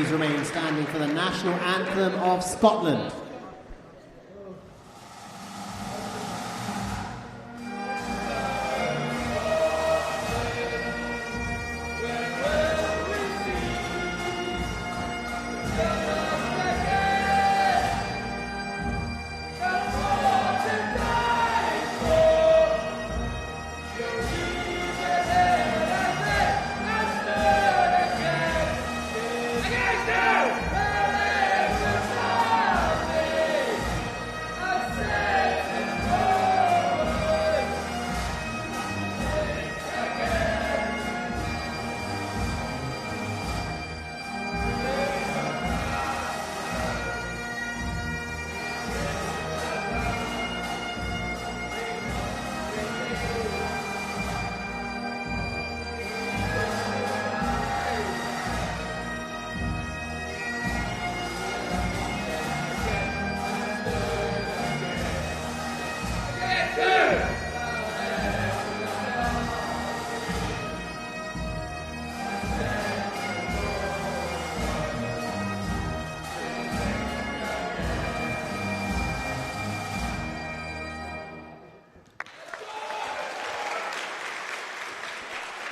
please remain standing for the national anthem of Scotland.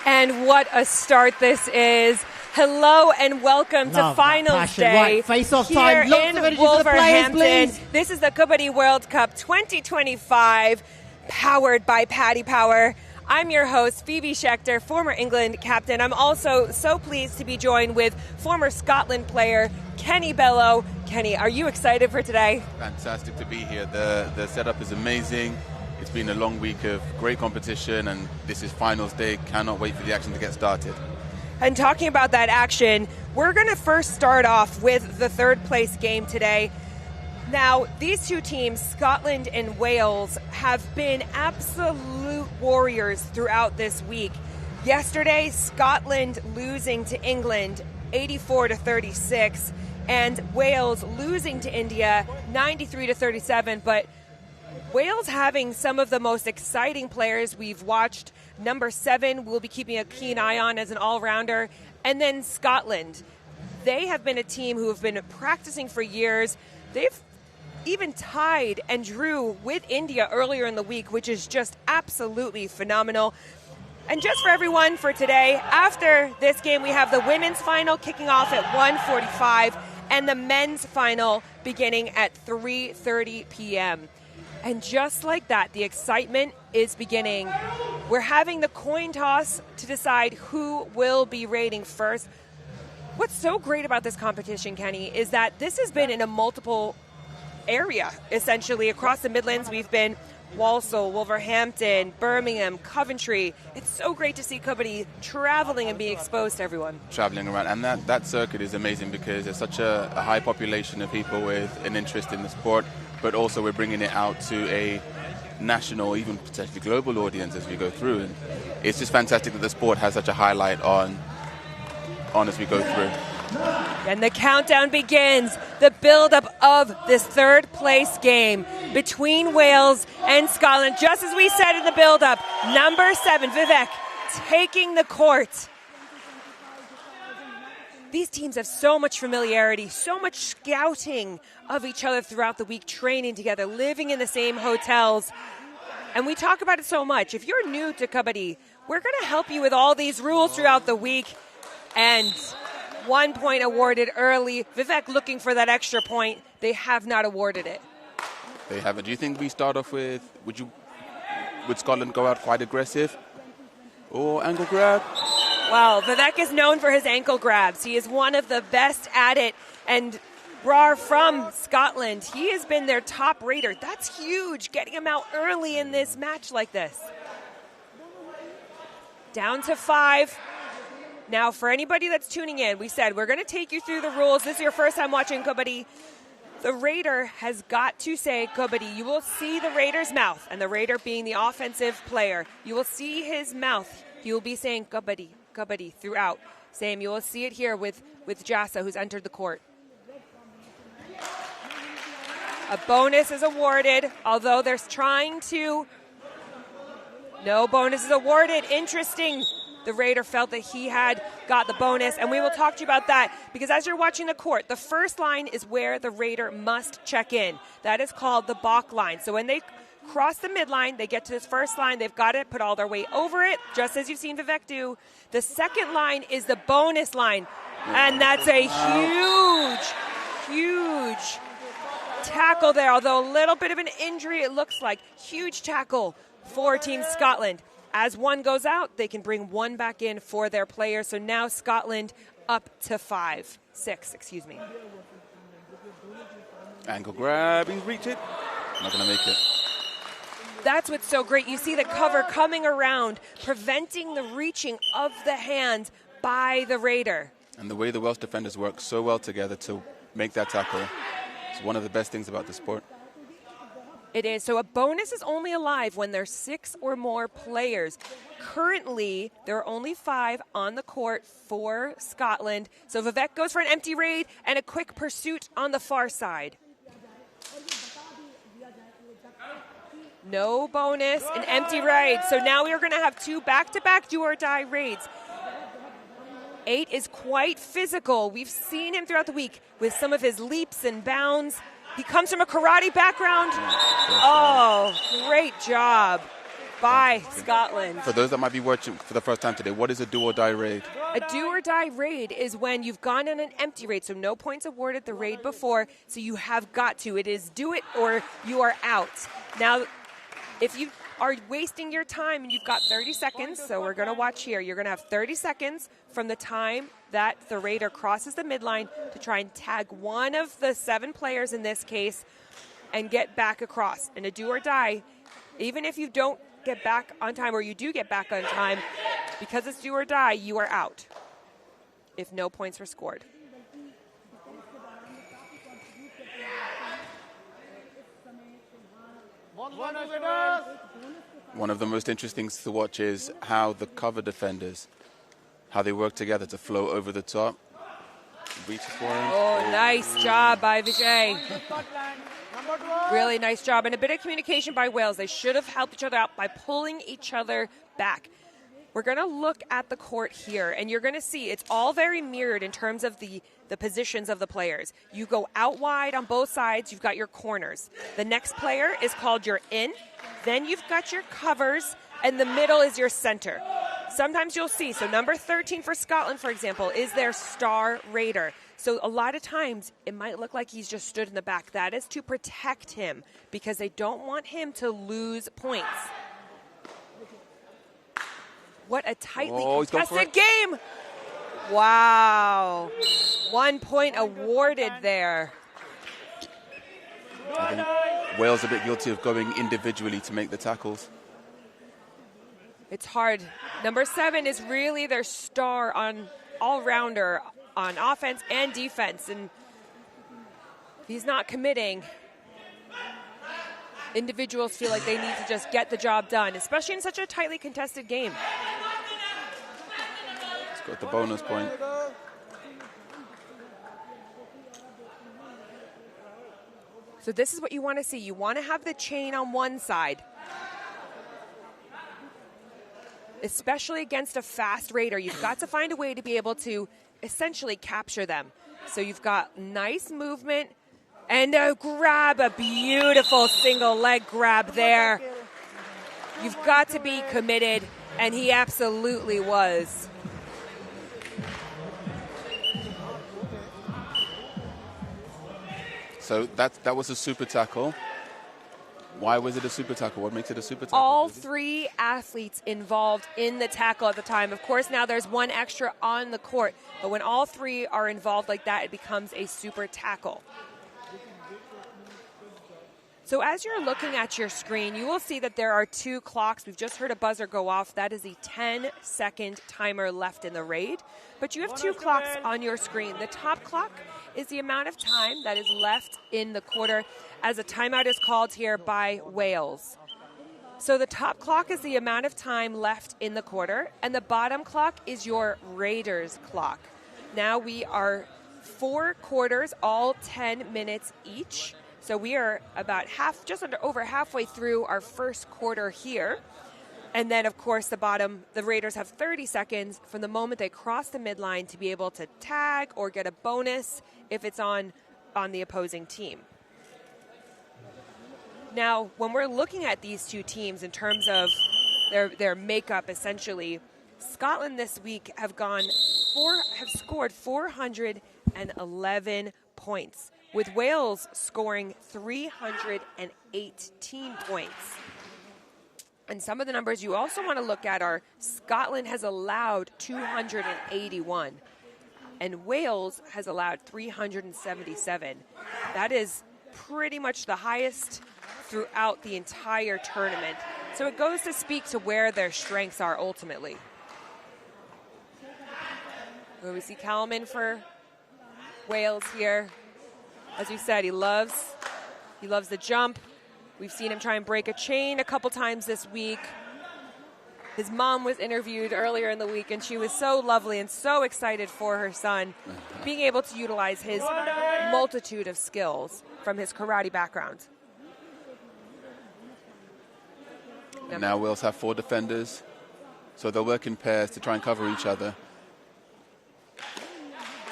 And what a start this is. Hello and welcome to Finals Day right, face-off here time. Lots of in Wolverhampton. Players, this is the Kabaddi World Cup 2025, powered by Paddy Power. I'm your host, Phoebe Schechter, former England captain. I'm also so pleased to be joined with former Scotland player Kenny Bello. Kenny, are you excited for today? Fantastic to be here. The setup is amazing. It's been a long week of great competition, and this is Finals Day. Cannot wait for the action to get started. And talking about that action, we're going to first start off with the third place game today. Now, these two teams, Scotland and Wales, have been absolute warriors throughout this week. Yesterday, Scotland losing to England 84-36, and Wales losing to India 93-37, but Wales having some of the most exciting players we've watched. Number 7, we'll be keeping a keen eye on as an all-rounder. And then Scotland. They have been a team who have been practicing for years. They've even tied and drew with India earlier in the week, which is just absolutely phenomenal. And just for everyone for today, after this game, we have the women's final kicking off at 1:45 and the men's final beginning at 3:30 p.m. And just like that, the excitement is beginning. We're having the coin toss to decide who will be rating first. What's so great about this competition, Kenny, is that this has been in a multiple area, essentially. Across the Midlands, we've been Walsall, Wolverhampton, Birmingham, Coventry. It's so great to see Kabaddi traveling and being exposed to everyone. Traveling around, and that circuit is amazing because there's such a high population of people with an interest in the sport, but also we're bringing it out to a national, even potentially global audience as we go through. And it's just fantastic that the sport has such a highlight on as we go through. And the countdown begins, the build-up of this third place game between Wales and Scotland. Just as we said in the build-up, number 7, Vivek, taking the court. These teams have so much familiarity, so much scouting of each other throughout the week, training together, living in the same hotels. And we talk about it so much. If you're new to Kabaddi, we're going to help you with all these rules throughout the week. And 1 point awarded early. Vivek looking for that extra point. They have not awarded it. They haven't. Do you think we start off with, would Scotland go out quite aggressive? Or ankle grab? Well, Vivek is known for his ankle grabs. He is one of the best at it. And Rar from Scotland, he has been their top rater. That's huge, getting him out early in this match like this. Down to 5. Now, for anybody that's tuning in, we said we're going to take you through the rules. This is your first time watching Kabaddi. The raider has got to say Kabaddi. You will see the raider's mouth, and the raider being the offensive player. You will see his mouth. He will be saying Kabaddi, Kabaddi throughout. Same, you will see it here with Jasa, who's entered the court. A bonus is awarded, although they're trying to. No bonus is awarded. Interesting. the Raider felt that he had got the bonus, and we will talk to you about that because as you're watching the court, the first line is where the Raider must check in. That is called the balk line. So when they cross the midline, they get to this first line, they've got to put all their weight over it, just as you've seen Vivek do. The second line is the bonus line, and that's a huge tackle there, although a little bit of an injury it looks like. Huge tackle for Team Scotland. As one goes out, they can bring one back in for their player. So now Scotland up to 6, excuse me. Ankle grab, he's reached it. Not going to make it. That's what's so great. You see the cover coming around, preventing the reaching of the hand by the Raider. And the way the Welsh defenders work so well together to make that tackle is one of the best things about the sport. It is. So a bonus is only alive when there's 6 or more players. Currently, there are only 5 on the court for Scotland. So Vivek goes for an empty raid and a quick pursuit on the far side. No bonus, an empty raid. So now we are going to have 2 back-to-back do-or-die raids. 8 is quite physical. We've seen him throughout the week with some of his leaps and bounds. He comes from a karate background. Oh, great job by Scotland. For those that might be watching for the first time today, what is a do-or-die raid? A do-or-die raid is when you've gone on an empty raid, so no points awarded the raid before, so you have got to. It is do it or you are out. Now, if you are wasting your time and you've got 30 seconds, so we're going to watch here. You're going to have 30 seconds from the time that the Raider crosses the midline to try and tag one of the 7 players in this case and get back across. And a do or die, even if you don't get back on time or you do get back on time, because it's do or die, you are out if no points were scored. One of the most interesting things to watch is how the cover defenders, how they work together to flow over the top. Reaches for him. Oh, nice job by Vijay. Really nice job. And a bit of communication by Wales. They should have helped each other out by pulling each other back. We're going to look at the court here, and you're going to see it's all very mirrored in terms of the positions of the players. You go out wide on both sides. You've got your corners. The next player is called your in. Then you've got your covers, and the middle is your center. Sometimes you'll see, so number 13 for Scotland, for example, is their star raider. So a lot of times it might look like he's just stood in the back. That is to protect him because they don't want him to lose points. What a tightly contested game. Wow. 1 point awarded there. I think Wales a bit guilty of going individually to make the tackles. It's hard. Number 7 is really their star on all-rounder on offense and defense. And he's not committing. Individuals feel like they need to just get the job done, especially in such a tightly contested game. It's got the bonus point. So this is what you want to see. You want to have the chain on one side, especially against a fast raider. You've got to find a way to be able to essentially capture them. So you've got nice movement and a grab, a beautiful single leg grab there. You've got to be committed, and he absolutely was. So that was a super tackle. Why was it a super tackle? What makes it a super tackle? All 3 athletes involved in the tackle at the time. Of course, now there's 1 extra on the court, but when all 3 are involved like that, it becomes a super tackle. So as you're looking at your screen, you will see that there are 2 clocks. We've just heard a buzzer go off. That is a 10-second timer left in the raid. But you have 2 clocks on your screen. The top clock is the amount of time that is left in the quarter as a timeout is called here by Wales. So the top clock is the amount of time left in the quarter, and the bottom clock is your Raiders clock. Now we are 4 quarters, all 10 minutes each. So we are about over halfway through our first quarter here. And then, of course, the Raiders have 30 seconds from the moment they cross the midline to be able to tag or get a bonus if it's on the opposing team. Now, when we're looking at these two teams in terms of their makeup, essentially, Scotland this week have scored 411 points, with Wales scoring 318 points. And some of the numbers you also want to look at are Scotland has allowed 281, and Wales has allowed 377. That is pretty much the highest throughout the entire tournament. So it goes to speak to where their strengths are ultimately. Well, we see Callum for Wales here. As we said, he loves the jump. We've seen him try and break a chain a couple times this week. His mom was interviewed earlier in the week, and she was so lovely and so excited for her son being able to utilize his multitude of skills from his karate background. Now Wales have 4 defenders, so they'll work in pairs to try and cover each other.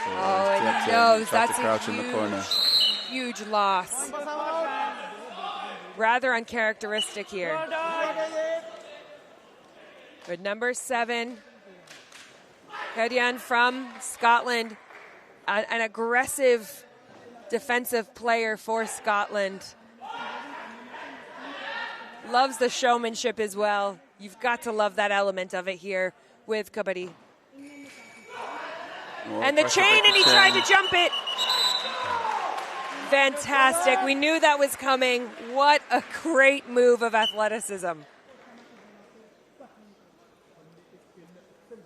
Oh, and he knows that's a corner. huge loss. Rather uncharacteristic here. Good number 7, Kedian from Scotland, an aggressive defensive player for Scotland. Loves the showmanship as well. You've got to love that element of it here with Kabaddi. And the chain, and he tried to jump it. Fantastic. We knew that was coming. What a great move of athleticism.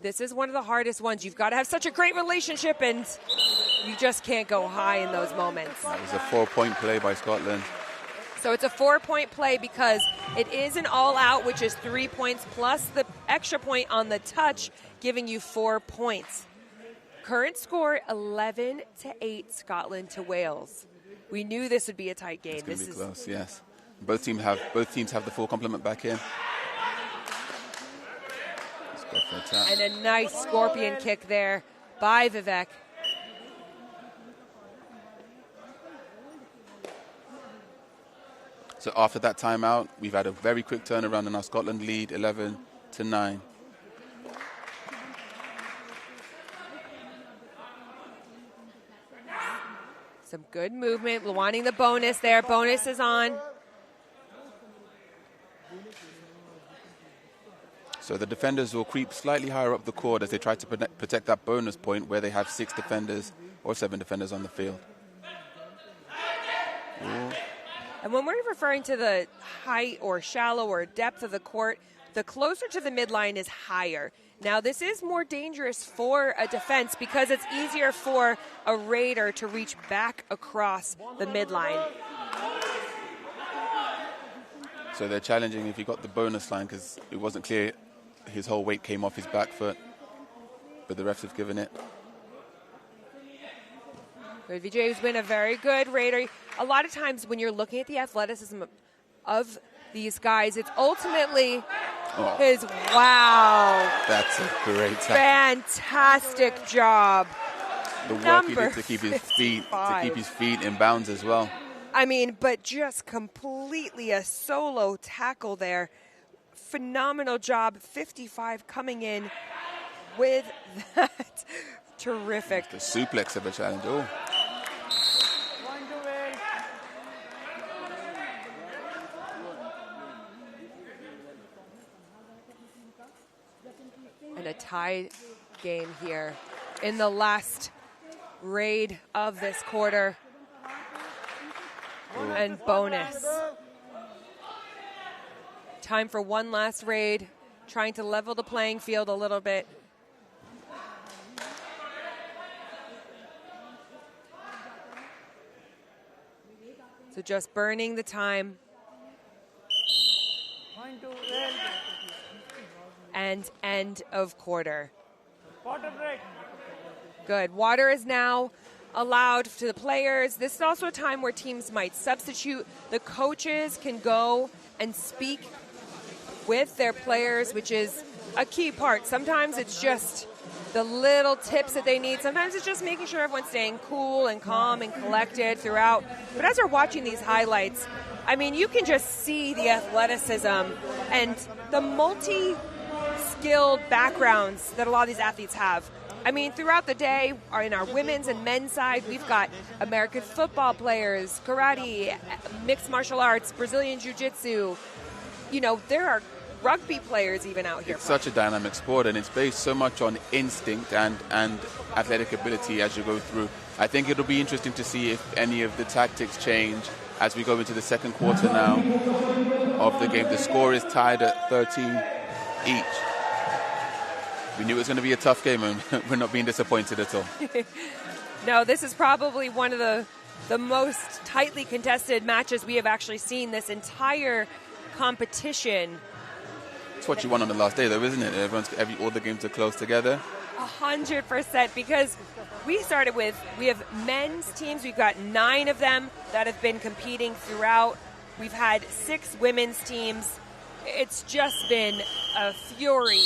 This is one of the hardest ones. You've got to have such a great relationship, and you just can't go high in those moments. That was a 4-point play by Scotland. So it's a 4-point play because it is an all-out, which is 3 points, plus the extra point on the touch, giving you 4 points. Current score, 11-8, Scotland to Wales. We knew this would be a tight game. It's going to be close, yes. Both teams have the full complement back in. Let's go for a tap. And a nice scorpion kick there by Vivek. So after that timeout, we've had a very quick turnaround, and our Scotland lead 11-9. Some good movement, wanting the bonus there. Bonus is on. So the defenders will creep slightly higher up the court as they try to protect that bonus point where they have 6 defenders or 7 defenders on the field. Ooh. And when we're referring to the height or shallow or depth of the court, the closer to the midline is higher. Now, this is more dangerous for a defense because it's easier for a raider to reach back across the midline. So they're challenging if he got the bonus line because it wasn't clear his whole weight came off his back foot. But the refs have given it. Good VJ has been a very good raider. A lot of times when you're looking at the athleticism of these guys, it's ultimately his, wow. That's a great tackle. Fantastic job. The work he did to keep his feet in bounds as well. I mean, but just completely a solo tackle there. Phenomenal job. 55 coming in with that. Terrific. The suplex of a challenge. Oh. And a tie game here in the last raid of this quarter. And bonus. Time for one last raid, trying to level the playing field a little bit. So just burning the time. And end of quarter. Good. Water is now allowed to the players. This is also a time where teams might substitute. The coaches can go and speak with their players, which is a key part. Sometimes it's just the little tips that they need. Sometimes it's just making sure everyone's staying cool and calm and collected throughout. But as we're watching these highlights, I mean, you can just see the athleticism and the multi-skilled backgrounds that a lot of these athletes have. I mean, throughout the day, in our women's and men's side, we've got American football players, karate, mixed martial arts, Brazilian jiu-jitsu. You know, there are rugby players even out here. It's such a dynamic sport, and it's based so much on instinct and athletic ability as you go through. I think it'll be interesting to see if any of the tactics change as we go into the second quarter now of the game. The score is tied at 13 each. We knew it was going to be a tough game, and we're not being disappointed at all. No, this is probably one of the most tightly contested matches we have actually seen this entire competition. It's what you want on the last day, though, isn't it? All the games are close together. 100%, because we have men's teams. We've got 9 of them that have been competing throughout. We've had 6 women's teams. It's just been a fury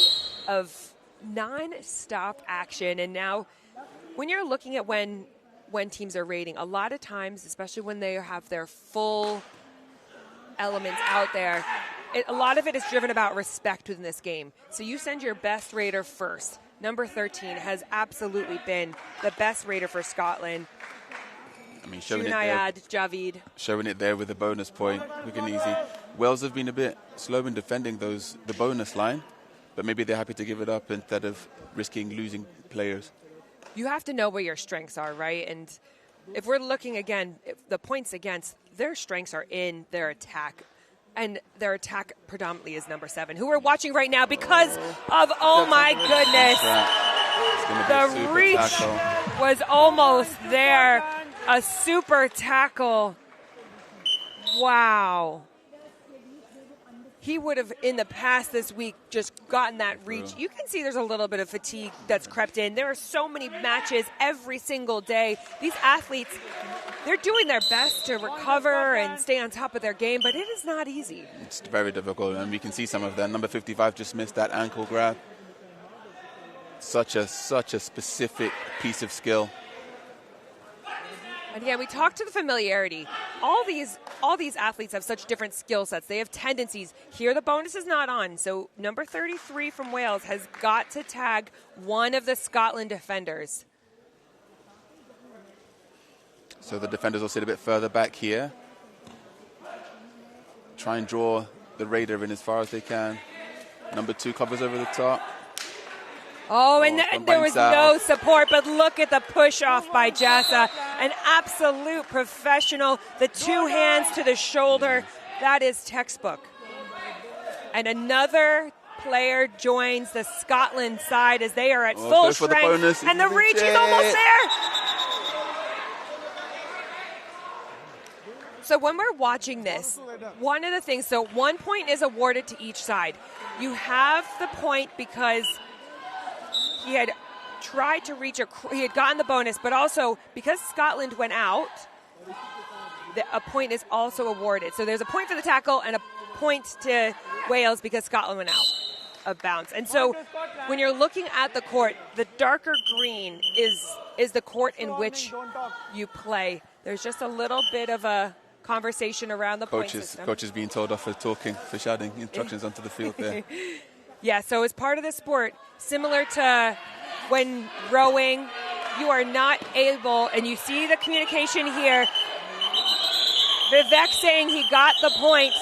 of non-stop action. And now when you're looking at when teams are rating, a lot of times, especially when they have their full elements out there, a lot of it is driven about respect within this game. So you send your best raider first. Number 13 has absolutely been the best raider for Scotland. I mean, showing Javid. Showing it there with a bonus point, quick and easy. Wales have been a bit slow in defending the bonus line, but maybe they're happy to give it up instead of risking losing players. You have to know where your strengths are, right? And if we're looking again, the points against, their strengths are in their attack. And their attack predominantly is number 7, who we're watching right now because of, oh my goodness, the reach tackle was almost there. A super tackle. Wow. He would have, in the past this week, just gotten that reach. You can see there's a little bit of fatigue that's crept in. There are so many matches every single day. These athletes, they're doing their best to recover and stay on top of their game, but it is not easy. It's very difficult, and we can see some of that. Number 55 just missed that ankle grab. Such a specific piece of skill. And again, we talked to the familiarity. All these athletes have such different skill sets. They have tendencies. Here the bonus is not on. So number 33 from Wales has got to tag one of the Scotland defenders. So the defenders will sit a bit further back here. Try and draw the raider in as far as they can. Number 2 covers over the top. Oh, and there was no support, but look at the push off by Jassa. An absolute professional. The 2 hands to the shoulder. That is textbook. And another player joins the Scotland side as they are at full strength. And the reach is almost there. So when we're watching this, one of the things, so 1 point is awarded to each side. You have the point because he had tried to reach he had gotten the bonus, but also because Scotland went out, a point is also awarded. So there's a point for the tackle and a point to Wales because Scotland went out of bounds. And so when you're looking at the court, the darker green is the court in which you play. There's just a little bit of a conversation around the point system. Coaches being told off for shouting instructions onto the field there. Yeah, so as part of the sport, similar to when rowing, you are not able, and you see the communication here, Vivek saying he got the point,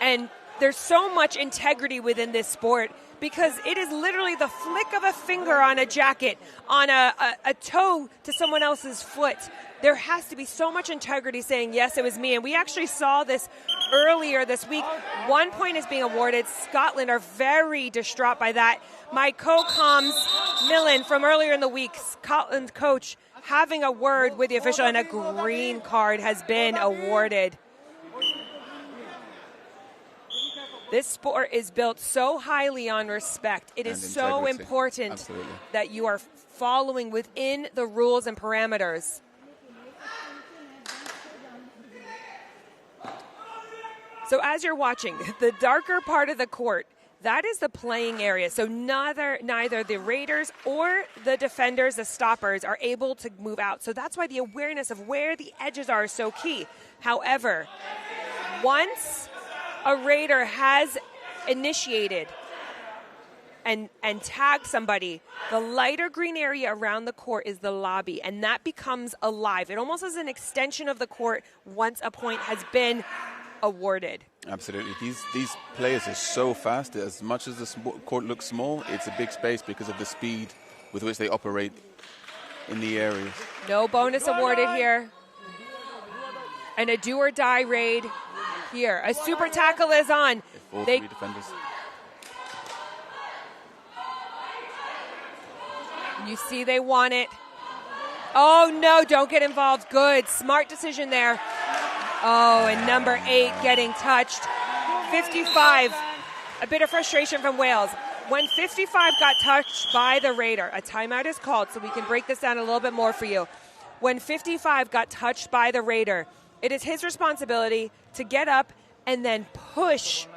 and there's so much integrity within this sport because it is literally the flick of a finger on a jacket, on a toe to someone else's foot. There has to be so much integrity saying, yes, it was me. And we actually saw this earlier this week. 1 point is being awarded. Scotland are very distraught by that. My co-coms, Millen, from earlier in the week, Scotland coach, having a word with the official, and a green card has been awarded. This sport is built so highly on respect. It is so important that you are following within the rules and parameters. So as you're watching, the darker part of the court, that is the playing area. So neither the raiders or the defenders, the stoppers, are able to move out. So that's why the awareness of where the edges are is so key. However, once a raider has initiated and tagged somebody, the lighter green area around the court is the lobby, and that becomes alive. It almost is an extension of the court once a point has been awarded. Absolutely. These players are so fast. As much as the court looks small, it's a big space because of the speed with which they operate in the areas. No bonus awarded here. And a do-or-die raid here. A super tackle is on. All three defenders. You see they want it. Oh, no, don't get involved. Good. Smart decision there. Oh, and number 8 getting touched. 55. A bit of frustration from Wales. When 55 got touched by the raider, a timeout is called, so we can break this down a little bit more for you. When 55 got touched by the raider, it is his responsibility to get up and then push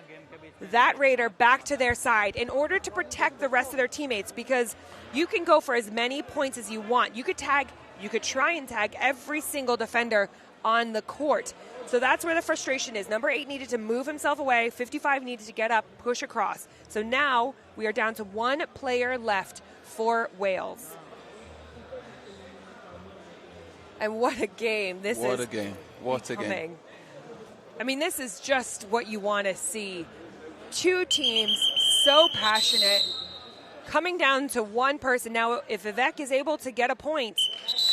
that raider back to their side in order to protect the rest of their teammates, because you can go for as many points as you want. You could try and tag every single defender on the court. So that's where the frustration is. Number 8 needed to move himself away. 55 needed to get up, push across. So now we are down to 1 player left for Wales. And what a game this is. What a game. What a game. I mean, this is just what you want to see. 2 teams so passionate, coming down to 1 person. Now, if Vivek is able to get a point,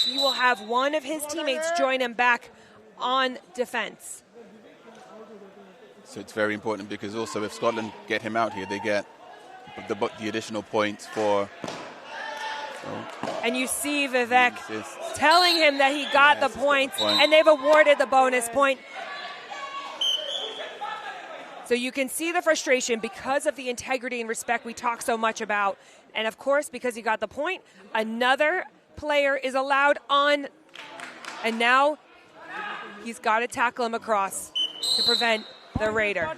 he will have one of his teammates join him back on defense. So it's very important, because also if Scotland get him out here, they get the additional points for... And you see Vivek telling him that he got the points, and they've awarded the bonus point. So you can see the frustration because of the integrity and respect we talk so much about. And of course, because he got the point, another player is allowed on. And now he's got to tackle him across to prevent the raider.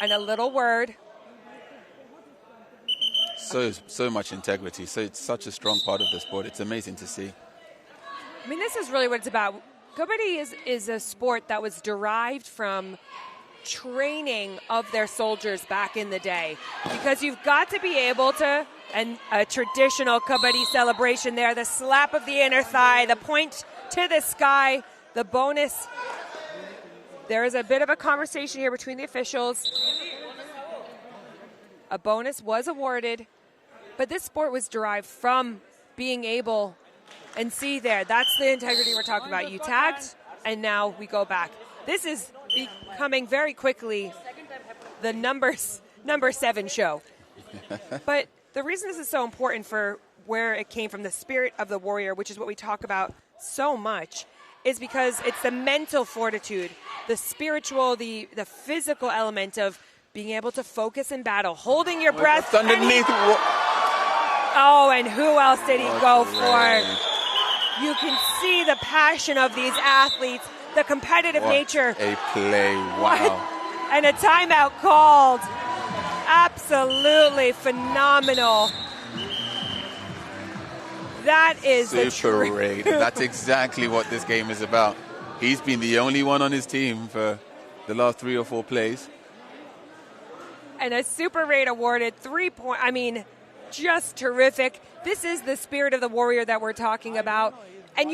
And a little word. So much integrity. So it's such a strong part of the sport. It's amazing to see. I mean, this is really what it's about. Kabaddi is a sport that was derived from training of their soldiers back in the day, because you've got to be able to, and a traditional Kabaddi celebration there, the slap of the inner thigh, the point to the sky, the bonus. There is a bit of a conversation here between the officials. A bonus was awarded, but this sport was derived from being able, and see there, that's the integrity we're talking about. You tagged, and now we go back. This is becoming very quickly the number 7 show. But the reason this is so important for where it came from, the spirit of the warrior, which is what we talk about so much, is because it's the mental fortitude, the spiritual, the physical element of being able to focus in battle, holding your breath. Underneath. And who else did he go for? You can see the passion of these athletes, the competitive nature. A play, wow. And a timeout called. Absolutely phenomenal. That is super raid. That's exactly what this game is about. He's been the only one on his team for the last 3 or 4 plays. And a super raid awarded 3 points. I mean, just terrific. This is the spirit of the warrior that we're talking about. And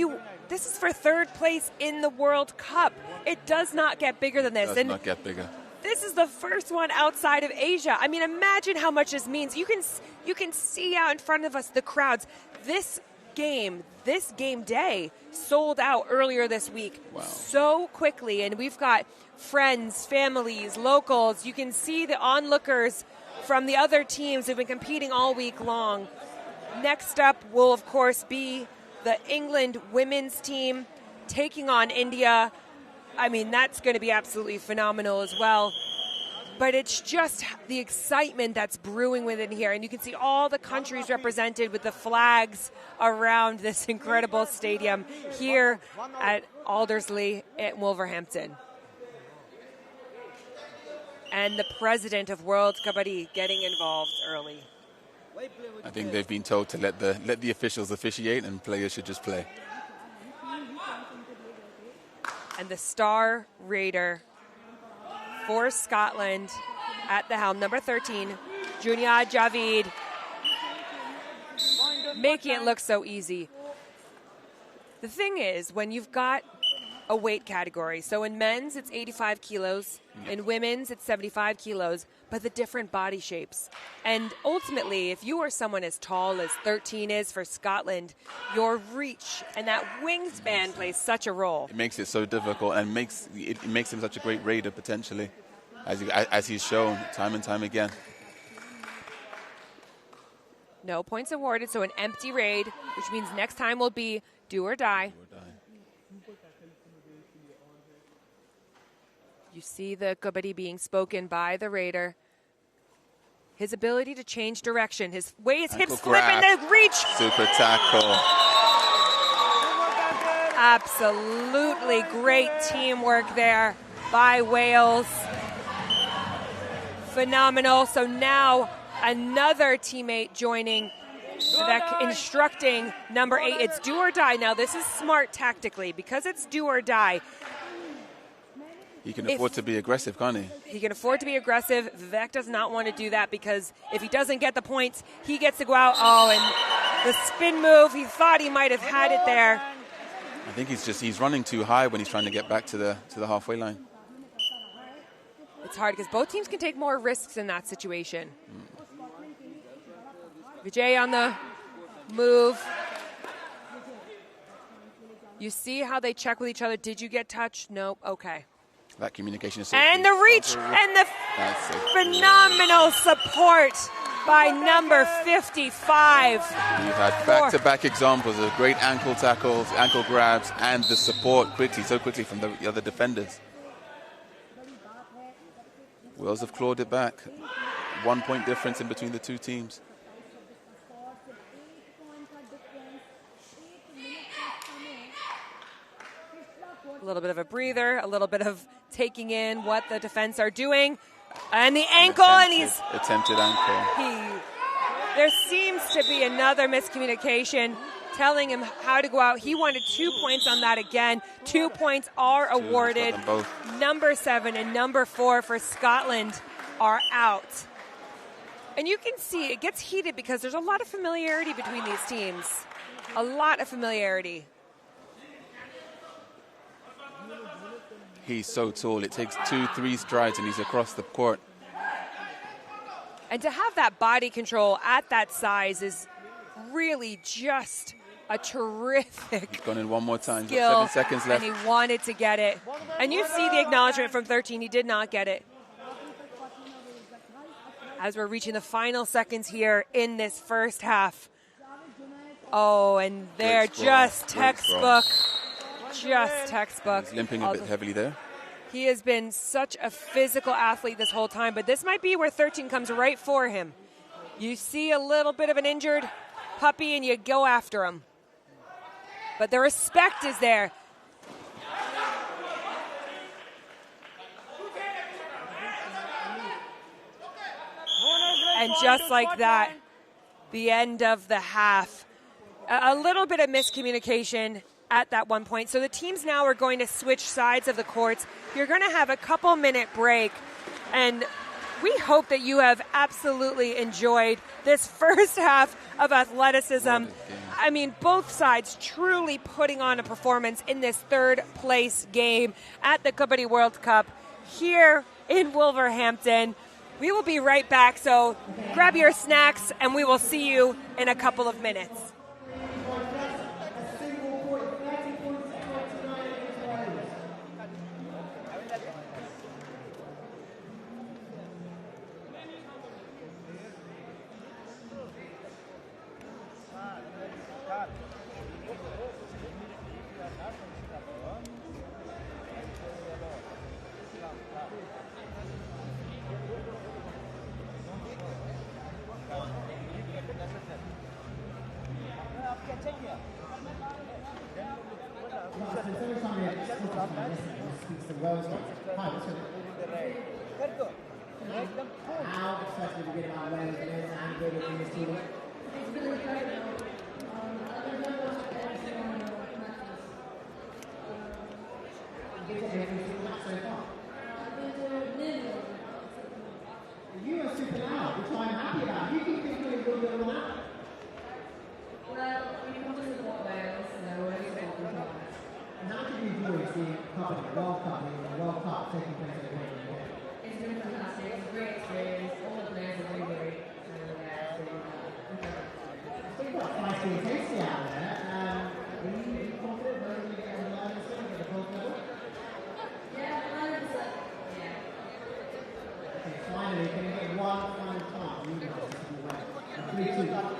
this is for 3rd place in the World Cup. It does not get bigger than this. It does not get bigger. This is the first one outside of Asia. I mean, imagine how much this means. You can see out in front of us the crowds. This game day sold out earlier this week. Wow. So quickly. And we've got friends, families, locals. You can see the onlookers from the other teams who've been competing all week long. Next up will, of course, be the England women's team taking on India. I mean, that's going to be absolutely phenomenal as well. But it's just the excitement that's brewing within here. And you can see all the countries represented with the flags around this incredible stadium here at Aldersley at Wolverhampton. and the president of World Kabaddi getting involved early. I think they've been told to let the officials officiate and players should just play. And the star raider for Scotland at the helm, number 13, Junia Javid, making it look so easy. The thing is, when you've got a weight category, so in men's it's 85 kilos, in women's it's 75 kilos, but the different body shapes. And ultimately, if you are someone as tall as 13 is for Scotland, your reach and that wingspan plays such a role. It makes it so difficult, and makes him such a great raider potentially, as he's shown time and time again. No points awarded, so an empty raid, which means next time will be do or die. You see the Kabaddi being spoken by the raider. His ability to change direction, his way his hips flip and the reach. Super tackle. Absolutely great teamwork there by Wales. Phenomenal. So now another teammate joining, instructing number 8. It's do or die. Now this is smart tactically because it's do or die. He can afford to be aggressive, can't he? He can afford to be aggressive. Vivek does not want to do that because if he doesn't get the points, he gets to go out. Oh, and the spin move, he thought he might have had it there. I think he's running too high when he's trying to get back to the halfway line. It's hard because both teams can take more risks in that situation. Vijay on the move. You see how they check with each other. Did you get touched? Nope. Okay. That communication is so and key. The reach and the phenomenal support by number 55. We've had back-to-back examples of great ankle tackles, ankle grabs, and the support so quickly from the other defenders. Wales have clawed it back. 1 point difference in between the two teams. A little bit of a breather, a little bit of taking in what the defense are doing. And the ankle, attempted ankle. There seems to be another miscommunication telling him how to go out. He wanted 2 points on that again. 2 points are awarded. Number 7 and number 4 for Scotland are out. And you can see it gets heated because there's a lot of familiarity between these teams. A lot of familiarity. He's so tall. It takes 2-3 strides and he's across the court. And to have that body control at that size is really just a terrific He's gone in one more time. skill, 7 seconds left. and he wanted to get it. And you see the acknowledgement from 13. He did not get it. As we're reaching the final seconds here in this first half. Oh, and they're just textbook. Just textbook. He's limping a bit heavily there. He has been such a physical athlete this whole time, but this might be where 13 comes right for him. You see a little bit of an injured puppy and you go after him. But the respect is there. And just like that, the end of the half. A little bit of miscommunication at that one point. So the teams now are going to switch sides of the courts. You're going to have a couple-minute break. And we hope that you have absolutely enjoyed this first half of athleticism. I mean, both sides truly putting on a performance in this third-place game at the Kabaddi World Cup here in Wolverhampton. We will be right back, so grab your snacks, and we will see you in a couple of minutes. How excited have you been about Wales and good in this tournament? It's been incredible. I've been watching every single matches. You've been every single match so far. I've been to nearly all You are super loud, which I'm happy about. You keep thinking you're going to go on. Well, we come to support Wales, so we're always supporting Wales. And how did you enjoy seeing Kabaddi World Cup, the World Cup taking place at the Wembley? It's been fantastic. It's a great experience. All the players are really great. And it's been incredible. So you've got a feisty and tasty out there. Are you confident that you're going to get on the line this week at the gold level? Yeah, 100%. Yeah. Okay, finally, can you get one final chance? You guys to do well. 3-2.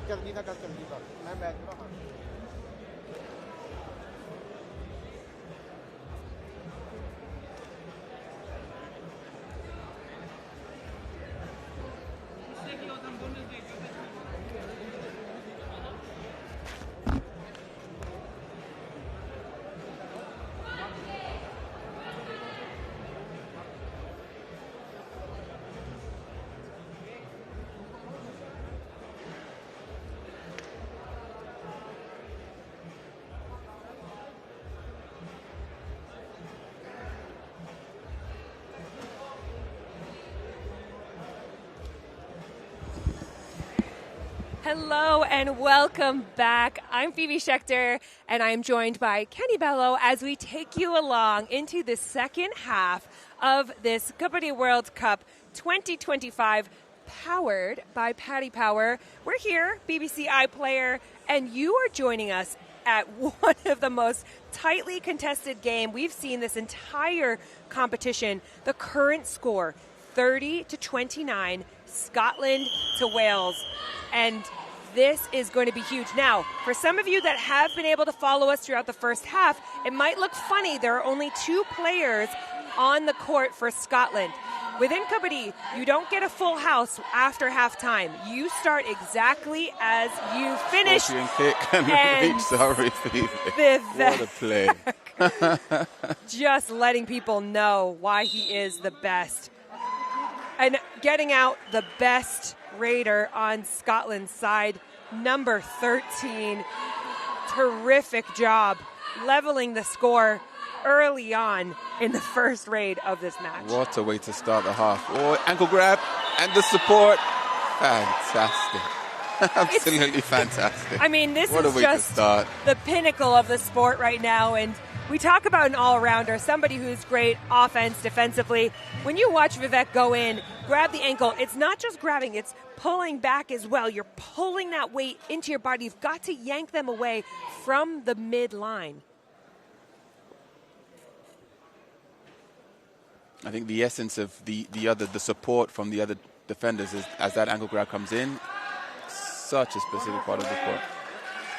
चलनी ना कर मैं match में हाँ Hello and welcome back. I'm Phoebe Schechter, and I'm joined by Kenny Bello as we take you along into the second half of this Kabaddi World Cup 2025, powered by Paddy Power. We're here, BBC iPlayer, and you are joining us at one of the most tightly contested game we've seen this entire competition. The current score, 30-29, Scotland to Wales. And this is going to be huge. Now, for some of you that have been able to follow us throughout the first half, it might look funny. There are only 2 players on the court for Scotland. Within Kabaddi, you don't get a full house after halftime. You start exactly as you finish. Scorpion kick and reach, sorry, what a play. Just letting people know why he is the best. And getting out the best Raider on Scotland's side, number 13. Terrific job leveling the score early on in the first raid of this match. What a way to start the half. Oh, ankle grab and the support. Fantastic. Absolutely fantastic. I mean, this what is just the pinnacle of the sport right now. And we talk about an all-rounder, somebody who's great offense, defensively. When you watch Vivek go in, grab the ankle, it's not just grabbing, it's pulling back as well. You're pulling that weight into your body. You've got to yank them away from the midline. I think the essence of the support from the other defenders is as that ankle grab comes in, such a specific part of the sport.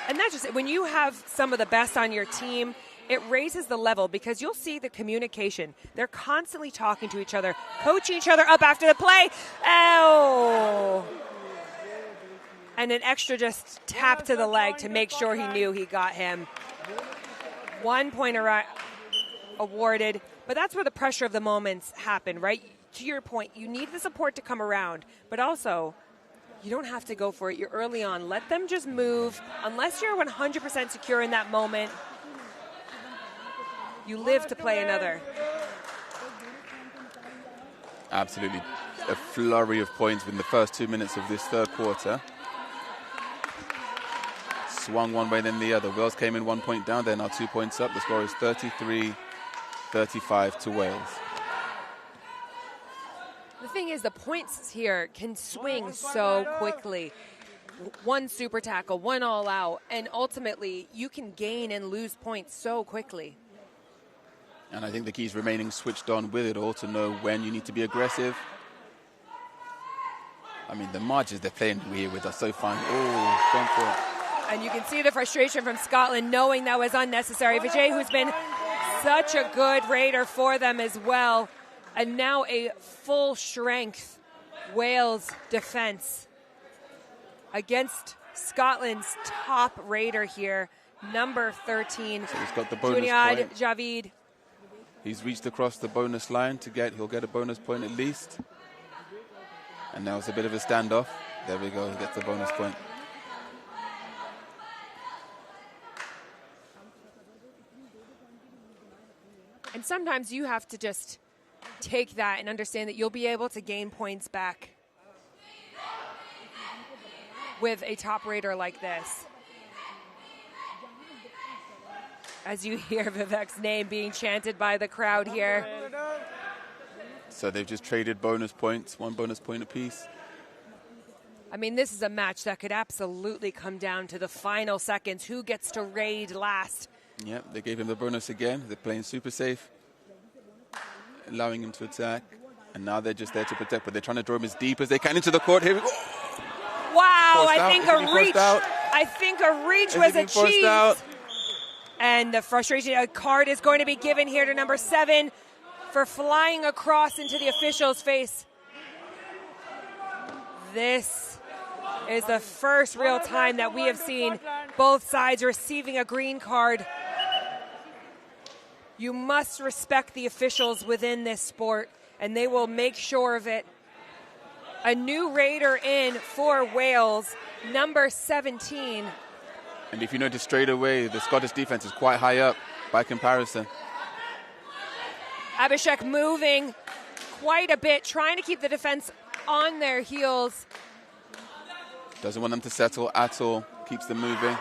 And that's just it. When you have some of the best on your team, it raises the level because you'll see the communication. They're constantly talking to each other, coaching each other up after the play. Oh! And an extra just tap to the leg to make sure he knew he got him. 1 point awarded, but that's where the pressure of the moments happen, right? To your point, you need the support to come around, but also you don't have to go for it. You're early on. Let them just move. Unless you're 100% secure in that moment, you live to play another. Absolutely. A flurry of points within the first 2 minutes of this third quarter. swung one way then the other. Wales came in 1 point down. They're now 2 points up. The score is 33-35 to Wales. The thing is, the points here can swing so quickly. One super tackle, one all out, and ultimately you can gain and lose points so quickly. And I think the key is remaining switched on with it all to know when you need to be aggressive. I mean, the margins they're playing here with are so fine. Oh, gone for it. And you can see the frustration from Scotland knowing that was unnecessary. Vijay, who's been such a good raider for them as well. And now a full strength Wales defense against Scotland's top raider here, number 13, So he's got the bonus Juniad point. Javid. He's reached across the bonus line to he'll get a bonus point at least. And now it's a bit of a standoff. There we go, he gets the bonus point. And sometimes you have to just take that and understand that you'll be able to gain points back with a top raider like this. As you hear Vivek's name being chanted by the crowd here. So they've just traded bonus points, 1 bonus point apiece. I mean, this is a match that could absolutely come down to the final seconds. Who gets to raid last? Yep, they gave him the bonus again. They're playing super safe, allowing him to attack. And now they're just there to protect, but they're trying to draw him as deep as they can into the court. Here we go. Wow, Forced I out. think Is he a forced reach. out? I think a reach Is he was being forced achieved. out? And the frustration, a card is going to be given here to number 7 for flying across into the official's face. This is the first real time that we have seen both sides receiving a green card. You must respect the officials within this sport, and they will make sure of it. A new raider in for Wales, number 17. And if you notice straight away, the Scottish defense is quite high up by comparison. Abhishek moving quite a bit, trying to keep the defense on their heels. Doesn't want them to settle at all. Keeps them moving.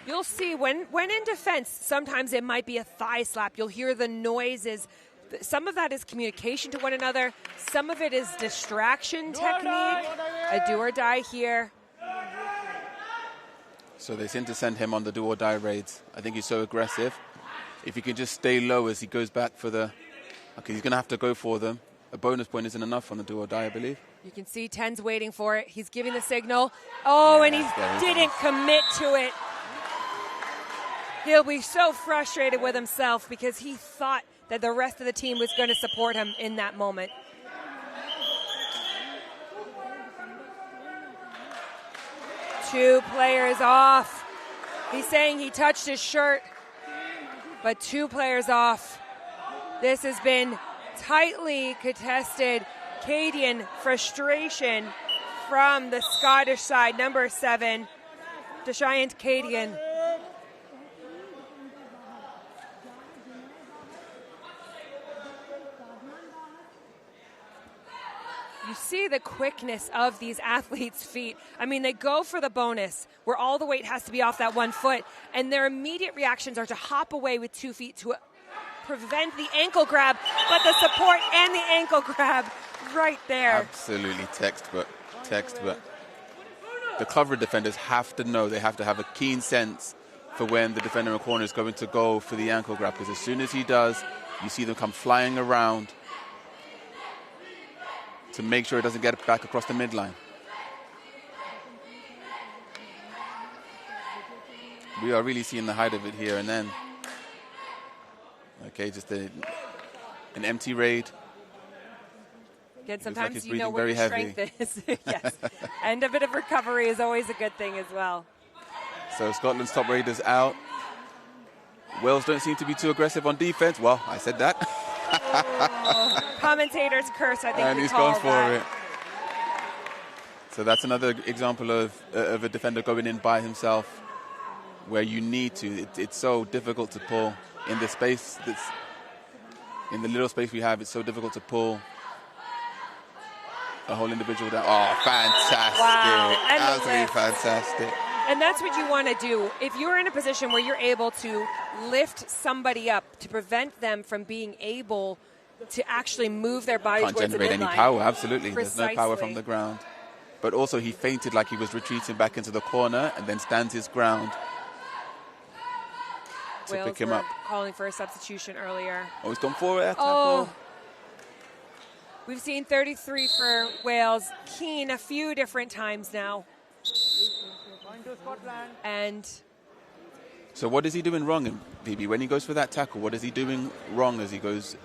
You'll see when in defense, sometimes it might be a thigh slap. You'll hear the noises. Some of that is communication to one another. Some of it is distraction technique. A do or die here. So they seem to send him on the do or die raids. I think he's so aggressive. If he can just stay low as he goes back for the... Okay, he's going to have to go for them. A bonus point isn't enough on the do or die, I believe. You can see Ten's waiting for it. He's giving the signal. Oh, Yeah, and he didn't commit to it. He'll be so frustrated with himself because he thought that the rest of the team was going to support him in that moment. Two players off. He's saying he touched his shirt, but 2 players off. This has been tightly contested. Cadian frustration from the Scottish side, number 7, Dushyant Cadian. You see the quickness of these athletes' feet. I mean, they go for the bonus where all the weight has to be off that 1 foot, and their immediate reactions are to hop away with 2 feet to prevent the ankle grab, but the support and the ankle grab right there. Absolutely textbook. The cover defenders have to know, they have to have a keen sense for when the defender in the corner is going to go for the ankle grab, because as soon as he does, you see them come flying around to make sure it doesn't get back across the midline. We are really seeing the height of it here, and then, okay, just an empty raid. Again, like sometimes he's you know breathing where your very strength is. Yes. And a bit of recovery is always a good thing as well. So Scotland's top raiders out. Wales don't seem to be too aggressive on defense. Well, I said that. Commentator's curse, I think. And he's gone for it. So that's another example of a defender going in by himself, where you need to. It's so difficult to pull in the space in the little space we have. It's so difficult to pull a whole individual down. Oh, fantastic. Wow. And the absolutely lift. fantastic. And that's what you want to do. If you're in a position where you're able to lift somebody up to prevent them from being able to actually move their body Can't towards the generate any midline. power, absolutely. Precisely. There's no power from the ground. But also he feinted like he was retreating back into the corner and then stands his ground to Wales pick him were up. calling for a substitution earlier. Oh, he's gone for it. Oh. We've seen 33 for Wales. Keane a few different times now. And so what is he doing wrong, BB? When he goes for that tackle, what is he doing wrong as he goes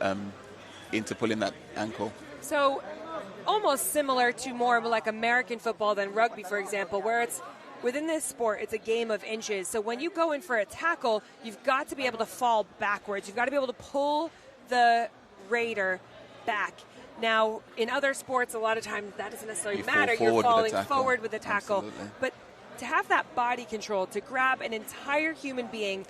into pulling that ankle? so almost similar to more like American football than rugby, for example, where it's within this sport, it's a game of inches. So when you go in for a tackle, you've got to be able to fall backwards. You've got to be able to pull the raider back. Now, in other sports, a lot of times that doesn't necessarily matter. You're falling forward with the tackle. Absolutely. But to have that body control, to grab an entire human being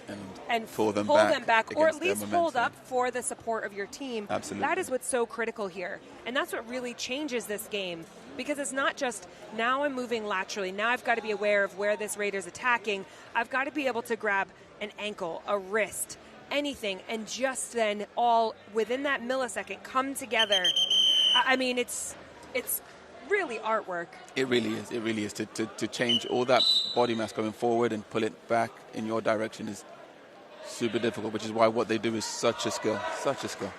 and pull them back or at against their least hold momentum. up for the support of your team, Absolutely. that is what's so critical here. And that's what really changes this game. Because it's not just, now I'm moving laterally, now I've got to be aware of where this raider's attacking. I've got to be able to grab an ankle, a wrist, anything, and just then all within that millisecond come together. I mean, it's really artwork. It really is. It really is. To change all that body mass going forward and pull it back in your direction is super difficult, which is why what they do is such a skill. Such a skill.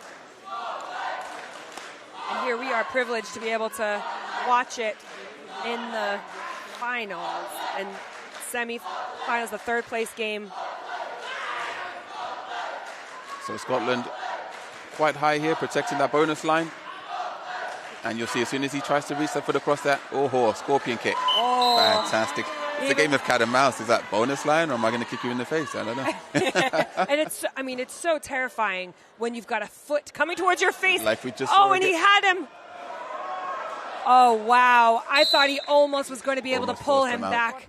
And here we are privileged to be able to watch it in the finals and semi-finals, the third place game. So Scotland quite high here, protecting that bonus line. And you'll see as soon as he tries to reach that foot across that, scorpion kick. Oh. Fantastic. It's a game of cat and mouse. Is that bonus line or am I going to kick you in the face? I don't know. And it's so terrifying when you've got a foot coming towards your face. Like we just saw and he had him. Oh, wow. I thought he almost was going to be able to pull him back.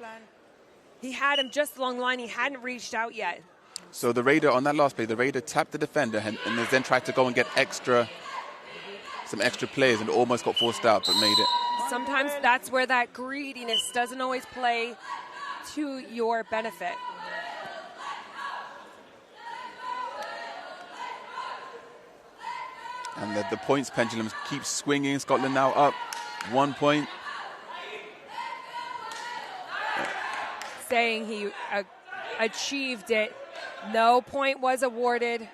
He had him just along the line. He hadn't reached out yet. So the raider, on that last play, the raider tapped the defender and then tried to go and get some extra players and almost got forced out, but made it. Sometimes that's where that greediness doesn't always play to your benefit. And the points pendulum keeps swinging. Scotland now up 1 point. Saying he achieved it. No point was awarded.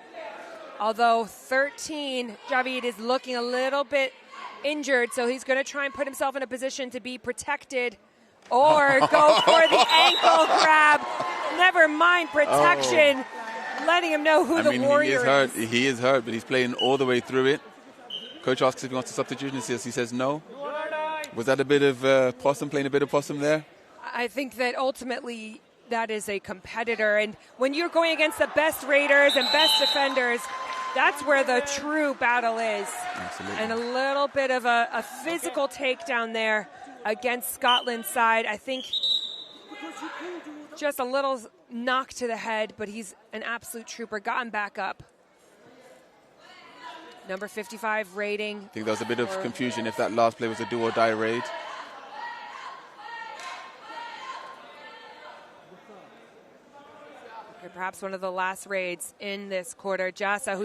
Although 13, Javid is looking a little bit injured, so he's going to try and put himself in a position to be protected or go for the ankle grab. Never mind protection. Letting him know who the warrior is. He is hurt, but he's playing all the way through it. Coach asks if he wants to substitution. He says no. Was that a bit of possum, playing a bit of possum there? I think that ultimately that is a competitor. And when you're going against the best raiders and best defenders, that's where the true battle is. Absolutely. And a little bit of a physical takedown there against Scotland's side. I think just a little knock to the head, but he's an absolute trooper. Got him back up. Number 55 rating. I think there was a bit of confusion if that last play was a do or die raid. Perhaps one of the last raids in this quarter. Jasa,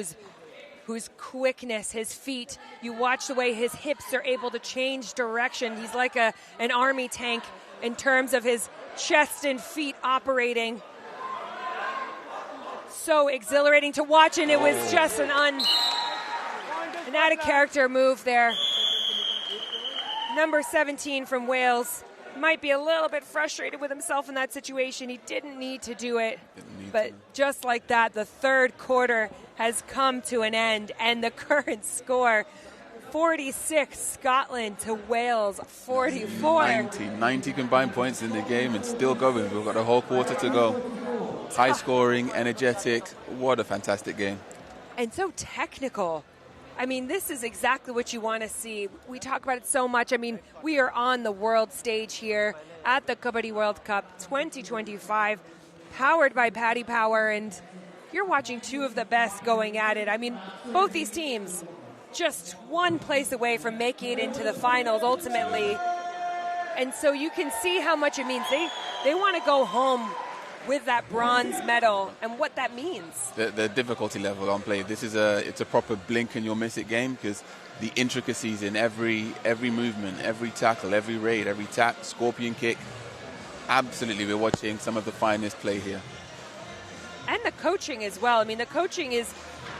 whose quickness, his feet, you watch the way his hips are able to change direction. He's like an army tank in terms of his chest and feet operating. So exhilarating to watch, and it was just an out of character move there. Number 17 from Wales might be a little bit frustrated with himself in that situation. He didn't need to do it. But just like that, the third quarter has come to an end, and the current score, 46 Scotland to Wales 44. 90 combined points in the game and still going. We've got a whole quarter to go. High scoring, energetic. What a fantastic game. And so technical. I mean, this is exactly what you want to see. We talk about it so much. I mean, we are on the world stage here at the Kabaddi World Cup 2025, powered by Paddy Power, and you're watching two of the best going at it. I mean, both these teams just one place away from making it into the finals ultimately. And so you can see how much it means. They want to go home with that bronze medal and what that means. The difficulty level on play. It's a proper blink and you'll miss it game, because the intricacies in every movement, every tackle, every raid, every tap, scorpion kick. Absolutely, we're watching some of the finest play here. And the coaching as well. I mean, the coaching is,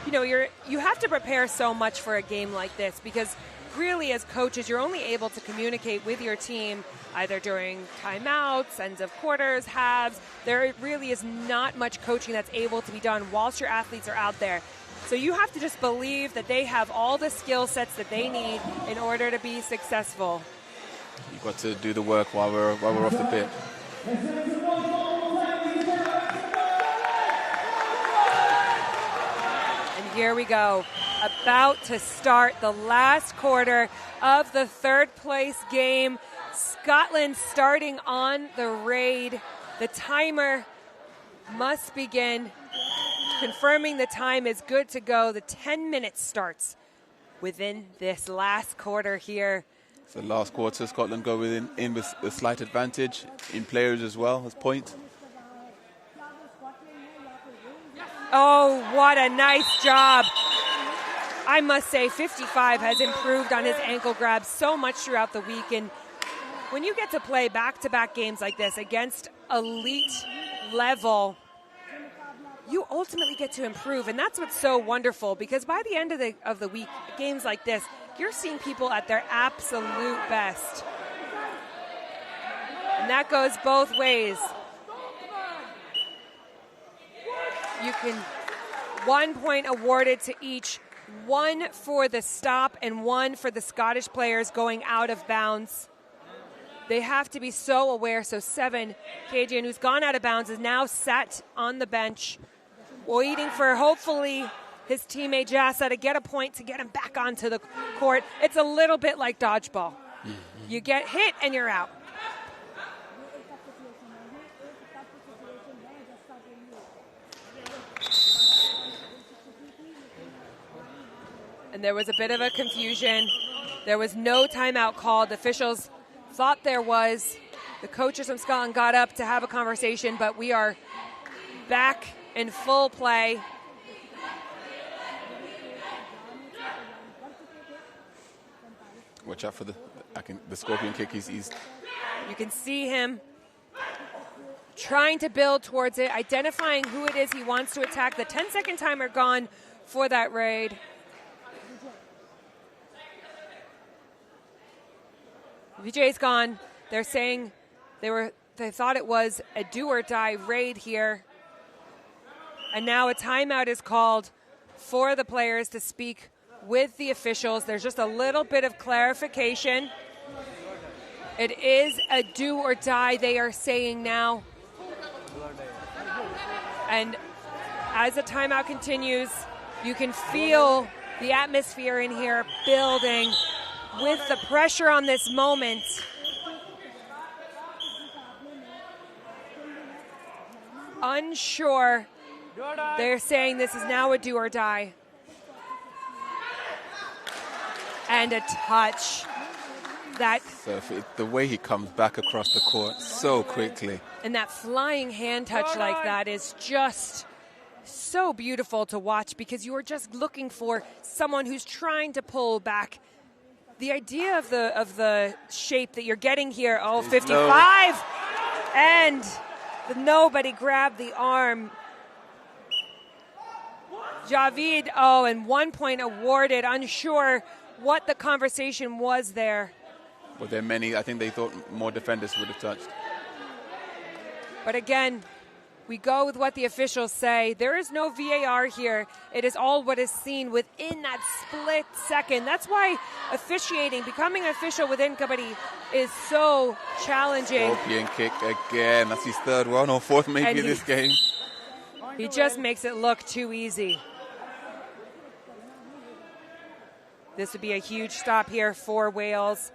you have to prepare so much for a game like this, because really as coaches, you're only able to communicate with your team either during timeouts, ends of quarters, halves. There really is not much coaching that's able to be done whilst your athletes are out there. So you have to just believe that they have all the skill sets that they need in order to be successful. You've got to do the work while we're off the pitch. And here we go. About to start the last quarter of the third place game. Scotland starting on the raid. The timer must begin. Confirming the time is good to go. The 10 minutes starts within this last quarter here. So last quarter, Scotland go in with a slight advantage in players as well as points. Oh, what a nice job. I must say 55 has improved on his ankle grab so much throughout the week. And when you get to play back-to-back games like this against elite level, you ultimately get to improve. And that's what's so wonderful, because by the end of the week, games like this, you're seeing people at their absolute best. And that goes both ways. You can 1 point awarded to each, 1 for the stop and 1 for the Scottish players going out of bounds. They have to be so aware. So 7, KJ, who's gone out of bounds, is now sat on the bench, waiting for hopefully his teammate Jassa to get a point to get him back onto the court. It's a little bit like dodgeball. You get hit and you're out. And there was a bit of a confusion. There was no timeout called. The officials thought there was. The coaches from Scotland got up to have a conversation, but we are back in full play. Watch out for the scorpion kick. You can see him trying to build towards it, identifying who it is he wants to attack. The 10-second timer gone for that raid. Vijay's gone. They're saying they thought it was a do-or-die raid here. And now a timeout is called for the players to speak with the officials. There's just a little bit of clarification. It is a do-or-die, they are saying now. And as the timeout continues, you can feel the atmosphere in here building with the pressure on this moment. Unsure. They're saying this is now a do or die. And a touch. So the way he comes back across the court so quickly. And that flying hand touch like that is just so beautiful to watch, because you are just looking for someone who's trying to pull back. The idea of the shape that you're getting here, 55, and nobody grabbed the arm. Javid, and 1 point awarded. Unsure what the conversation was there. Well, there are many. I think they thought more defenders would have touched. But again, we go with what the officials say. There is no VAR here. It is all what is seen within that split second. That's why officiating, becoming an official within Kabaddi is so challenging. Scorpion kick again. That's his third one or fourth maybe this game. He just makes it look too easy. This would be a huge stop here for Wales.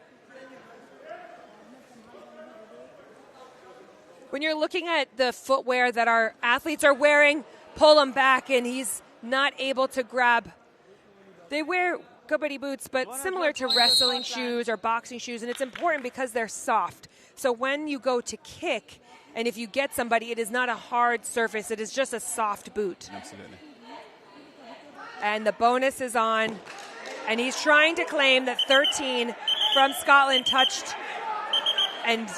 When you're looking at the footwear that our athletes are wearing, pull them back and he's not able to grab. They wear Kabaddi boots, but similar to wrestling shoes or boxing shoes, and it's important because they're soft. So when you go to kick, and if you get somebody, it is not a hard surface. It is just a soft boot. Absolutely. And the bonus is on, and he's trying to claim that 13 from Scotland touched. And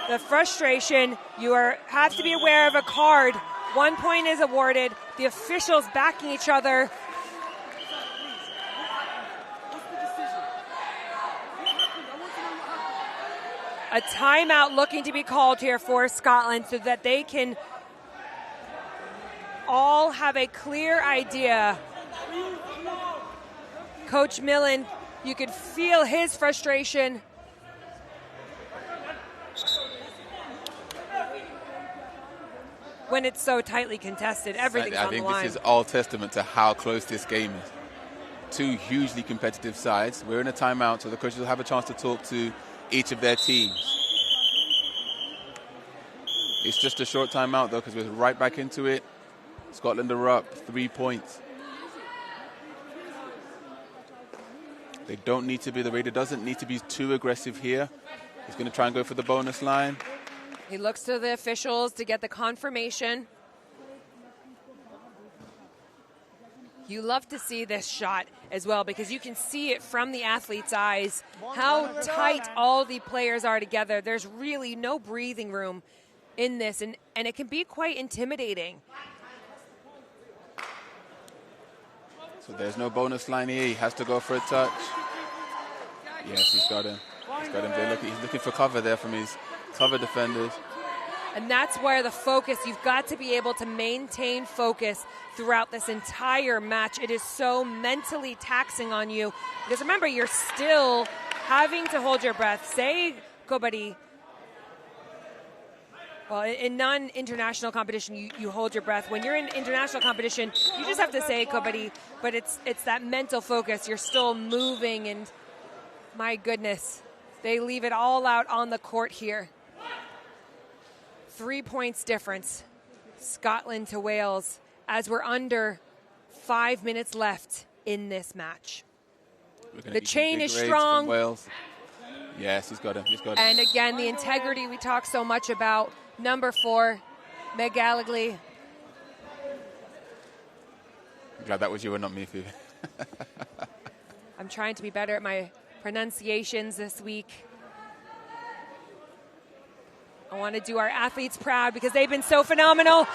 the frustration, have to be aware of a card. 1 point is awarded. The officials backing each other. A timeout looking to be called here for Scotland so that they can all have a clear idea. Coach Millen, you could feel his frustration. When it's so tightly contested, everything's on the line. I think this is all testament to how close this game is. Two hugely competitive sides. We're in a timeout, so the coaches will have a chance to talk to each of their teams. It's just a short timeout, though, because we're right back into it. Scotland are up 3 points. They don't need to be, the Raider doesn't need to be too aggressive here. He's going to try and go for the bonus line. He looks to the officials to get the confirmation. You love to see this shot as well because you can see it from the athlete's eyes, how tight all the players are together. There's really no breathing room in this, and it can be quite intimidating. So there's no bonus line here. He has to go for a touch. Yes, he's got him. He's looking for cover there from his cover defenders. And that's where the focus, you've got to be able to maintain focus throughout this entire match. It is so mentally taxing on you. Because remember, you're still having to hold your breath. Say Kabaddi. Well, in non-international competition, you hold your breath. When you're in international competition, you just have to say Kabaddi. But it's that mental focus. You're still moving, and my goodness, they leave it all out on the court here. 3 points difference, Scotland to Wales, as we're under 5 minutes left in this match. The chain is strong. Wales. Yes, he's got him. And again, the integrity we talk so much about. Number 4, McGallagly. I'm glad that was you and not me, Phoebe. I'm trying to be better at my pronunciations this week. I want to do our athletes proud because they've been so phenomenal.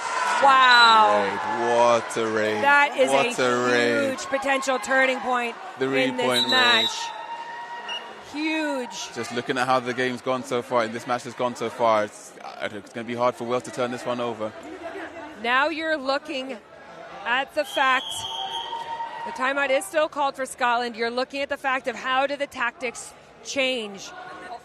Wow. What a raid. That is a huge potential turning point in this match. Huge. Just looking at how the game's gone so far, and this match has gone so far, it's going to be hard for Wales to turn this one over. Now you're looking at the fact the timeout is still called for Scotland. You're looking at the fact of how do the tactics change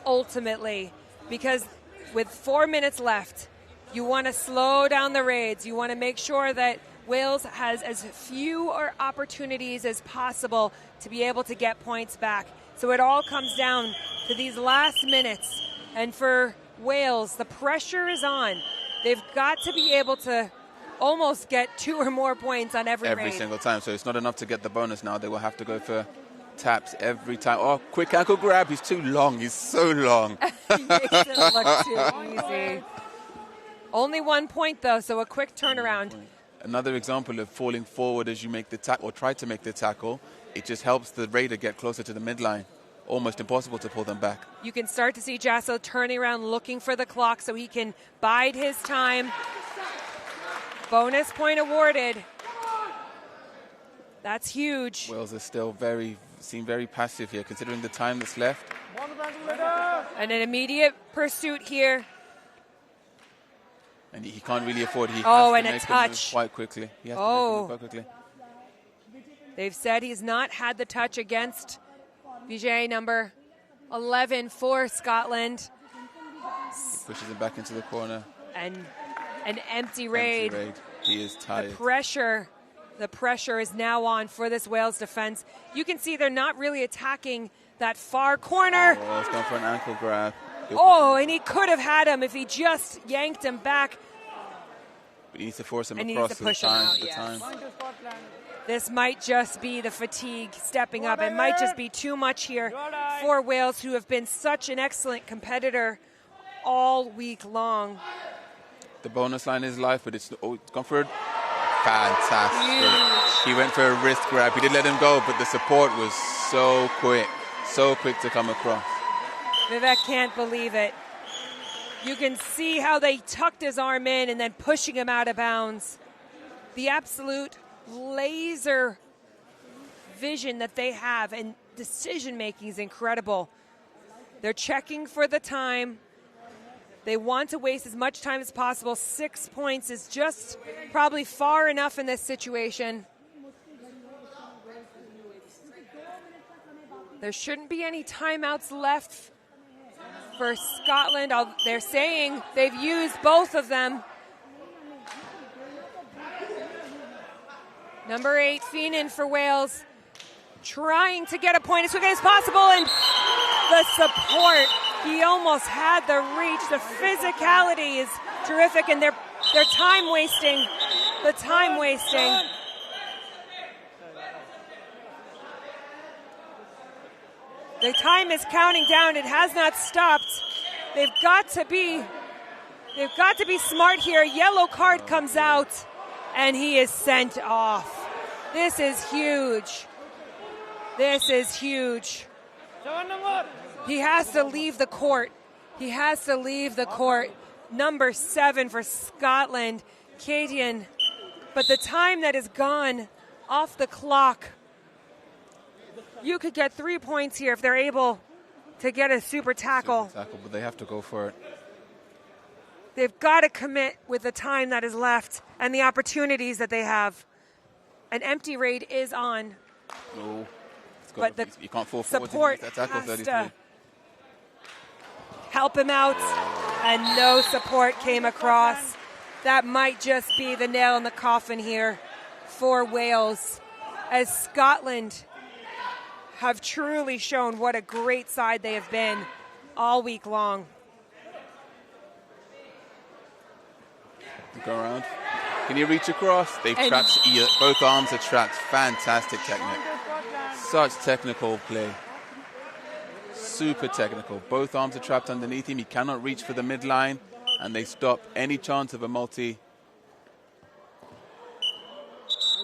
ultimately, because with 4 minutes left, you want to slow down the raids. You want to make sure that Wales has as few opportunities as possible to be able to get points back. So it all comes down to these last minutes. And for Wales, the pressure is on. They've got to be able to almost get 2 or more points on every raid. Single time. So it's not enough to get the bonus now. They will have to go for taps every time. Oh, quick ankle grab. He's too long. He's so long. He makes it look too easy. Only 1 point, though, so a quick turnaround. Another example of falling forward as you make the tackle or try to make the tackle. It just helps the raider get closer to the midline. Almost impossible to pull them back. You can start to see Jasso turning around, looking for the clock so he can bide his time. Bonus point awarded. That's huge. Wales are still seem very passive here, considering the time that's left. And an immediate pursuit here. And he can't really afford. He has and to a make touch. Quite quickly. He has to make a move quite quickly. They've said he's not had the touch against Vijay, number 11 for Scotland. He pushes him back into the corner. And an empty raid. He is tired. The pressure is now on for this Wales defense. You can see they're not really attacking that far corner. Oh, it's gone for an ankle grab. And he could have had him if he just yanked him back. But he needs to force him and across he needs to push him out, the time. This might just be the fatigue stepping up. It might just be too much here for Wales, who have been such an excellent competitor all week long. The bonus line is life, but it's gone for it. Fantastic. He went for a wrist grab. He did let him go, but the support was so quick to come across. Vivek can't believe it. You can see how they tucked his arm in and then pushing him out of bounds. The absolute laser vision that they have and decision making is incredible. They're checking for the time. They want to waste as much time as possible. 6 points is just probably far enough in this situation. There shouldn't be any timeouts left for Scotland. They're saying they've used both of them. Number 8, Feenan for Wales, trying to get a point as quickly as possible, and the support. He almost had the reach. The physicality is terrific, and they're time wasting. The time wasting. The time is counting down. It has not stopped. They've got to be smart here. A yellow card comes out, and he is sent off. This is huge. This is huge. He has to leave the court. He has to leave the court. Number 7 for Scotland, Katian. But the time that is gone off the clock, you could get 3 points here if they're able to get a super tackle. But they have to go for it. They've got to commit with the time that is left and the opportunities that they have. An empty raid is on. No. But the you can't fall support that tackle, has 33. to help him out, and no support came across. That might just be the nail in the coffin here for Wales, as Scotland have truly shown what a great side they have been all week long. Go around. Can you reach across? They've trapped, both arms are trapped. Fantastic technique. Such technical play. Super technical. Both arms are trapped underneath him. He cannot reach for the midline, and they stop any chance of a multi.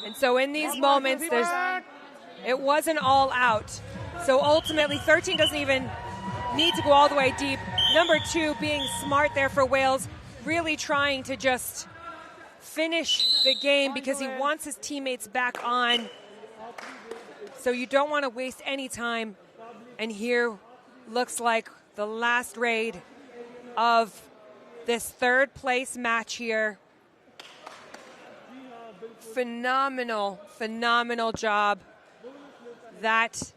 And so in these moments, it wasn't all out. So ultimately, 13 doesn't even need to go all the way deep. Number 2 being smart there for Wales, really trying to just finish the game because he wants his teammates back on. So you don't want to waste any time. And here looks like the last raid of this third place match here. Phenomenal job that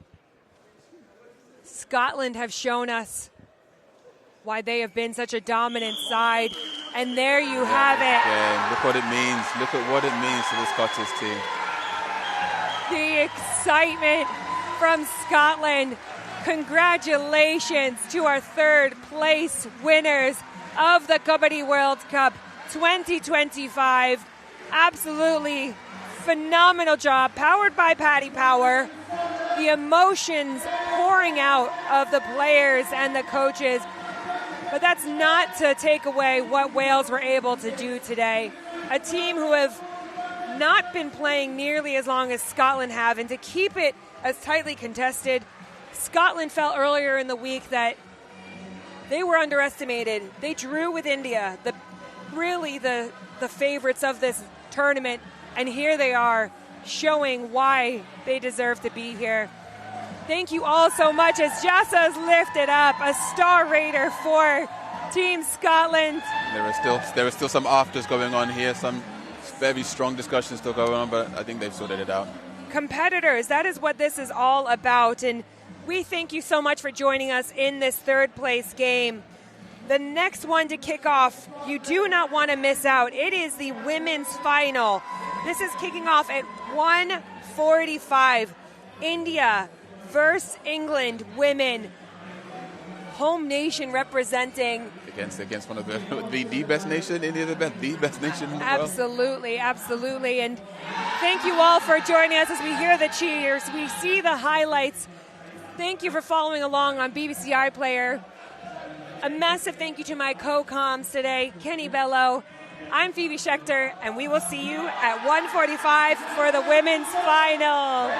Scotland have shown us why they have been such a dominant side. And there you have it. Yeah, look what it means. Look at what it means to the Scottish team. The excitement from Scotland. Congratulations to our third place winners of the Kabaddi World Cup 2025. Absolutely phenomenal job, powered by Paddy Power. The emotions pouring out of the players and the coaches. But that's not to take away what Wales were able to do today. A team who have not been playing nearly as long as Scotland have, and to keep it as tightly contested. Scotland felt earlier in the week that they were underestimated. They drew with India, the favorites of this tournament, and here they are showing why they deserve to be here. Thank you all so much as Jassa's lifted up a star raider for Team Scotland. There are still some afters going on here, some very strong discussions still going on, but I think they've sorted it out. Competitors, that is what this is all about, and we thank you so much for joining us in this third place game. The next one to kick off, you do not want to miss out. It is the women's final. This is kicking off at 1:45. India versus England women. home nation representing. Against one of the best nation, India, the best nation in the world. Absolutely, absolutely. And thank you all for joining us as we hear the cheers. We see the highlights. Thank you for following along on BBC iPlayer. A massive thank you to my co-coms today, Kenny Bello. I'm Phoebe Schechter, and we will see you at 1:45 for the women's final.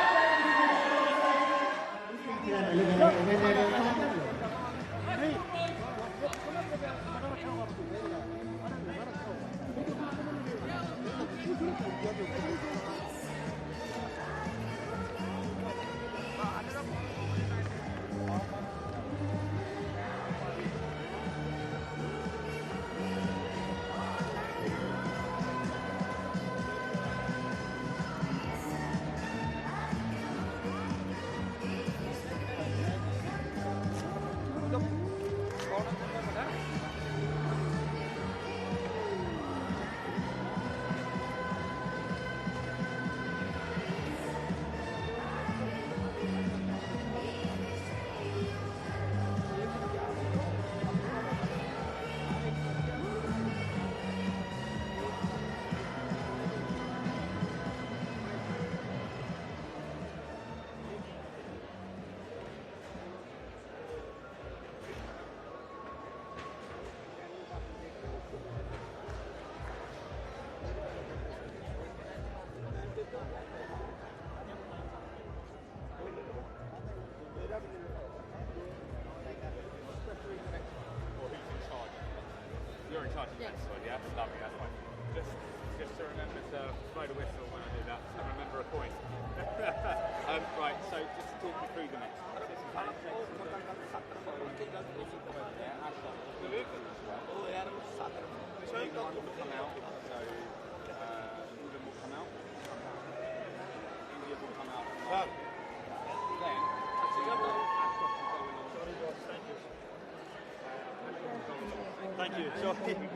You're in charge of this one, yeah? Lovely, that's fine. Just to remember to blow the whistle when I do that, and remember a point. Right, so just to talk you through the next one. This is handshakes. One will come out, so England will come out. India will come out. Then, thank you. So, thank you.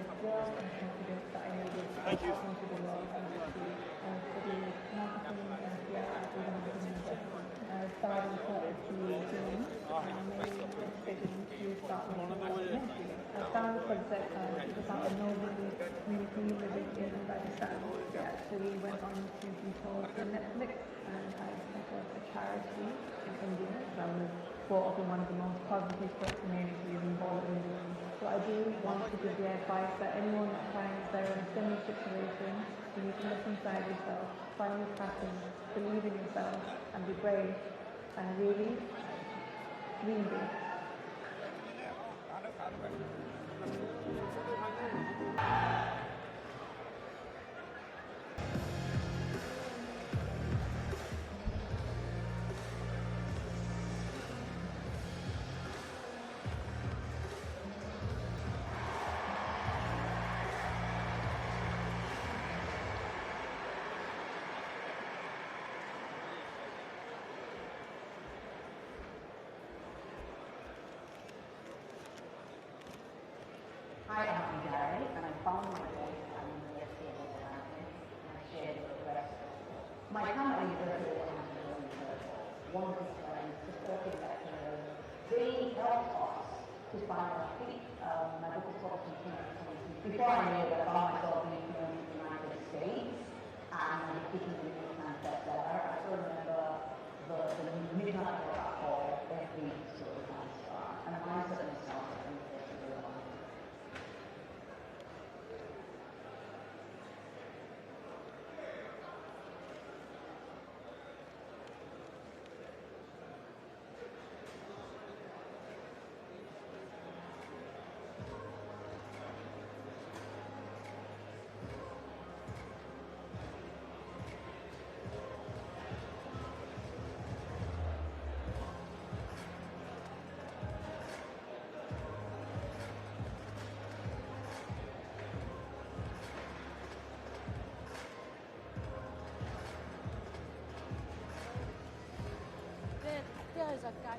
Actually went on to be told on Netflix and I set up a charity in India that was brought up in one of the most poverty-struck communities in Wolverhampton. So I do want to give the advice that anyone that finds they're in a similar situation, you need to look inside yourself, find your passion, believe in yourself, and be brave, and really dream big. Hi, I'm Gary, and I found my voice at the University of Wolverhampton, and I shared it with the rest. My time at the University of Wolverhampton was incredible. Wonderful friends, supportive lecturers, really helped us to find our feet. My book was published in 2022. Before I knew it, I found myself being flown to the United States, and I was speaking to the New York Times bestseller. I still remember the midnight call every sort of time start, and the mindset of myself. There's a guy.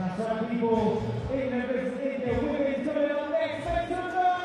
That's right, people. India women's coming up next. Make some noise!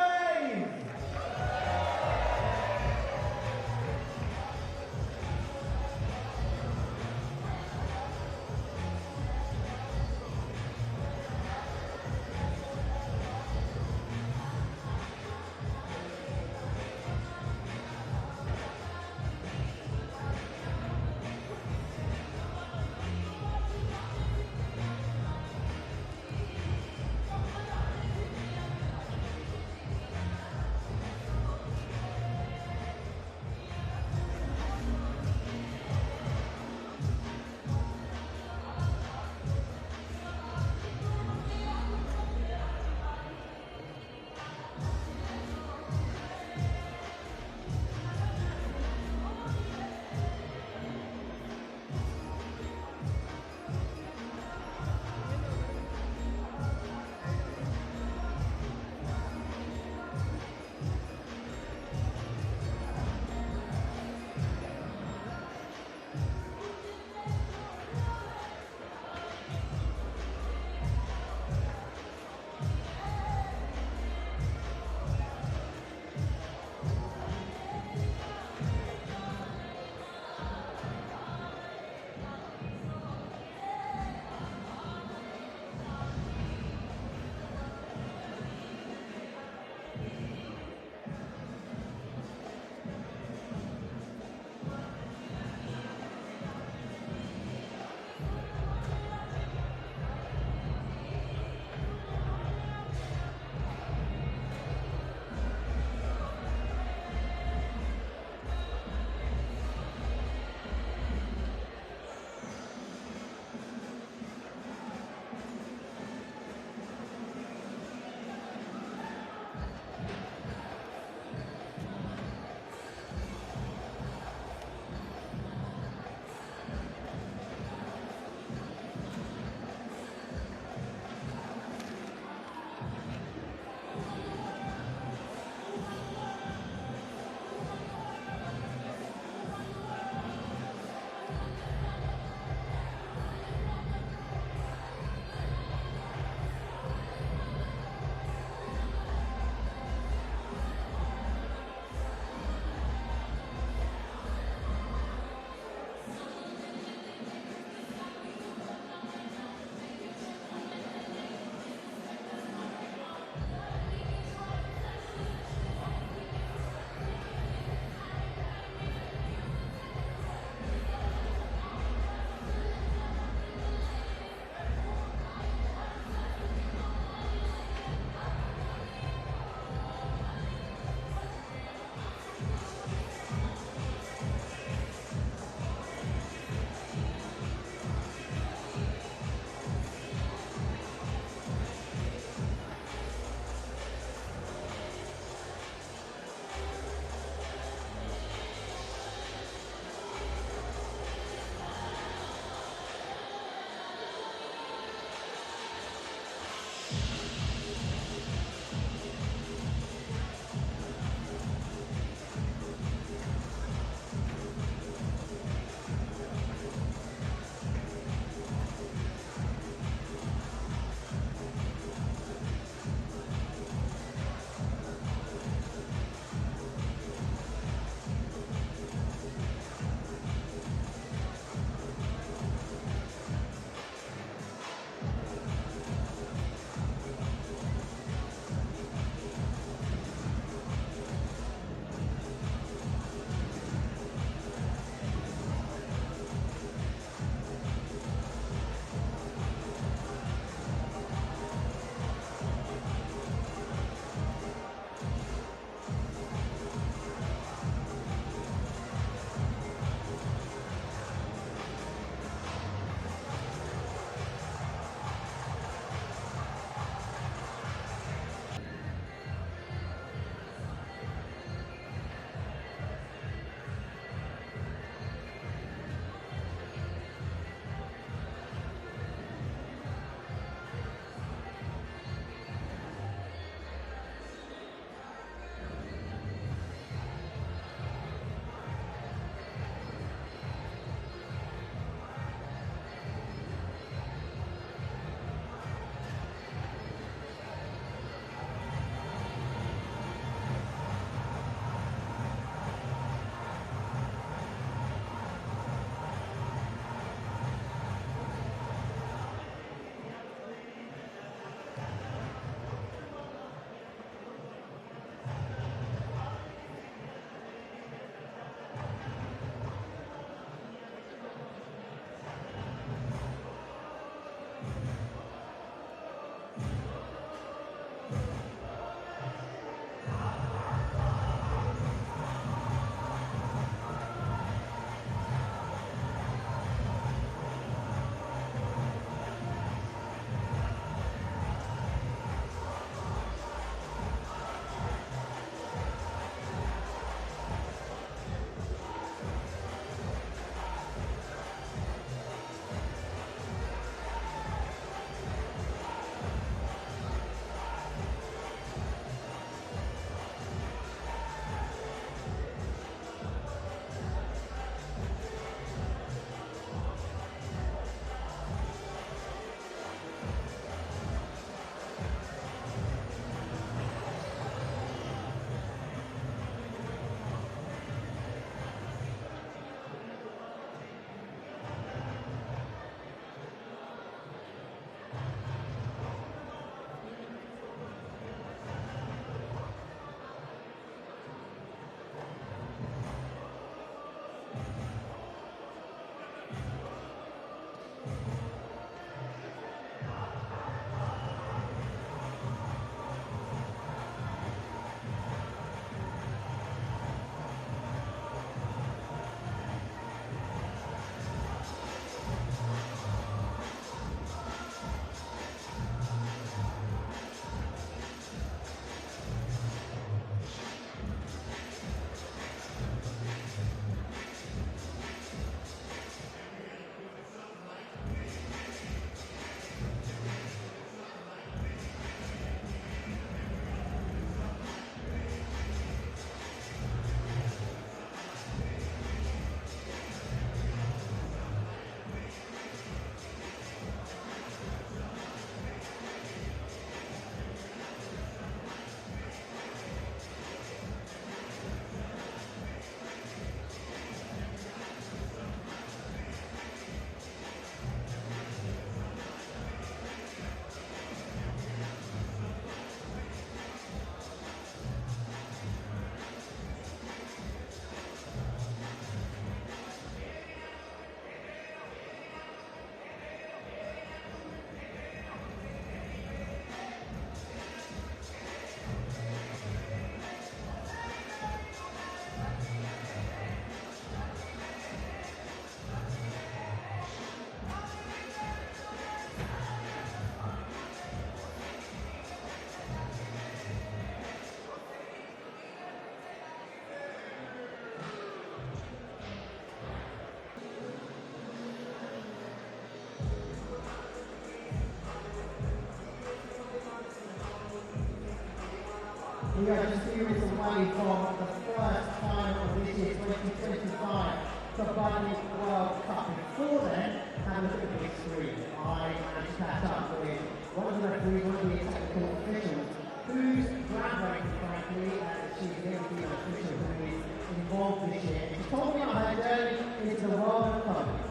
We are just series away from the first final of this year's 2025 Kabaddi World Cup. Before then, have a look at the big screen. I managed to catch up with one of the referees, one of the technical officials, who's groundbreaking, frankly, and she's the only female official who is involved this year. She told me on her journey into the world of Kabaddi.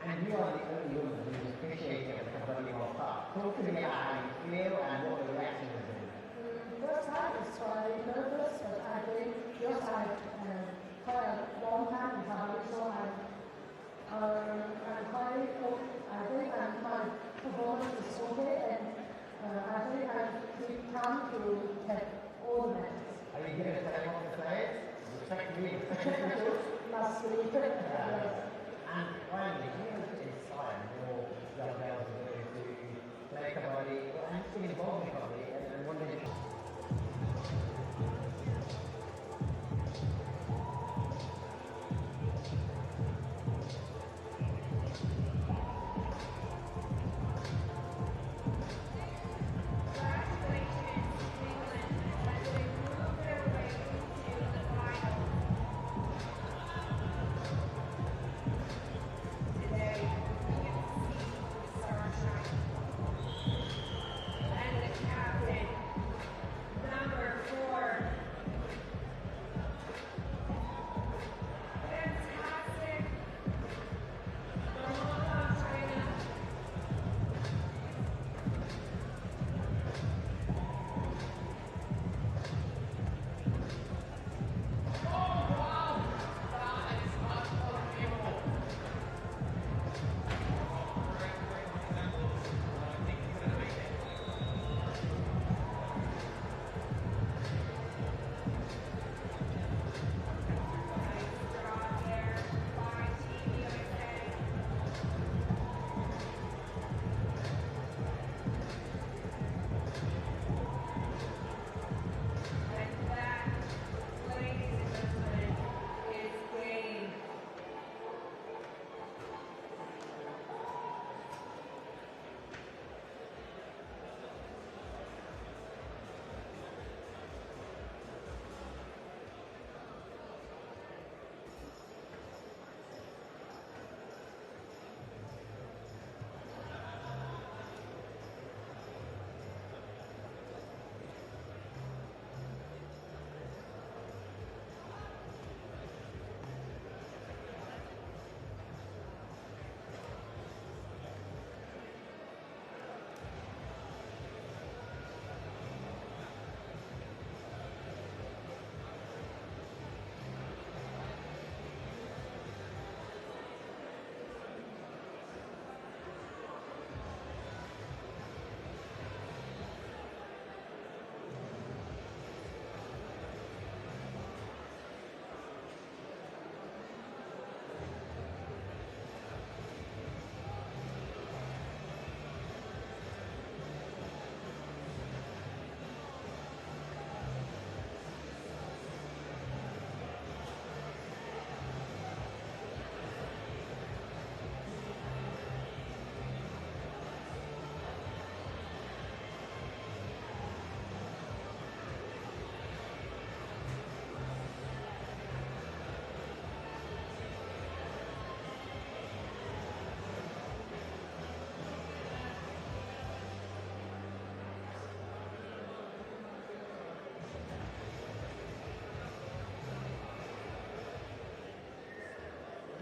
And you are the only woman who is appreciating the Kabaddi World Cup. Talk to me about how you feel and what the reaction has been. First time it's very nervous, but I think because I quite a long time in Kabaddi, so I'm quite, I think my performance is okay, and I think I take time to take all the matches. Are you going to take off the players? Respect me. Must be. And finally, can you look inside more young girls who are going to play Kabaddi and still involved in Kabaddi and wondering if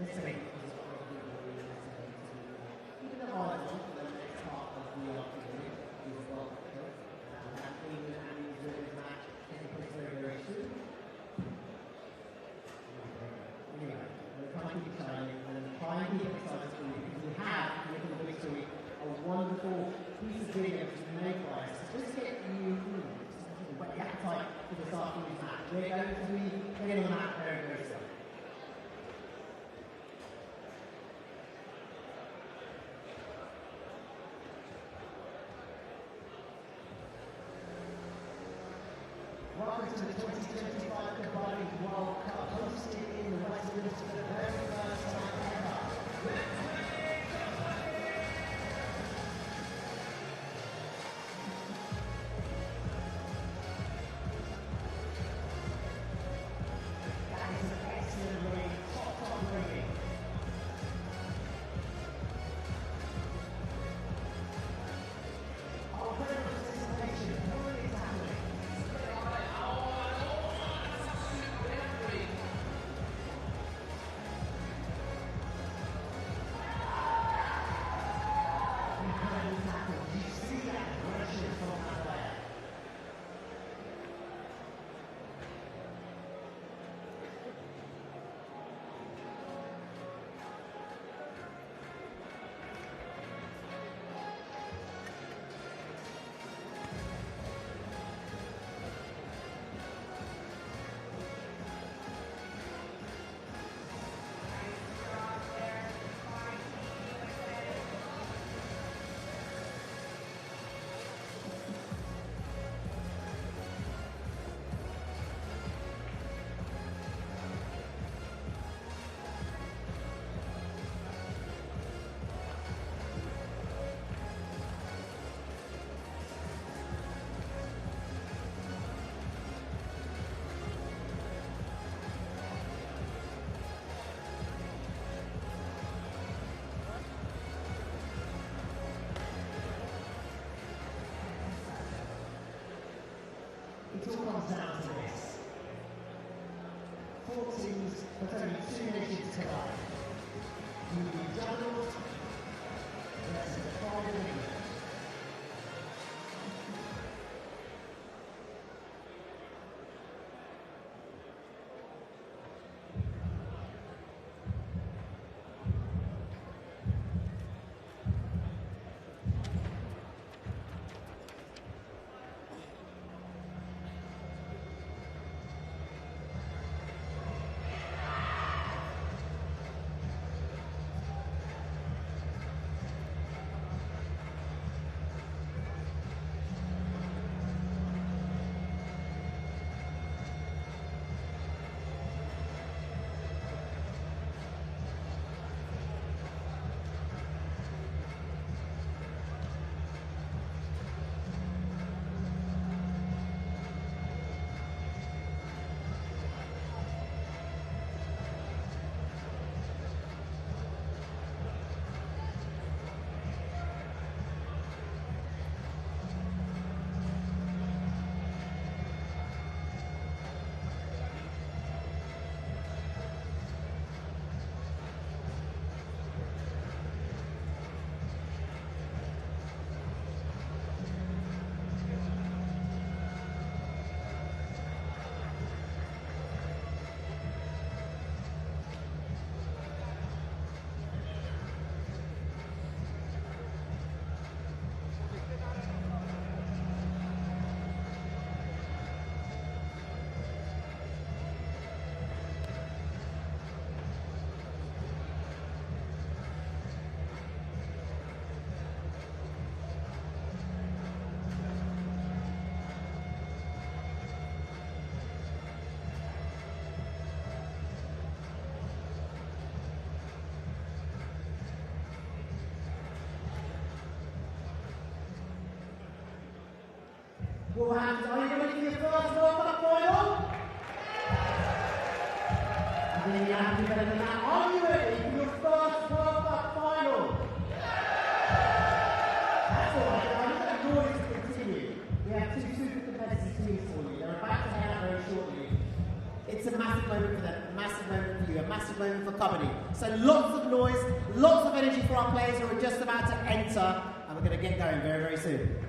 listening. Even the hardest one, the next part of the afternoon is World Cup. And that England and New Zealand match taking place very, very to the 2025 Kabaddi World Cup, hosted in the West Midlands for the very first time ever. That is an excellent ring, top ring. Our very participation, what is happening? Incredible tackle. Did you see that aggression from that player? It all comes down to this. 4 teams, but only 2 nations collide. You will be juggled versus the 5 of England. Wolverhampton, are you ready for your first World Cup final? I think you have to be better than that. Are you ready for your first World Cup final? That's all right, I look at the noise to continue. We have 2 super competitive teams for you. They're about to head out very shortly. It's a massive moment for them, a massive moment for you, a massive moment for Kabaddi. So lots of noise, lots of energy for our players who are just about to enter, and we're going to get going very, very soon.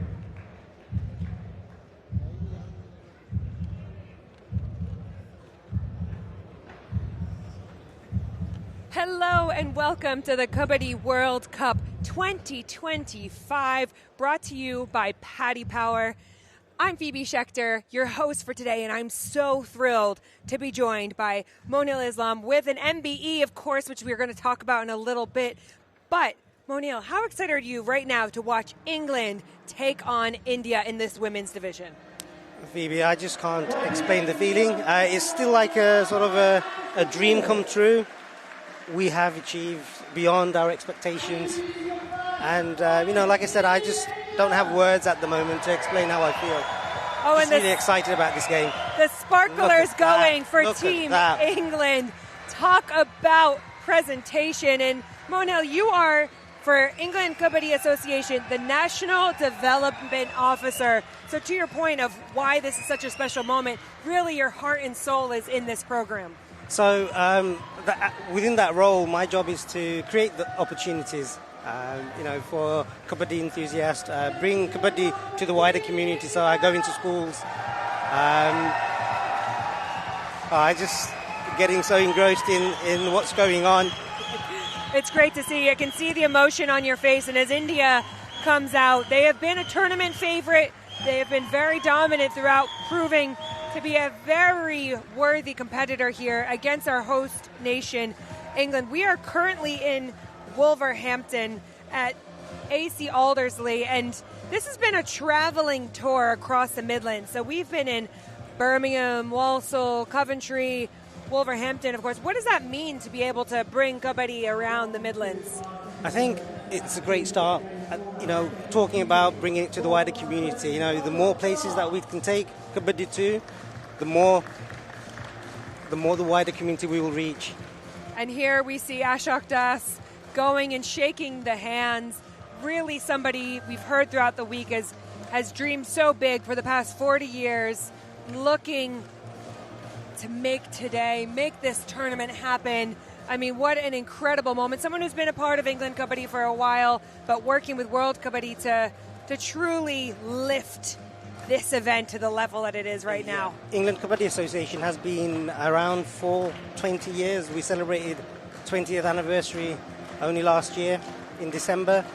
Hello and welcome to the Kabaddi World Cup 2025, brought to you by Paddy Power. I'm Phoebe Schechter, your host for today, and I'm so thrilled to be joined by Monil Islam with an MBE, of course, which we're going to talk about in a little bit. But, Monil, how excited are you right now to watch England take on India in this women's division? Phoebe, I just can't explain the feeling. It's still like a sort of a dream come true. We have achieved beyond our expectations. And, like I said, I just don't have words at the moment to explain how I feel. Oh, I'm really excited about this game. The sparklers going for Team England. Talk about presentation. And Monel, you are, for England Kabaddi Association, the National Development Officer. So to your point of why this is such a special moment, really your heart and soul is in this program. So within that role, my job is to create the opportunities, for Kabaddi enthusiasts, bring Kabaddi to the wider community. So I go into schools. I just getting so engrossed in what's going on. It's great to see. I can see the emotion on your face. And as India comes out, they have been a tournament favorite. They have been very dominant throughout, proving to be a very worthy competitor here against our host nation, England. We are currently in Wolverhampton at AC Aldersley, and this has been a traveling tour across the Midlands. So we've been in Birmingham, Walsall, Coventry, Wolverhampton, of course. What does that mean to be able to bring Kabaddi around the Midlands? I think it's a great start, talking about bringing it to the wider community. The more places that we can take Kabaddi to, the more the wider community we will reach. And here we see Ashok Das going and shaking the hands. Really somebody we've heard throughout the week has dreamed so big for the past 40 years, looking to make this tournament happen. I mean, what an incredible moment. Someone who's been a part of England Kabaddi for a while, but working with World Kabaddi to truly lift this event to the level that it is right now. England Kabaddi Association has been around for 20 years. We celebrated 20th anniversary only last year in December.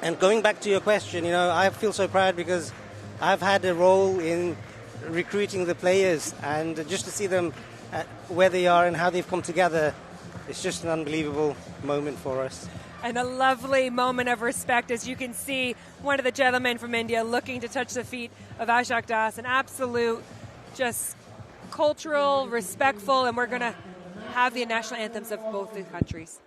And going back to your question, I feel so proud because I've had a role in recruiting the players, and just to see them where they are and how they've come together, it's just an unbelievable moment for us. And a lovely moment of respect, as you can see one of the gentlemen from India looking to touch the feet of Ashok Das. An absolute, just cultural, respectful, and we're going to have the national anthems of both the countries.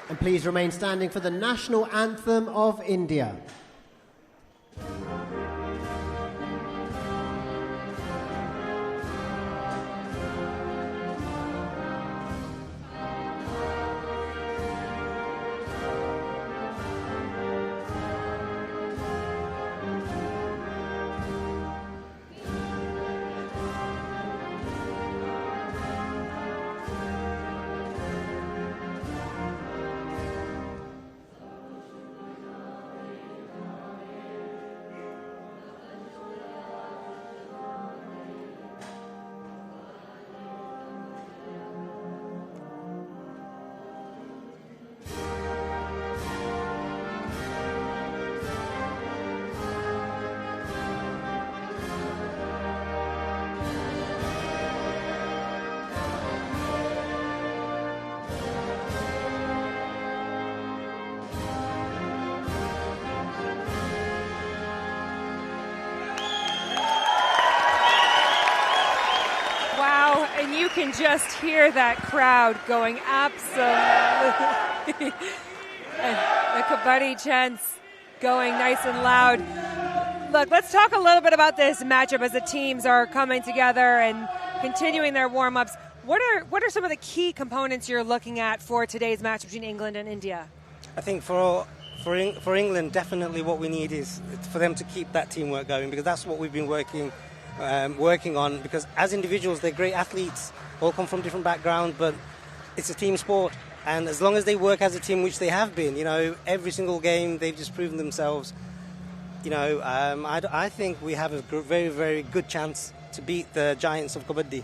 And please remain standing for the national anthem of India. And you can just hear that crowd going absolutely. And the Kabaddi chants going nice and loud. Look, let's talk a little bit about this matchup as the teams are coming together and continuing their warm-ups. What are some of the key components you're looking at for today's match between England and India? I think for England, definitely what we need is for them to keep that teamwork going, because that's what we've been working on. Because as individuals, they're great athletes, all come from different backgrounds, but it's a team sport. And as long as they work as a team, which they have been, every single game they've just proven themselves. I think we have a very, very good chance to beat the giants of Kabaddi.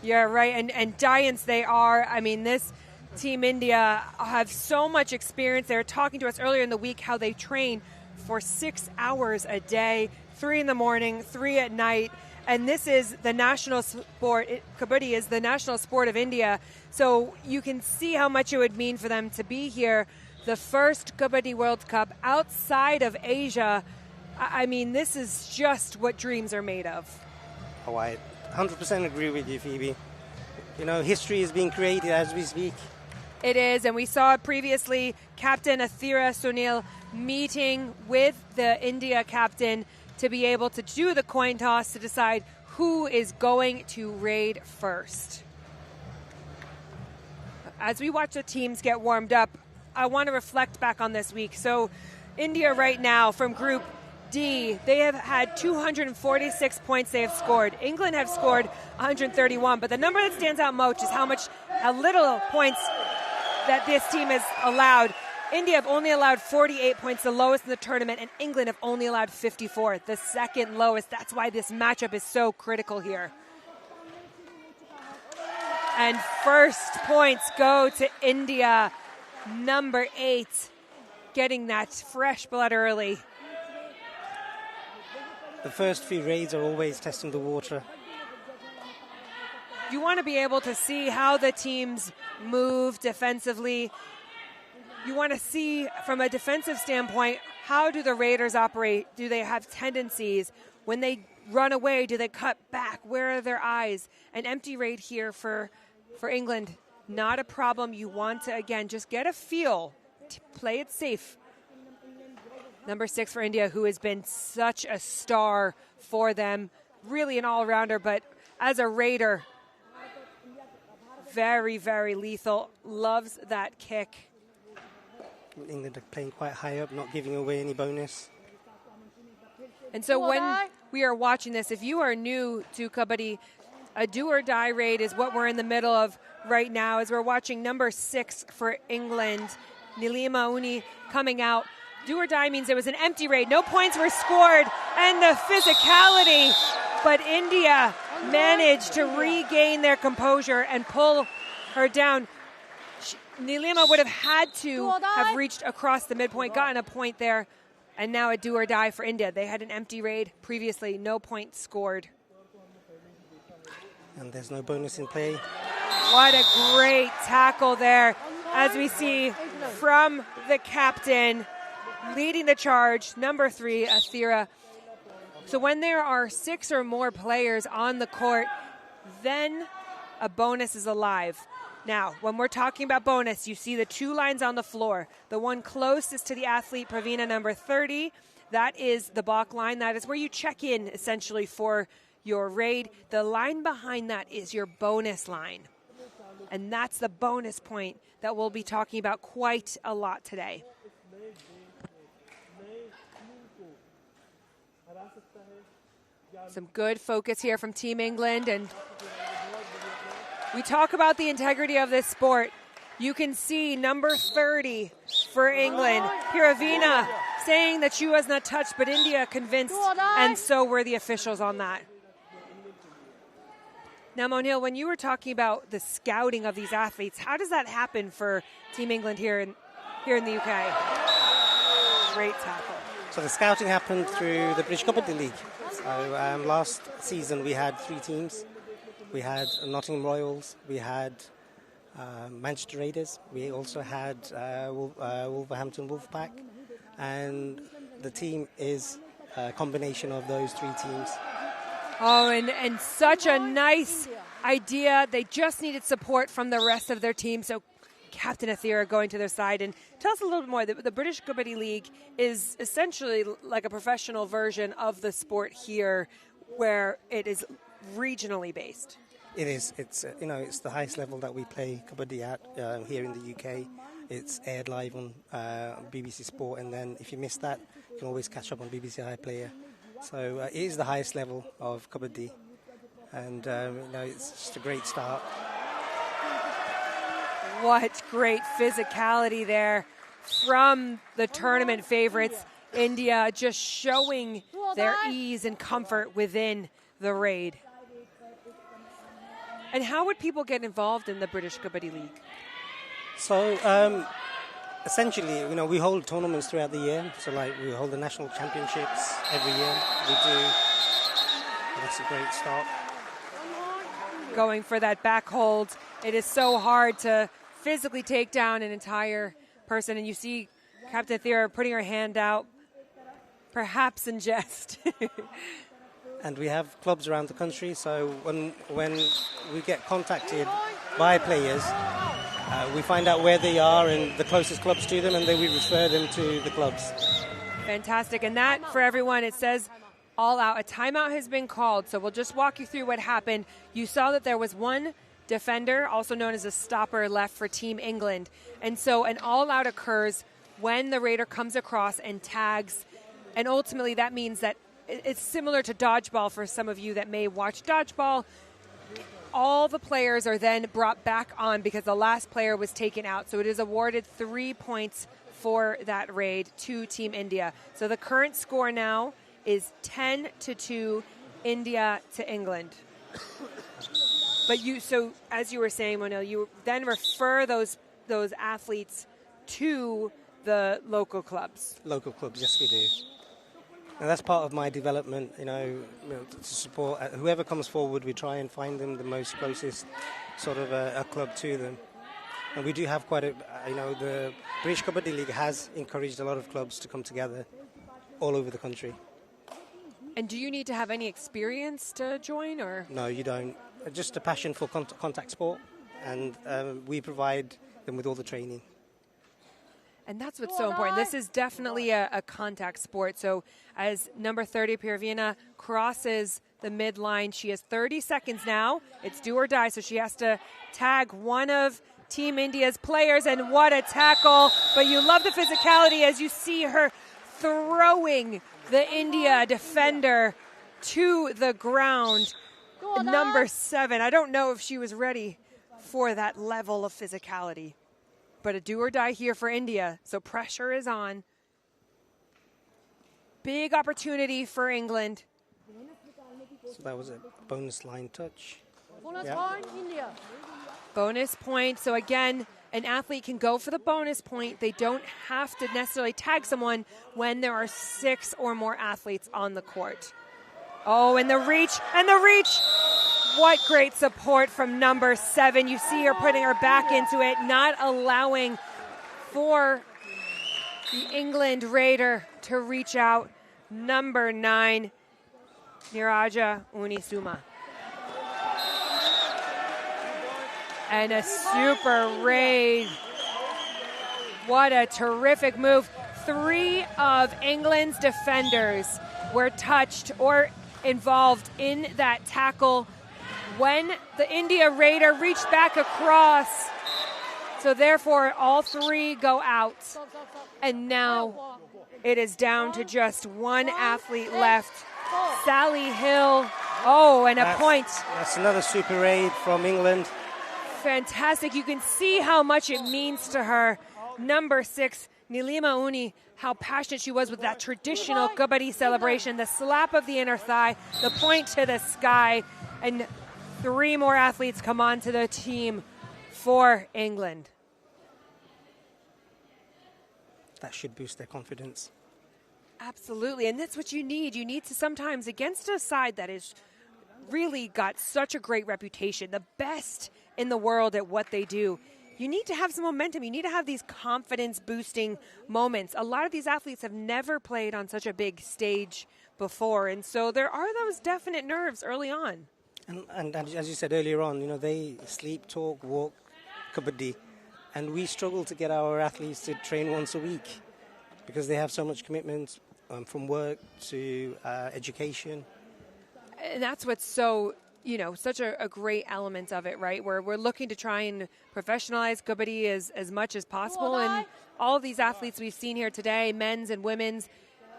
Yeah, right. And giants they are. I mean, this Team India have so much experience. They were talking to us earlier in the week how they train for 6 hours a day, 3 in the morning, 3 at night. And this is the national sport. Kabaddi is the national sport of India. So you can see how much it would mean for them to be here. The first Kabaddi World Cup outside of Asia. I mean, this is just what dreams are made of. Oh, I 100% agree with you, Phoebe. History is being created as we speak. It is, and we saw previously Captain Athira Sunil meeting with the India captain to be able to do the coin toss to decide who is going to raid first. As we watch the teams get warmed up, I want to reflect back on this week. So India right now from Group D, they have had 246 points they have scored. England have scored 131, but the number that stands out most is how little points that this team has allowed. India have only allowed 48 points, the lowest in the tournament, and England have only allowed 54, the second lowest. That's why this matchup is so critical here. And first points go to India, number 8, getting that fresh blood early. The first few raids are always testing the water. You want to be able to see how the teams move defensively. You want to see, from a defensive standpoint, how do the raiders operate? Do they have tendencies? When they run away, do they cut back? Where are their eyes? An empty raid here for England, not a problem. You want to, again, just get a feel. Play it safe. Number 6 for India, who has been such a star for them. Really an all-rounder, but as a raider, very, very lethal. Loves that kick. England are playing quite high up, not giving away any bonus. And so when we are watching this, if you are new to Kabaddi, a do-or-die raid is what we're in the middle of right now as we're watching number 6 for England, Nilima Uni, coming out. Do or die means it was an empty raid. No points were scored, and the physicality. But India managed to regain their composure and pull her down. Nilima would have had to have reached across the midpoint, gotten a point there, and now a do or die for India. They had an empty raid previously, no points scored. And there's no bonus in play. What a great tackle there, as we see from the captain. Leading the charge, number 3, Athira. So when there are 6 or more players on the court, then a bonus is alive. Now, when we're talking about bonus, you see the 2 lines on the floor. The one closest to the athlete, Pravina, number 30, that is the balk line. That is where you check in, essentially, for your raid. The line behind that is your bonus line. And that's the bonus point that we'll be talking about quite a lot today. Some good focus here from Team England, and we talk about the integrity of this sport. You can see number 30 for England, Piravina, saying that she was not touched, but India convinced, and so were the officials on that. Now, Monil, when you were talking about the scouting of these athletes, how does that happen for Team England here in the UK? Great tackle. So the scouting happened through the British Kabaddi League. So last season we had 3 teams. We had Nottingham Royals, we had Manchester Raiders, we also had Wolverhampton Wolfpack, and the team is a combination of those 3 teams. Oh, and such a nice idea. They just needed support from the rest of their team, so Captain Athira going to their side. And tell us a little bit more. The British Kabaddi League is essentially like a professional version of the sport here, where it is regionally based. It is. It's it's the highest level that we play kabaddi at here in the UK. It's aired live on BBC Sport, and then if you miss that, you can always catch up on BBC iPlayer. So it is the highest level of kabaddi, and it's just a great start. What great physicality there from the tournament favorites. India just showing their ease and comfort within the raid. And how would people get involved in the British Kabaddi League? So essentially, we hold tournaments throughout the year. So like we hold the national championships every year. We do. That's a great start. Going for that back hold. It is so hard to physically take down an entire person. And you see Captain Thera putting her hand out, perhaps in jest. And we have clubs around the country, so when we get contacted by players, we find out where they are and the closest clubs to them, and then we refer them to the clubs. Fantastic. And that, for everyone, it says all out. A timeout has been called, so we'll just walk you through what happened. You saw that there was one defender, also known as a stopper, left for Team England. And so an all-out occurs when the raider comes across and tags, and ultimately that means that it's similar to dodgeball for some of you that may watch dodgeball. All the players are then brought back on because the last player was taken out. So it is awarded 3 points for that raid to Team India. So the current score now is 10-2, India to England. But so as you were saying, Monil, you then refer those athletes to the local clubs. Local clubs, yes, we do. And that's part of my development, to support whoever comes forward. We try and find them the most closest sort of a club to them. And we do have quite the British Kabaddi League has encouraged a lot of clubs to come together all over the country. And do you need to have any experience to join, or? No, you don't. Just a passion for contact sport, and we provide them with all the training. And that's what's so important. This is definitely a contact sport. So as number 30, Pirvina, crosses the midline, she has 30 seconds now. It's do or die, so she has to tag one of Team India's players, and what a tackle. But you love the physicality as you see her throwing the India defender to the ground. Number 7, I don't know if she was ready for that level of physicality. But a do or die here for India, so pressure is on. Big opportunity for England. So that was a bonus line touch. Bonus point, India. Bonus point. So again, an athlete can go for the bonus point. They don't have to necessarily tag someone when there are 6 or more athletes on the court. Oh, and the reach, What great support from number 7. You see her putting her back into it, not allowing for the England Raider to reach out. Number 9, Niraja Unisuma. And a super raid. What a terrific move. 3 of England's defenders were touched or involved in that tackle when the India Raider reached back across. So therefore, all 3 go out. And now it is down to just one athlete left. Sally Hill. Oh, and a point. That's another super raid from England. Fantastic. You can see how much it means to her. Number 6, Nilima Uni, how passionate she was with that traditional Kabaddi celebration. The slap of the inner thigh, the point to the sky, and 3 more athletes come onto the team for England. That should boost their confidence. Absolutely, and that's what you need. You need to sometimes, against a side that is really got such a great reputation, the best in the world at what they do, you need to have some momentum. You need to have these confidence-boosting moments. A lot of these athletes have never played on such a big stage before, and so there are those definite nerves early on. And as you said earlier on, they sleep, talk, walk, kabaddi, and we struggle to get our athletes to train once a week because they have so much commitment from work to education. And that's what's so you know, such a great element of it, right? Where we're looking to try and professionalize Kabaddi as much as possible. And all of these athletes we've seen here today, men's and women's,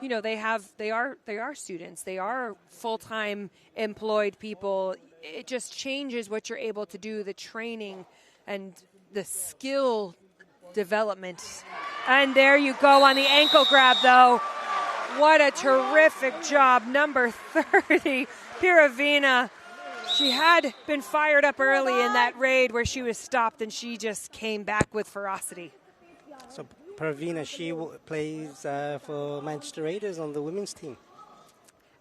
you know, they are students. They are full-time employed people. It just changes what you're able to do, the training and the skill development. And there you go on the ankle grab, though. What a terrific job. Number 30, Piravina. She had been fired up early in that raid where she was stopped, and she just came back with ferocity. So Piravina, she plays for Manchester Raiders on the women's team.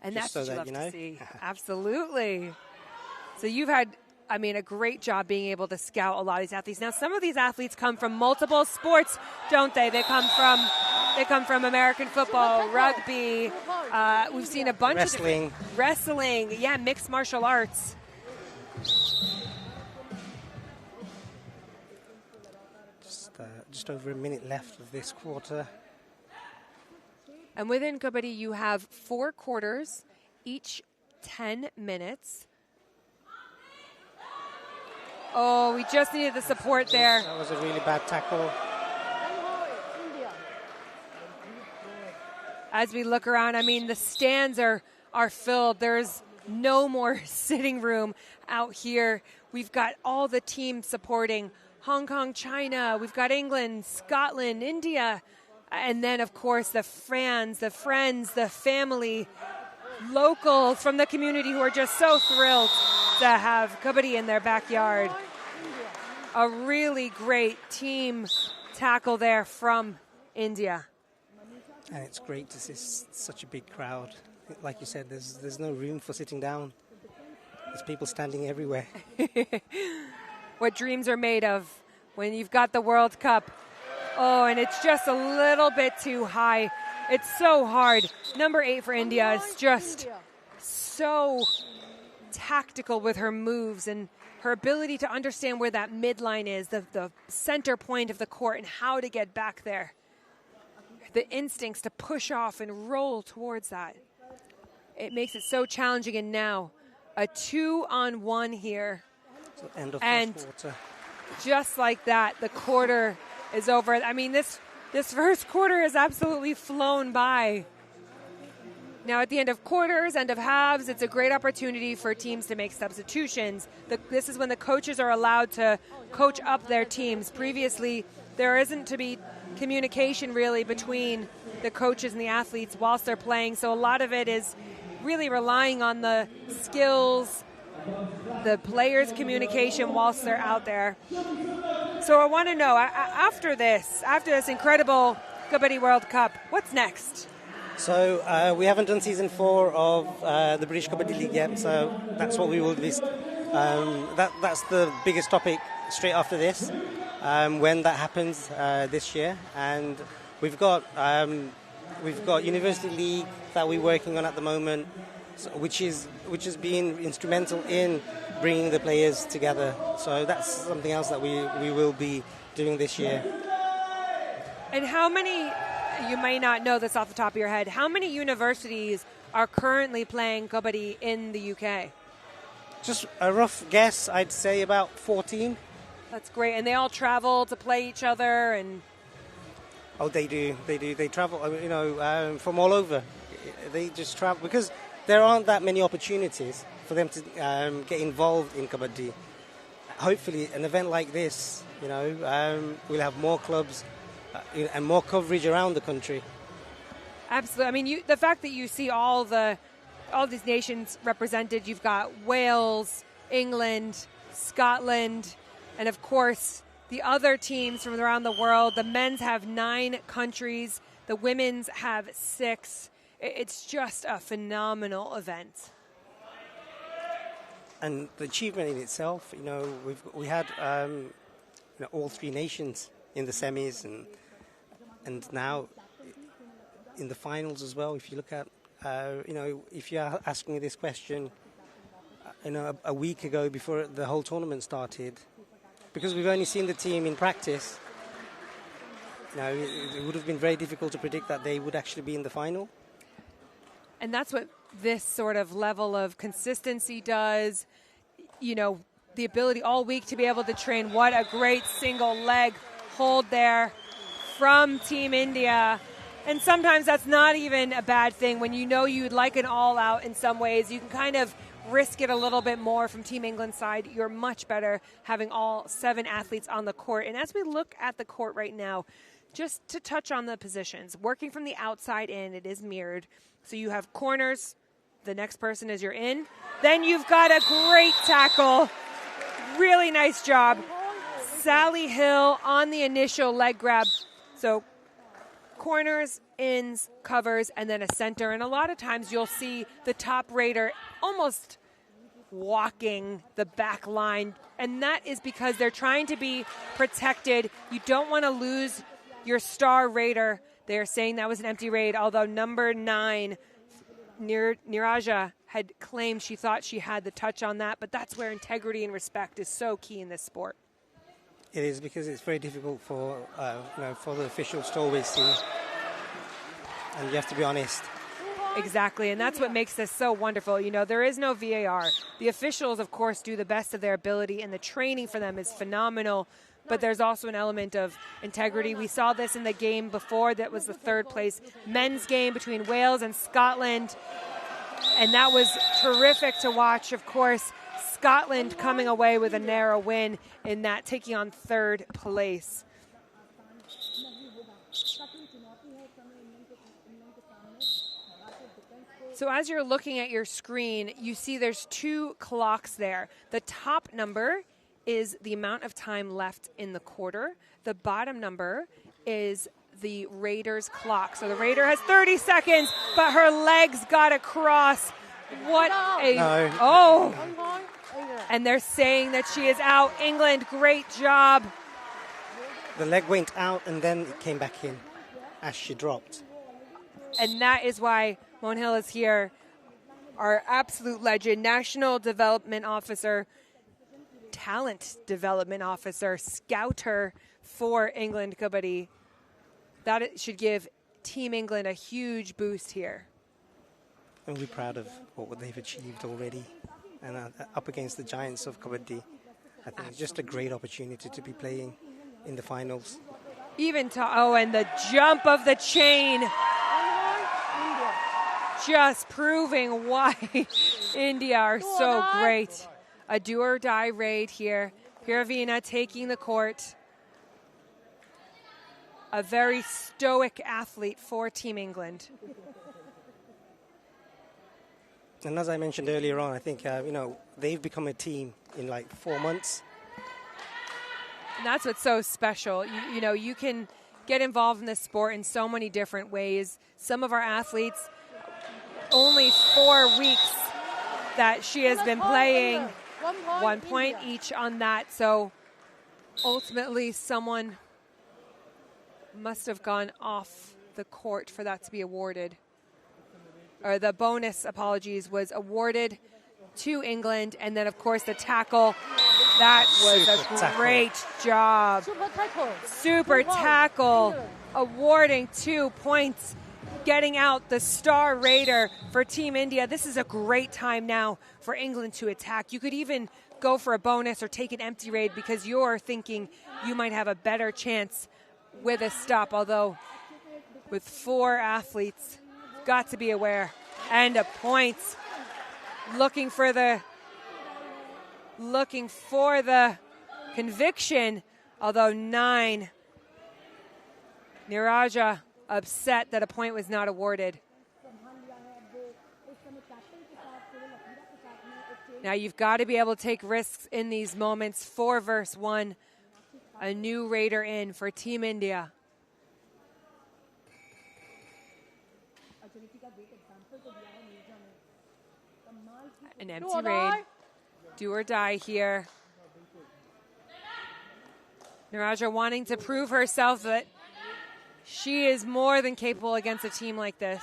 And just that's so what you that love you to know. see. Absolutely. So you've had, I mean, a great job being able to scout a lot of these athletes. Now, some of these athletes come from multiple sports, don't they? They come from American football, rugby. We've seen a bunch of wrestling, yeah, mixed martial arts. Just over a minute left of this quarter. And within Kabaddi, you have 4 quarters, each 10 minutes. Oh, we just needed the support there. That was a really bad tackle. As we look around, I mean, the stands are filled. There's no more sitting room out here. We've got all the teams supporting Hong Kong, China. We've got England, Scotland, India. And then, of course, the fans, the friends, the family, locals from the community who are just so thrilled to have Kabaddi in their backyard. A really great team tackle there from India. And it's great to see such a big crowd. Like you said, there's no room for sitting down. There's people standing everywhere. What dreams are made of when you've got the World Cup. Oh, and it's just a little bit too high. It's so hard. Number 8 for India is just so tactical with her moves and her ability to understand where that midline is, the center point of the court, and how to get back there. The instincts to push off and roll towards that. It makes it so challenging. And now a 2-on-1 here. So end of and first quarter. Just like that, the quarter is over. I mean, this first quarter has absolutely flown by. Now at the end of quarters, end of halves, it's a great opportunity for teams to make substitutions. This is when the coaches are allowed to coach up their teams. Previously, there isn't to be communication really between the coaches and the athletes whilst they're playing. So a lot of it is really relying on the skills, the players' communication whilst they're out there. So I want to know, after this incredible Kabaddi World Cup, what's next? So we haven't done season 4 of the British Kabaddi League yet, so that's what we will be. That's the biggest topic straight after this, when that happens this year. And we've got University League that we're working on at the moment, which has been instrumental in bringing the players together. So that's something else that we will be doing this year. And how many, you may not know this off the top of your head, how many universities are currently playing Kabaddi in the UK? Just a rough guess, I'd say about 14. That's great. And they all travel to play each other? And Oh, they do. They travel, from all over. They just travel because there aren't that many opportunities for them to get involved in Kabaddi. Hopefully, an event like this, we'll have more clubs and more coverage around the country. Absolutely. I mean, the fact that you see all these nations represented, you've got Wales, England, Scotland, and of course the other teams from around the world. The men's have 9 countries. The women's have 6. It's just a phenomenal event. And the achievement in itself, we had all 3 nations in the semis and now in the finals as well. If you look at, if you're asking me this question, a week ago before the whole tournament started, because we've only seen the team in practice, it would have been very difficult to predict that they would actually be in the final. And that's what this sort of level of consistency does. you know, the ability all week to be able to train. What a great single leg hold there from Team India. And sometimes that's not even a bad thing. When you know you'd like an all-out in some ways, you can kind of risk it a little bit more from Team England's side. You're much better having all 7 athletes on the court. And as we look at the court right now, just to touch on the positions, working from the outside in, it is mirrored. So you have corners, the next person is your in. Then you've got a great tackle. Really nice job. Sally Hill on the initial leg grab. So corners, ins, covers, and then a center. And a lot of times you'll see the top raider almost walking the back line. And that is because they're trying to be protected. You don't want to lose your star raider. They're saying that was an empty raid, although number 9, Niraja, had claimed she thought she had the touch on that. But that's where integrity and respect is so key in this sport. It is, because it's very difficult for for the officials to always see, and you have to be honest. Exactly, and that's what makes this so wonderful. You know, there is no VAR. The officials, of course, do the best of their ability, and the training for them is phenomenal. But there's also an element of integrity. We saw this in the game before. That was the 3rd place men's game between Wales and Scotland, and that was terrific to watch. Of course, Scotland coming away with a narrow win in that, taking on 3rd place. So as you're looking at your screen, you see there's 2 clocks there. The top number is the amount of time left in the quarter. The bottom number is the Raiders' clock. So the Raider has 30 seconds, but her legs got across. What a... No. Oh! And they're saying that she is out. England, great job. The leg went out and then it came back in as she dropped. And that is why Moan Hill is here, our absolute legend, National Development Officer, Talent Development Officer, Scouter for England Kabaddi. That should give Team England a huge boost here. And we're proud of what they've achieved already. And up against the giants of Kabaddi, I think it's just a great opportunity to be playing in the finals. Even and the jump of the chain. Just proving why India are so great. A do-or-die raid here. Piravina taking the court. A very stoic athlete for Team England. And as I mentioned earlier on, I think, they've become a team in like 4 months. And that's what's so special. You can get involved in this sport in so many different ways. Some of our athletes, only 4 weeks that she has been playing, 1 point each on that. So ultimately someone must have gone off the court for that to be awarded. Or the bonus, was awarded to England. And then, of course, the tackle. That was a great job. Super tackle. Awarding 2 points. Getting out the star raider for Team India. This is a great time now for England to attack. You could even go for a bonus or take an empty raid because you're thinking you might have a better chance with a stop. Although with 4 athletes, got to be aware. And a point. Looking for the conviction. Although 9. Niraja upset that a point was not awarded. Now you've got to be able to take risks in these moments. 4 versus 1. A new raider in for Team India. An empty raid. Do or die here. Niraja wanting to prove herself that she is more than capable against a team like this.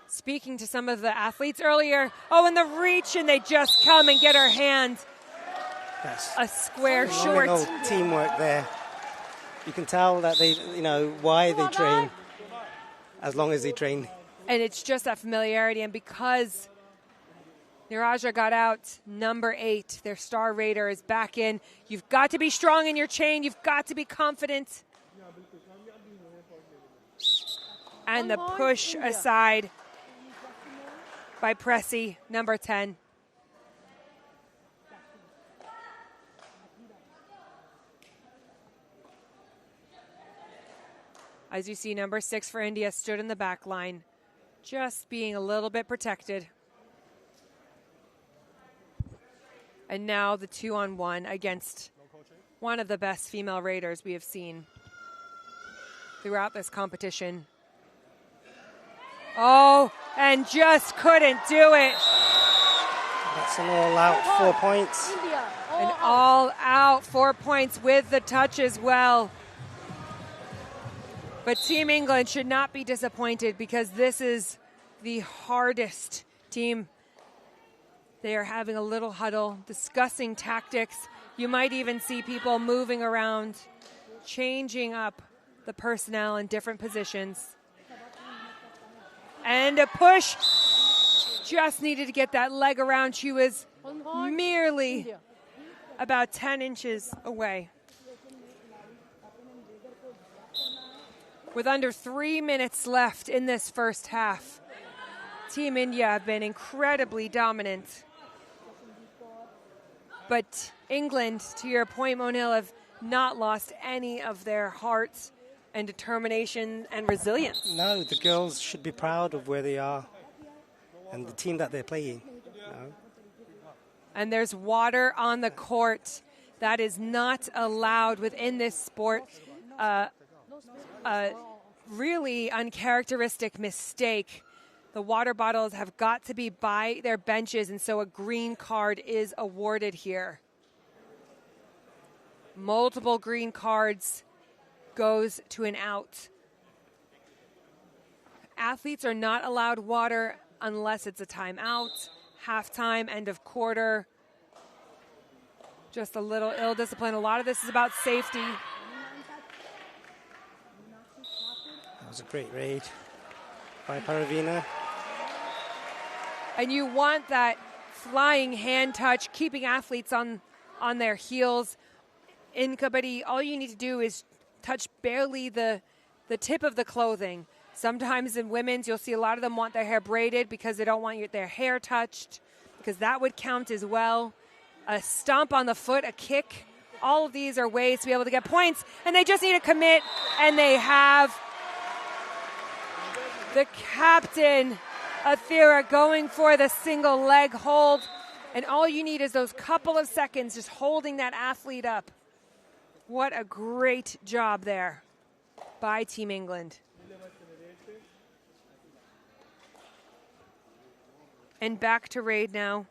Speaking to some of the athletes earlier. And the reach, and they just come and get her hand. Yes. A square short. Teamwork there. You can tell that they, why they train as long as they train. And it's just that familiarity. And because Niraja got out. Number 8, their star raider, is back in. You've got to be strong in your chain. You've got to be confident. And the push aside by Pressy, number 10. As you see, number 6 for India stood in the back line, just being a little bit protected. And now the 2-on-1 against one of the best female raiders we have seen throughout this competition. Oh, and just couldn't do it. That's an all-out 4 points. An all-out 4 points with the touch as well. But Team England should not be disappointed because this is the hardest team. They are having a little huddle, discussing tactics. You might even see people moving around, changing up the personnel in different positions. And a push. Just needed to get that leg around. She was merely about 10 inches away. With under 3 minutes left in this first half, Team India have been incredibly dominant. But England, to your point, Monil, have not lost any of their hearts and determination and resilience. No, the girls should be proud of where they are and the team that they're playing. No. And there's water on the court. That is not allowed within this sport. Really uncharacteristic mistake. The water bottles have got to be by their benches, and so a green card is awarded here. Multiple green cards goes to an out. Athletes are not allowed water unless it's a timeout, halftime, end of quarter. Just a little ill discipline. A lot of this is about safety. That was a great raid by Paravina. And you want that flying hand touch, keeping athletes on their heels. In Kabaddi, all you need to do is touch barely the tip of the clothing. Sometimes in women's, you'll see a lot of them want their hair braided because they don't want their hair touched, because that would count as well. A stomp on the foot, a kick. All of these are ways to be able to get points, and they just need to commit, and they have. The captain, Athira, going for the single leg hold, and all you need is those couple of seconds just holding that athlete up. What a great job there by Team England. And back to raid now.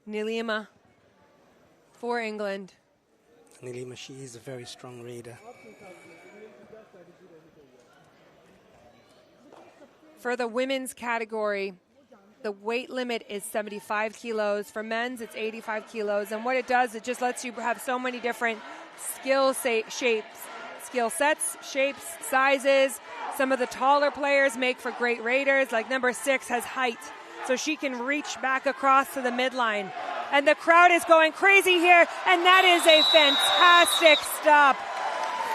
Nilima for England. Nilima, she is a very strong raider. For the women's category, the weight limit is 75 kilos. For men's, it's 85 kilos. And what it does, it just lets you have so many different skill sets, shapes, sizes. Some of the taller players make for great raiders, like number 6 has height, so she can reach back across to the midline. And the crowd is going crazy here, and that is a fantastic stop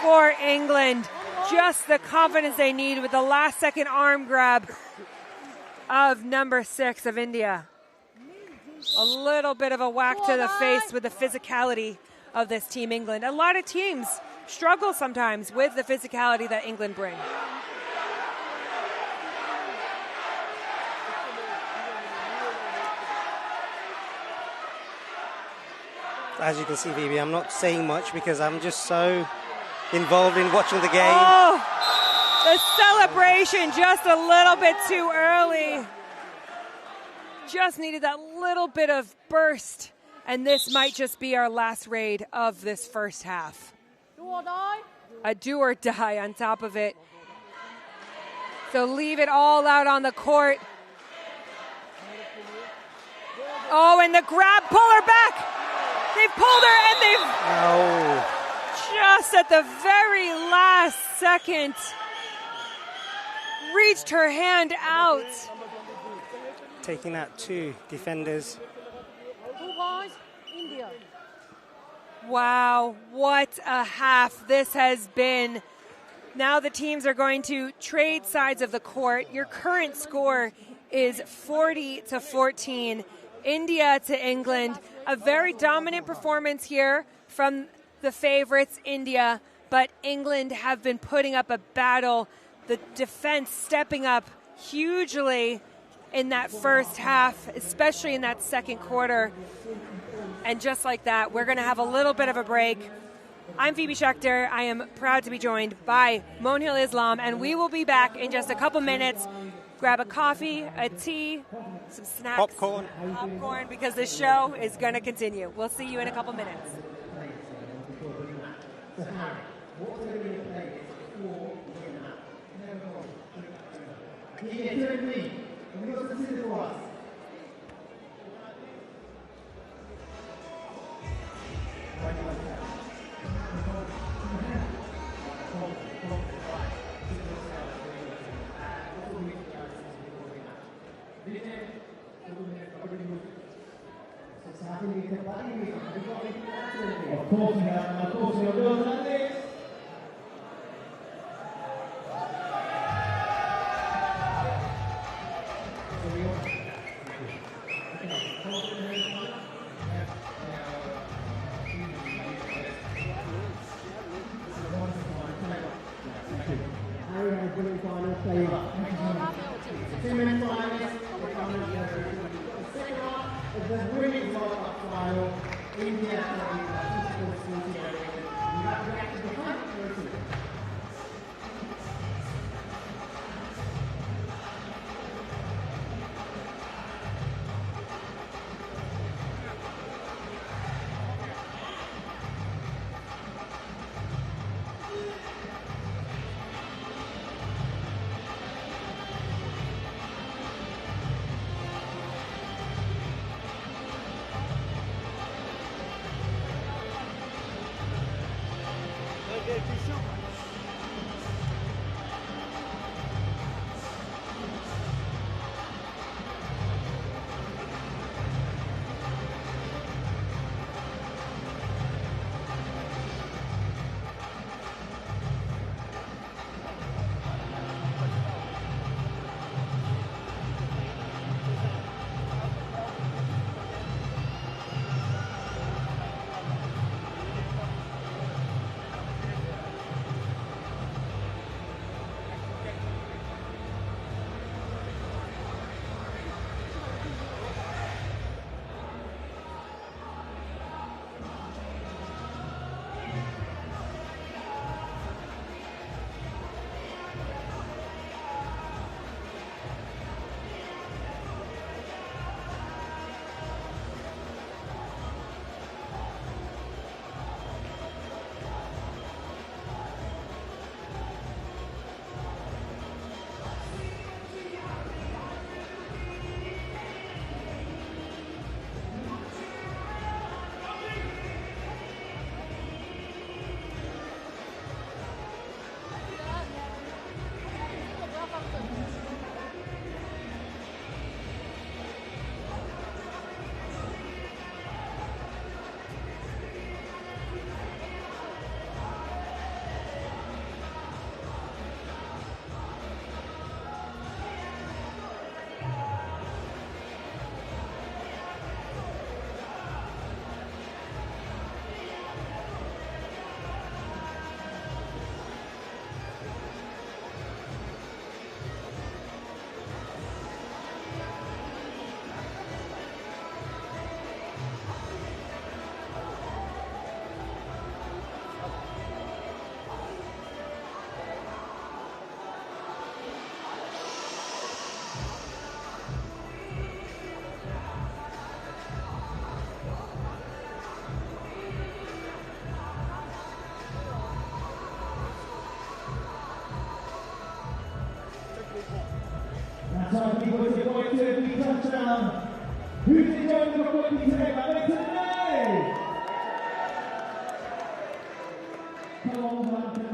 for England. Just the confidence they need with the last-second arm grab of number 6 of India. A little bit of a whack to the face with the physicality of this Team England. A lot of teams struggle sometimes with the physicality that England bring. As you can see, Vivi, I'm not saying much because I'm just so involved in watching the game. Oh, the celebration just a little bit too early. Just needed that little bit of burst, and this might just be our last raid of this first half. Do or die? A do or die on top of it. So leave it all out on the court. Oh, and the grab, pull her back. They've pulled her and they've... Oh. Just at the very last second, reached her hand out. Taking out 2 defenders. Wow, what a half this has been. Now the teams are going to trade sides of the court. Your current score is 40-14, India to England. A very dominant performance here from the favorites, India, but England have been putting up a battle. The defense stepping up hugely in that first half, especially in that second quarter. And just like that, we're going to have a little bit of a break. I'm Phoebe Schechter. I am proud to be joined by Monhil Islam, and we will be back in just a couple minutes. Grab a coffee, a tea, some snacks. Popcorn, because the show is going to continue. We'll see you in a couple minutes. Of course we have Wolverhampton. That's people with the point to every touchdown. Who's enjoying the football today? Today! Come on, Wolverhampton.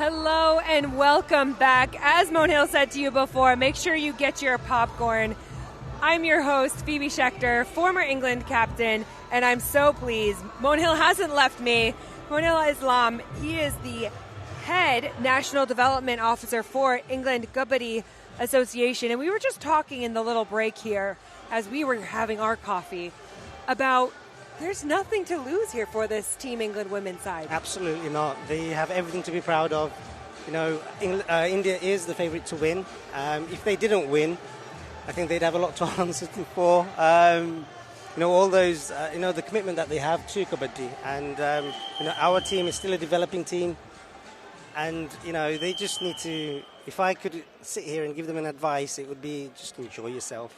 Hello and welcome back. As Monil said to you before, make sure you get your popcorn. I'm your host, Phoebe Schechter, former England captain, and I'm so pleased. Monil hasn't left me. Monil Islam, he is the head national development officer for England Kabaddi Association, and we were just talking in the little break here as we were having our coffee about there's nothing to lose here for this Team England women's side. Absolutely not. They have everything to be proud of. You know, India is the favourite to win. If they didn't win, I think they'd have a lot to answer for. You know, all those, you know, the commitment that they have to Kabaddi. And, you know, our team is still a developing team. And, you know, they just need to, if I could sit here and give them an advice, it would be just enjoy yourself.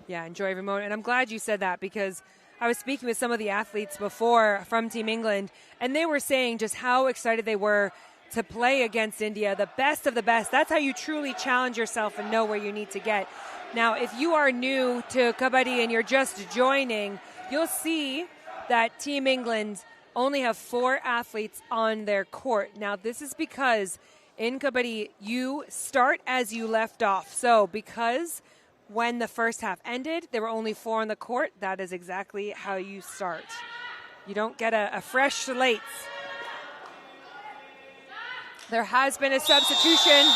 Yeah, enjoy every moment. And I'm glad you said that because I was speaking with some of the athletes before from Team England, and they were saying just how excited they were to play against India, the best of the best. That's how you truly challenge yourself and know where you need to get. Now, if you are new to Kabaddi and you're just joining, you'll see that Team England only have 4 athletes on their court. Now, this is because in Kabaddi, you start as you left off. So because when the first half ended, there were only 4 on the court. That is exactly how you start. You don't get a fresh slate. There has been a substitution.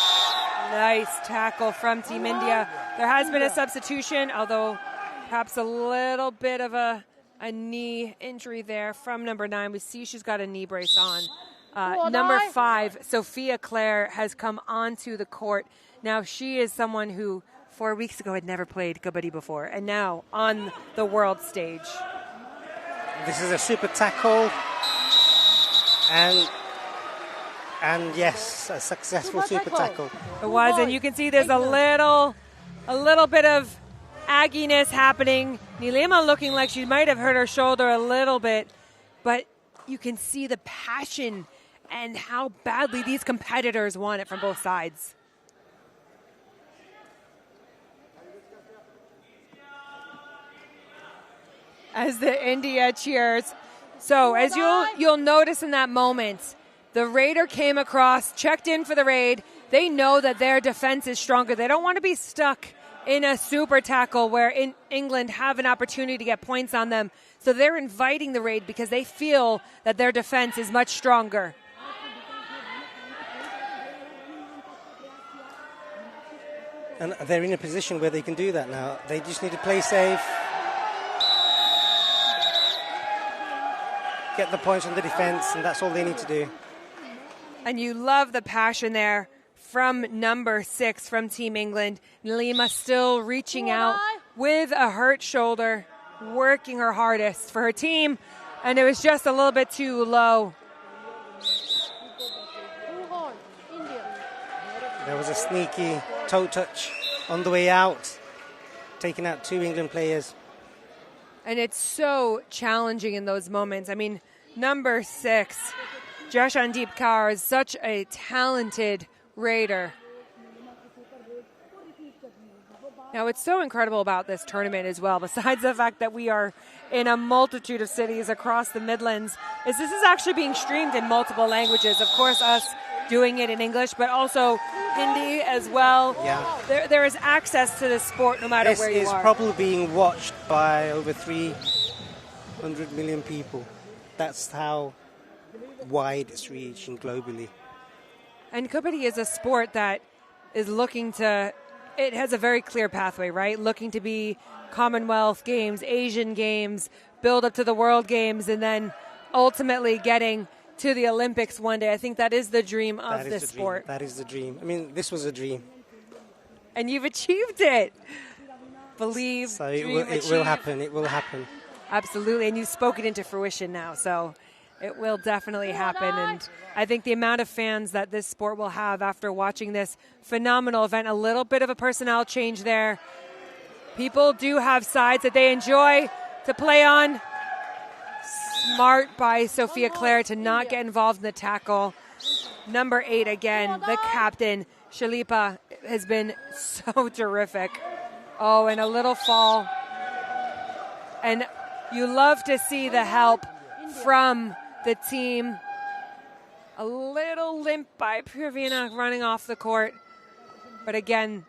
Nice tackle from Team India. There has been a substitution, although perhaps a little bit of a knee injury there from number 9. We see she's got a knee brace on. Number 5, Sophia Clare, has come onto the court. Now, she is someone who 4 weeks ago had never played Kabaddi before, and now on the world stage. This is a super tackle, and yes, a successful super tackle. It was, and you can see there's a little bit of agginess happening. Nilima looking like she might have hurt her shoulder a little bit, but you can see the passion and how badly these competitors want it from both sides. As the India cheers. So as you'll notice in that moment, the raider came across, checked in for the raid. They know that their defense is stronger. They don't want to be stuck in a super tackle where in England have an opportunity to get points on them. So they're inviting the raid because they feel that their defense is much stronger. And they're in a position where they can do that now. They just need to play safe, get the points on the defense, and that's all they need to do. And you love the passion there from number 6 from Team England. Nilima still reaching out with a hurt shoulder, working her hardest for her team, and it was just a little bit too low. There was a sneaky toe touch on the way out, taking out 2 England players. And it's so challenging in those moments. I mean, number 6, Jashandeep Kaur, is such a talented raider. Now, what's so incredible about this tournament as well, besides the fact that we are in a multitude of cities across the Midlands, is this is actually being streamed in multiple languages. Of course, us doing it in English, but also Hindi as well. Yeah. There is access to the sport no matter where you are. This is probably being watched by over 300 million people. That's how wide it's reaching globally. And Kabaddi is a sport that is looking to, it has a very clear pathway, right? Looking to be Commonwealth Games, Asian Games, build up to the World Games, and then ultimately getting to the Olympics one day. I think that is the dream of this sport. That is the dream. I mean, this was a dream. And you've achieved it. Believe, so dream, it will happen. It will happen. Absolutely. And you've spoken into fruition now. So it will definitely happen. And I think the amount of fans that this sport will have after watching this phenomenal event, a little bit of a personnel change there. People do have sides that they enjoy to play on. Smart by Sophia Clare to not get involved in the tackle. Number 8 again, the captain, Shalipa, has been so terrific. Oh, and a little fall. And you love to see the help from the team A little limp by Pravina running off the court. But again,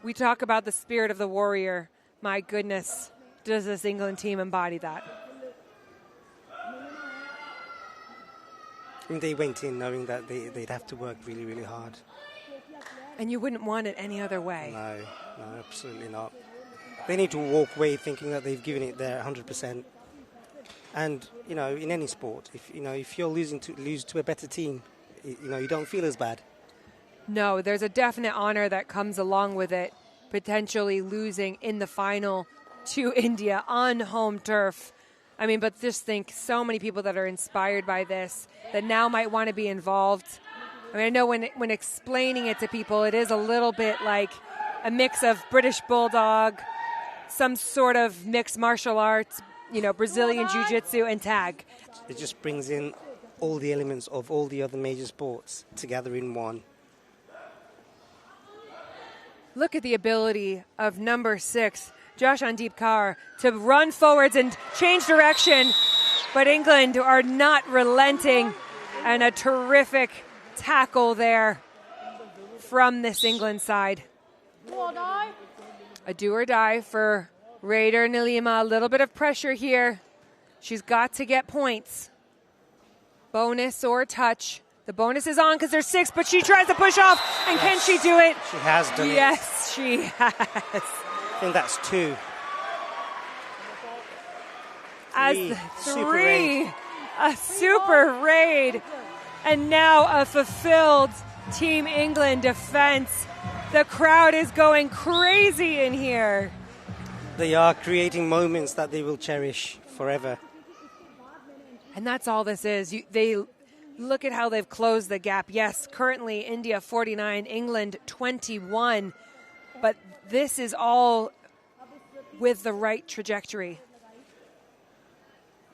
we talk about the spirit of the warrior. My goodness, does this England team embody that? I mean, they went in knowing that they'd have to work really, really hard. And you wouldn't want it any other way. No, absolutely not. They need to walk away thinking that they've given it their 100%. And, you know, in any sport, if you're lose to a better team, you don't feel as bad. No, there's a definite honor that comes along with it, potentially losing in the final to India on home turf. I mean, but just think so many people that are inspired by this that now might want to be involved. I mean, I know when explaining it to people, it is a little bit like a mix of British Bulldog, some sort of mixed martial arts, Brazilian Jiu-Jitsu and tag. It just brings in all the elements of all the other major sports together in one. Look at the ability of number 6, Jashandeep Kaur, to run forwards and change direction. But England are not relenting, and a terrific tackle there from this England side. A do or die for Raider Nilima. A little bit of pressure here. She's got to get points. Bonus or touch. The bonus is on because there's 6, but she tries to push off. And yes. Can she do it? She has done it. Yes, she has. I think that's 2. As 3, a super raid. And now a fulfilled Team England defense. The crowd is going crazy in here. They are creating moments that they will cherish forever. And that's all this is. They look at how they've closed the gap. Yes, currently India 49, England 21. But this is all with the right trajectory.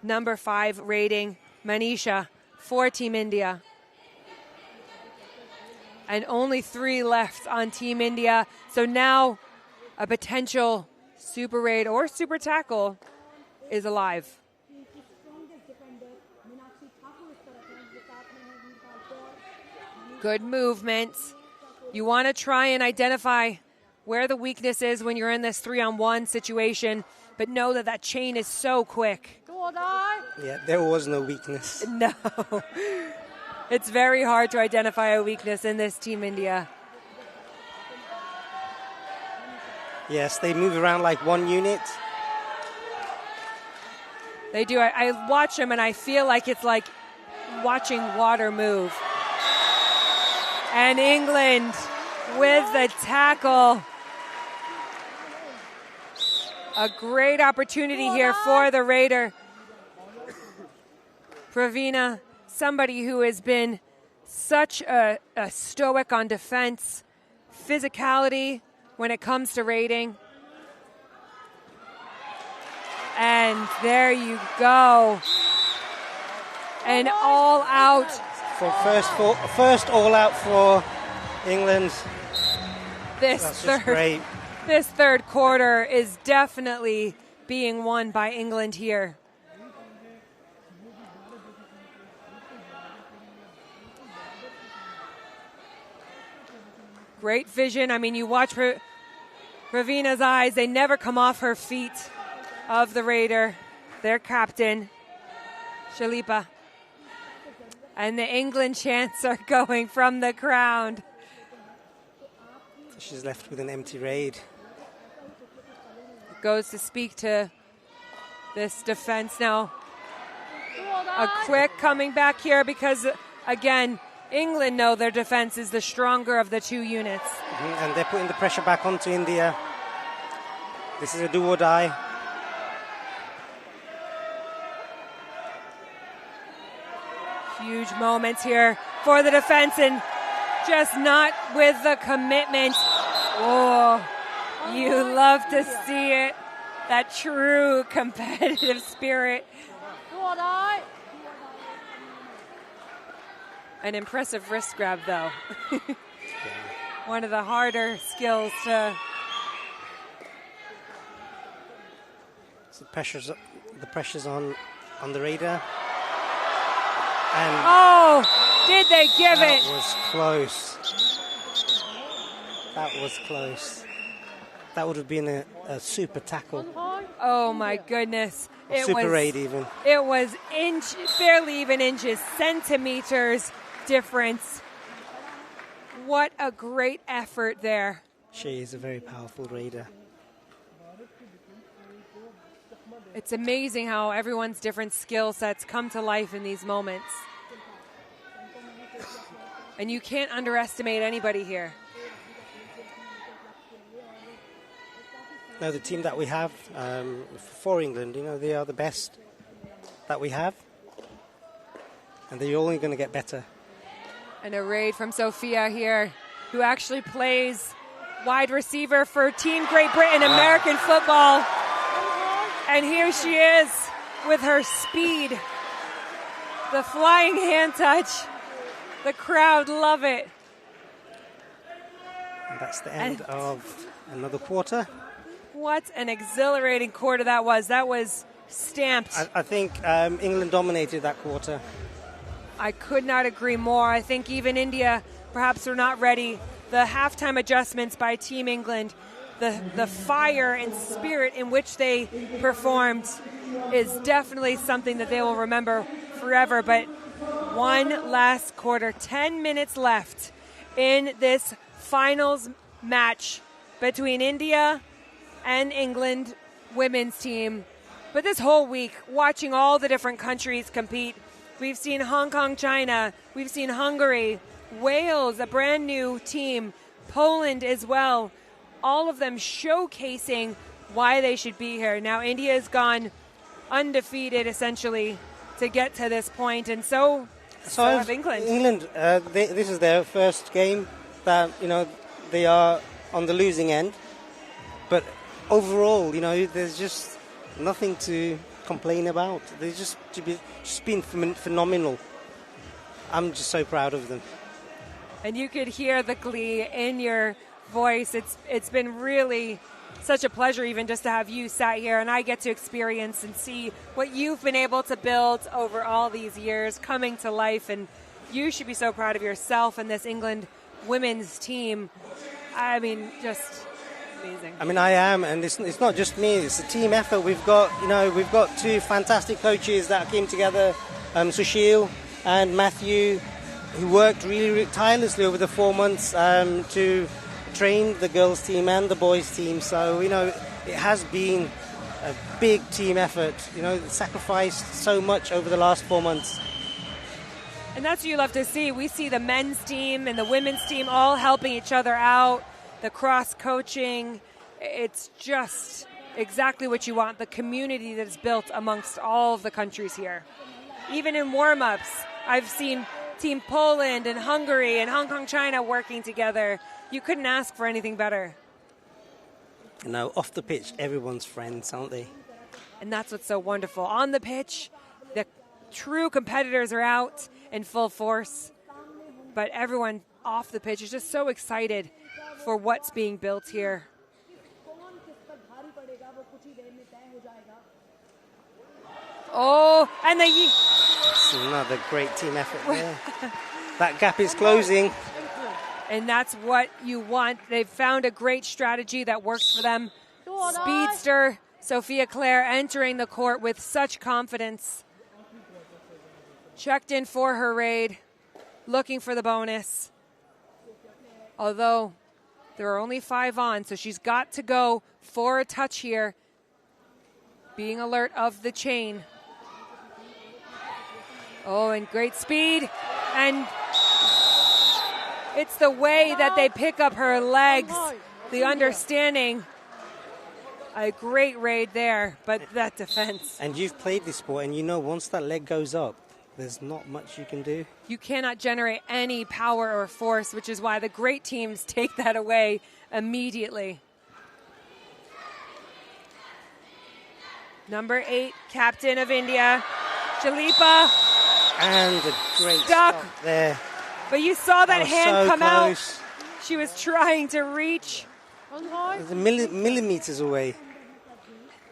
Number 5 rating, Manisha for Team India. And only 3 left on Team India. So now a potential super raid or super tackle is alive. Good movement. You want to try and identify where the weakness is when you're in this 3-on-1 situation, but know that that chain is so quick. Yeah, there was no weakness. No. It's very hard to identify a weakness in this Team India. Yes, they move around like one unit. They do. I watch them and I feel like it's like watching water move. And England with the tackle. A great opportunity here for the Raider. Pravina, somebody who has been such a stoic on defense, physicality when it comes to raiding. And there you go. And all out. For first all out for England. This third quarter is definitely being won by England here. Great vision. I mean, you watch Ravina's eyes. They never come off her feet of the Raider. Their captain, Shalipa. And the England chants are going from the crowd. She's left with an empty raid. Goes to speak to this defense now. A quick coming back here because, again, England know their defense is the stronger of the 2 units. And they're putting the pressure back onto India. This is a do or die. Huge moments here for the defense and just not with the commitment. Oh, you love to see it. That true competitive spirit. An impressive wrist grab, though. One of the harder skills to... So the pressure's on the Raider. And Did they give it? That was close. That was close. That would have been a super tackle. Oh my goodness. Super raid even. It was barely even inches, centimeters difference. What a great effort there. She is a very powerful raider. It's amazing how everyone's different skill sets come to life in these moments. And you can't underestimate anybody here. No, the team that we have for England, they are the best that we have. And they're only going to get better. And a raid from Sophia here, who actually plays wide receiver for Team Great Britain, American football. And here she is with her speed. The flying hand touch. The crowd love it. And that's the end of another quarter. What an exhilarating quarter that was. That was stamped. I think England dominated that quarter. I could not agree more. I think even India perhaps were not ready. The halftime adjustments by Team England, the fire and spirit in which they performed is definitely something that they will remember forever. But one last quarter, 10 minutes left in this finals match between India and England women's team. But this whole week, watching all the different countries compete, we've seen Hong Kong, China, we've seen Hungary, Wales, a brand new team, Poland as well, all of them showcasing why they should be here. Now India has gone undefeated essentially to get to this point, and so have England. England, this is their first game that, they are on the losing end. But overall, there's just nothing to complain about. They've just been phenomenal. I'm just so proud of them. And you could hear the glee in your voice. It's been really such a pleasure even just to have you sat here and I get to experience and see what you've been able to build over all these years coming to life. And you should be so proud of yourself and this England women's team. I mean, just amazing. I mean, I am, and it's not just me. It's a team effort. We've got two fantastic coaches that came together, Sushil and Matthew, who worked really tirelessly over the 4 months to train the girls' team and the boys' team. So, it has been a big team effort. Sacrificed so much over the last 4 months. And that's what you love to see. We see the men's team and the women's team all helping each other out, the cross-coaching. It's just exactly what you want, the community that is built amongst all of the countries here. Even in warm-ups, I've seen Team Poland and Hungary and Hong Kong, China working together. You couldn't ask for anything better. Off the pitch, everyone's friends, aren't they? And that's what's so wonderful. On the pitch, the true competitors are out in full force, but everyone off the pitch is just so excited for what's being built here. Oh, and it's another great team effort there. That gap is closing. And that's what you want. They've found a great strategy that works for them. Speedster Sophia Claire entering the court with such confidence. Checked in for her raid, looking for the bonus. Although there are only 5 on, so she's got to go for a touch here. Being alert of the chain. Oh, and great speed. And it's the way that they pick up her legs, the understanding. A great raid there, but that defense. And you've played this sport, and once that leg goes up, there's not much you can do. You cannot generate any power or force, which is why the great teams take that away immediately. Number 8, captain of India, Jalipa. And a great stop there. But you saw that hand come close. out. She was trying to reach. Millimeters away.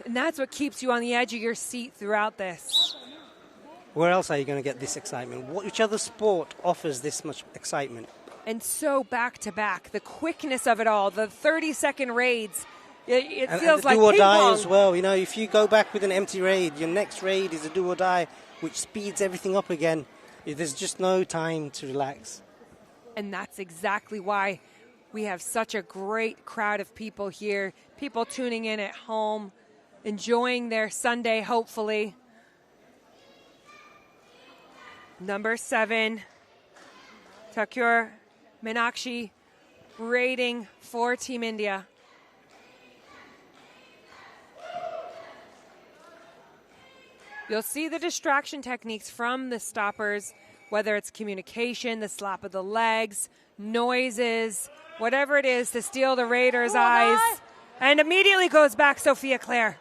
And that's what keeps you on the edge of your seat throughout this. Where else are you going to get this excitement? Which other sport offers this much excitement? And so back-to-back, the quickness of it all, the 30-second raids, it feels and like do or ping die pong. as well. You know, if you go back with an empty raid, your next raid is a do or die, which speeds everything up again. There's just no time to relax. And that's exactly why we have such a great crowd of people here, people tuning in at home, enjoying their Sunday, hopefully. Number 7, Thakur Meenakshi, raiding for Team India. You'll see the distraction techniques from the stoppers, whether it's communication, the slap of the legs, noises, whatever it is to steal the raider's eyes. And immediately goes back Sophia Clare.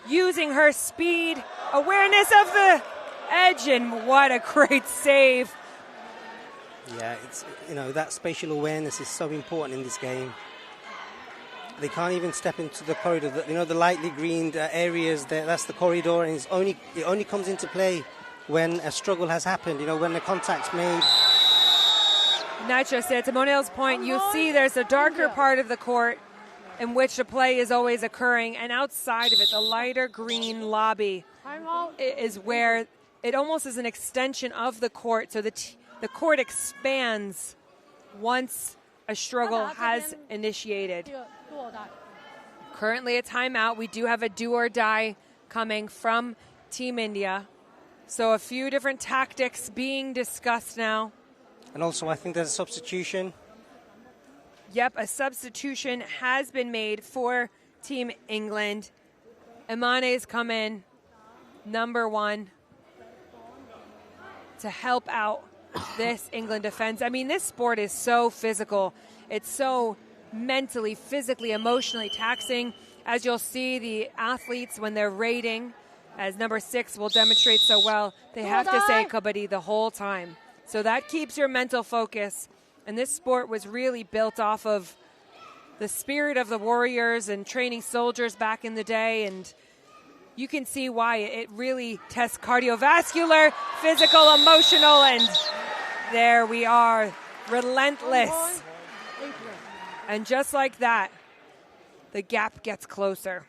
Using her speed, awareness of the edge, and what a great save. Yeah, it's, you know, that spatial awareness is so important in this game. They can't even step into the corridor. The lightly greened areas there, that's the corridor, and it only comes into play when a struggle has happened, when the contact's made. Not just at Ceremonial's point, you see there's a darker part of the court in which the play is always occurring, and outside of it, the lighter green lobby is where it almost is an extension of the court, so the court expands once a struggle has initiated. Currently a timeout. We do have a do or die coming from Team India. So a few different tactics being discussed now. And also I think there's a substitution. Yep, a substitution has been made for Team England. Imane's come in, number 1, to help out this England defense. I mean, this sport is so physical. It's so mentally, physically, emotionally taxing. As you'll see, the athletes, when they're raiding, as number 6 will demonstrate so well, they have to say Kabaddi the whole time. So that keeps your mental focus. And this sport was really built off of the spirit of the warriors and training soldiers back in the day. And you can see why it really tests cardiovascular, physical, emotional, and there we are, relentless. And just like that, the gap gets closer.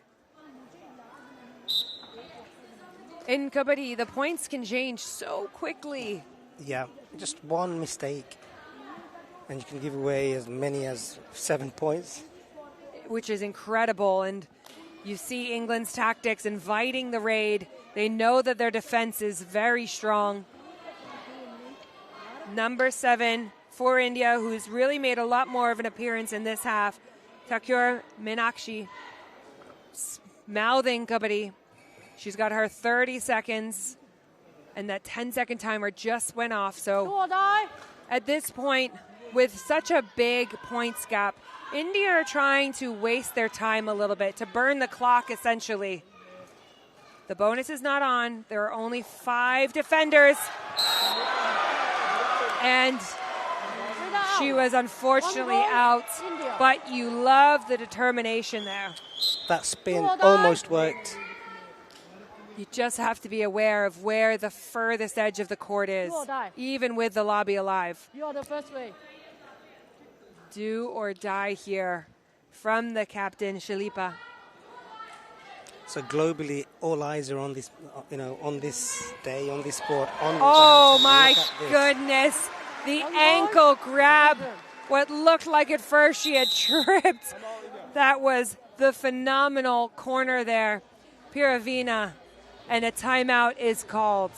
In Kabaddi, the points can change so quickly. Yeah, just one mistake, and you can give away as many as 7 points. Which is incredible. And you see England's tactics inviting the raid. They know that their defense is very strong. Number 7 for India, who's really made a lot more of an appearance in this half, Thakur Meenakshi, mouthing Kabaddi. She's got her 30 seconds, and that 10-second timer just went off. So at this point, with such a big points gap, India are trying to waste their time a little bit, to burn the clock, essentially. The bonus is not on. There are only 5 defenders. And she was unfortunately out, but you love the determination there. That spin almost worked. You just have to be aware of where the furthest edge of the court is, even with the lobby alive. You are the first way. Do or die here from the captain, Shilipa. So globally, all eyes are on this, on this day, on this sport. Oh my goodness. The ankle grab. What looked like at first she had tripped. That was the phenomenal corner there. Piravina. And a timeout is called.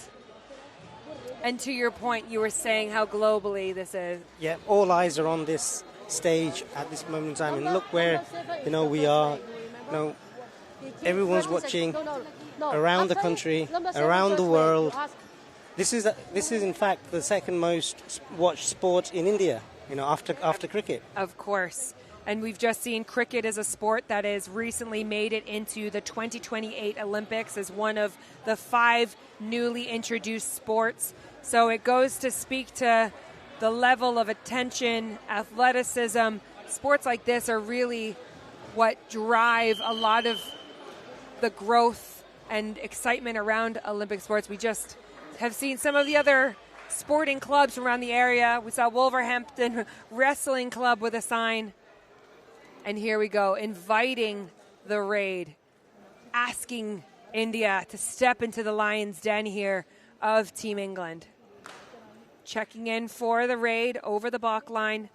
And to your point, you were saying how globally this is. Yeah, all eyes are on this stage at this moment in time. And look where, we are. Everyone's watching around the country, around the world. This is in fact the second most watched sport in India, after cricket. Of course. And we've just seen cricket as a sport that has recently made it into the 2028 Olympics as one of the 5 newly introduced sports. So it goes to speak to the level of attention, athleticism. Sports like this are really what drive a lot of the growth and excitement around Olympic sports. We just have seen some of the other sporting clubs from around the area. We saw Wolverhampton Wrestling Club with a sign. And here we go, inviting the raid, asking India to step into the lion's den here of Team England. Checking in for the raid over the balk line.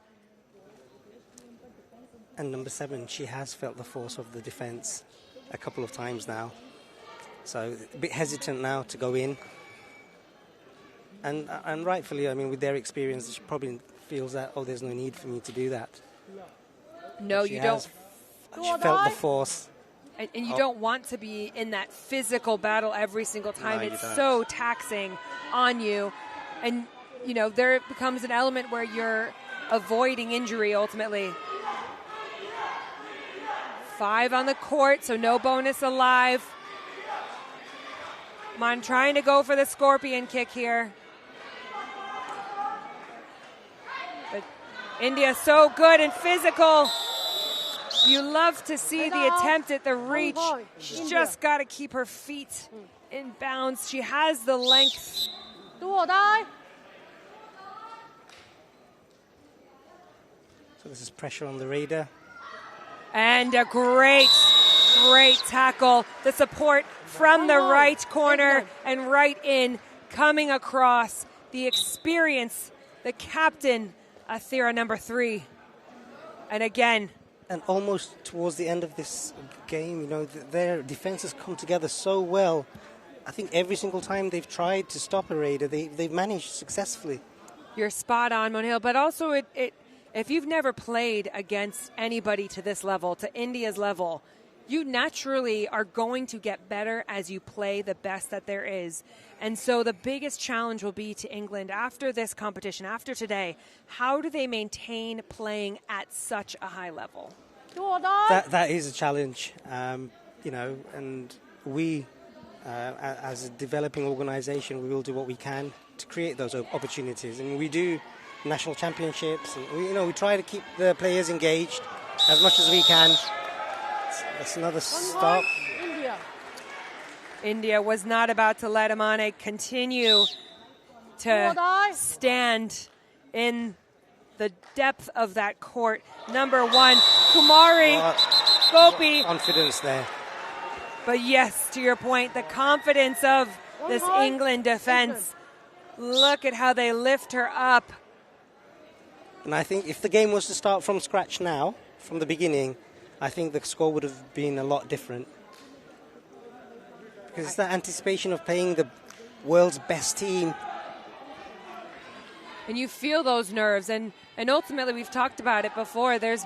And number 7, she has felt the force of the defence a couple of times now. So a bit hesitant now to go in. And rightfully, I mean, with their experience, she probably feels that, oh, there's no need for me to do that. No, you don't. She felt the force. And you don't want to be in that physical battle every single time. No, it's so taxing on you. And, you know, there becomes an element where you're avoiding injury ultimately. 5 on the court, so no bonus alive. Mon trying to go for the scorpion kick here. But India so good and physical. You love to see the attempt at the reach. She's just got to keep her feet in bounds. She has the length. So this is pressure on the raider. And a great tackle. The support from the right corner and right in, coming across. The experience, the captain, Athira number 3. And again. And almost towards the end of this game, you know, their defenses come together so well. I think every single time they've tried to stop a raider, they've managed successfully. You're spot on, Monil. But also, if you've never played against anybody to this level, to India's level, you naturally are going to get better as you play the best that there is. And so the biggest challenge will be to England after this competition, after today. How do they maintain playing at such a high level? That is a challenge, you know, and we, as a developing organisation, we will do what we can to create those opportunities. And we do national championships, and we try to keep the players engaged as much as we can. That's another stop. India was not about to let Amane continue to stand in the depth of that court. Number 1, Kumari Gopi. Confidence there. But yes, to your point, the confidence of this England defense. Look at how they lift her up. And I think if the game was to start from scratch now, from the beginning, I think the score would have been a lot different. Because it's that anticipation of playing the world's best team. And you feel those nerves. And ultimately, we've talked about it before, there's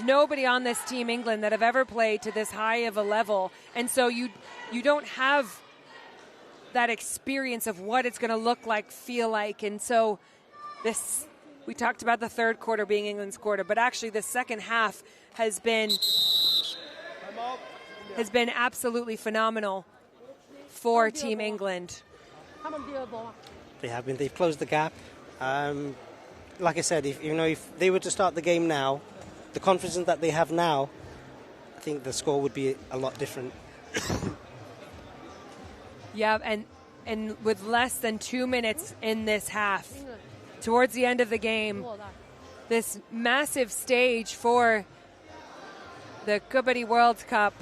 nobody on this Team England that have ever played to this high of a level. And so you don't have that experience of what it's going to look like, feel like. And so we talked about the third quarter being England's quarter, but actually the second half has been absolutely phenomenal for Team England. They have been. They've closed the gap. Like I said, if they were to start the game now, the confidence that they have now, I think the score would be a lot different. Yeah, and with less than 2 minutes in this half, towards the end of the game, this massive stage for the Kabaddi World Cup,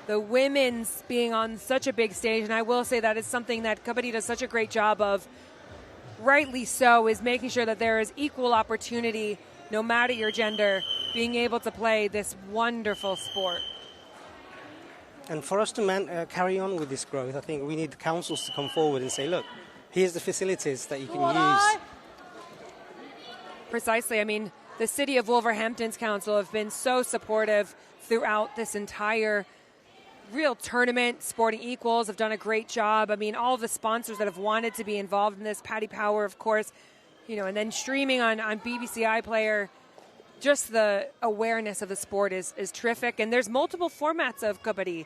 the women's being on such a big stage, and I will say that is something that Kabaddi does such a great job of, rightly so, is making sure that there is equal opportunity, no matter your gender, being able to play this wonderful sport. And for us to carry on with this growth, I think we need the councils to come forward and say, look, here's the facilities that you can use. Precisely. I mean, the City of Wolverhampton's council have been so supportive throughout this entire real tournament. Sporting Equals have done a great job. I mean, all of the sponsors that have wanted to be involved in this, Paddy Power, of course, and then streaming on BBC iPlayer. Just the awareness of the sport is terrific. And there's multiple formats of Kabaddi.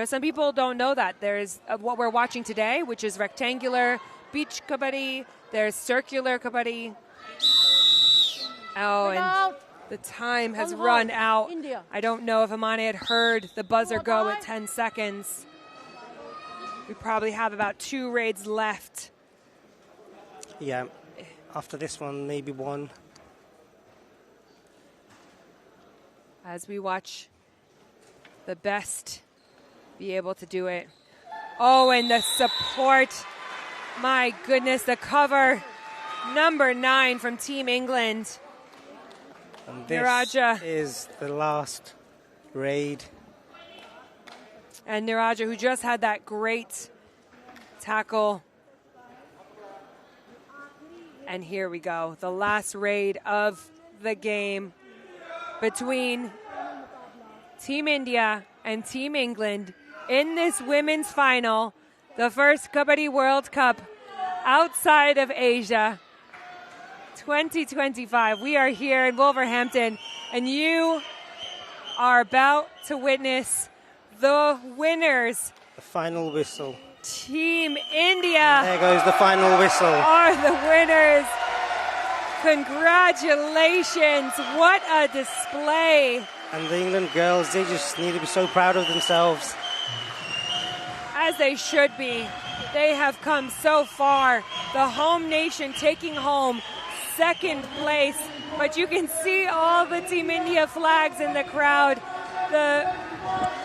Some people don't know that. There's what we're watching today, which is rectangular beach Kabaddi. There's circular Kabaddi. Oh, and the time has run out. I don't know if Amane had heard the buzzer go at 10 seconds. We probably have about 2 raids left. Yeah, after this one, maybe 1. As we watch the best be able to do it. Oh, and the support. My goodness, the cover. Number 9 from Team England. And this Niraja is the last raid. And Niraja, who just had that great tackle. And here we go, the last raid of the game between Team India and Team England in this women's final, the first Kabaddi World Cup outside of Asia 2025. We are here in Wolverhampton, and you are about to witness the winners. The final whistle. Team India. There goes the final whistle. Are the winners. Congratulations. What a display. And the England girls, they just need to be so proud of themselves. As they should be. They have come so far. The home nation taking home 2nd place. But you can see all the Team India flags in the crowd. The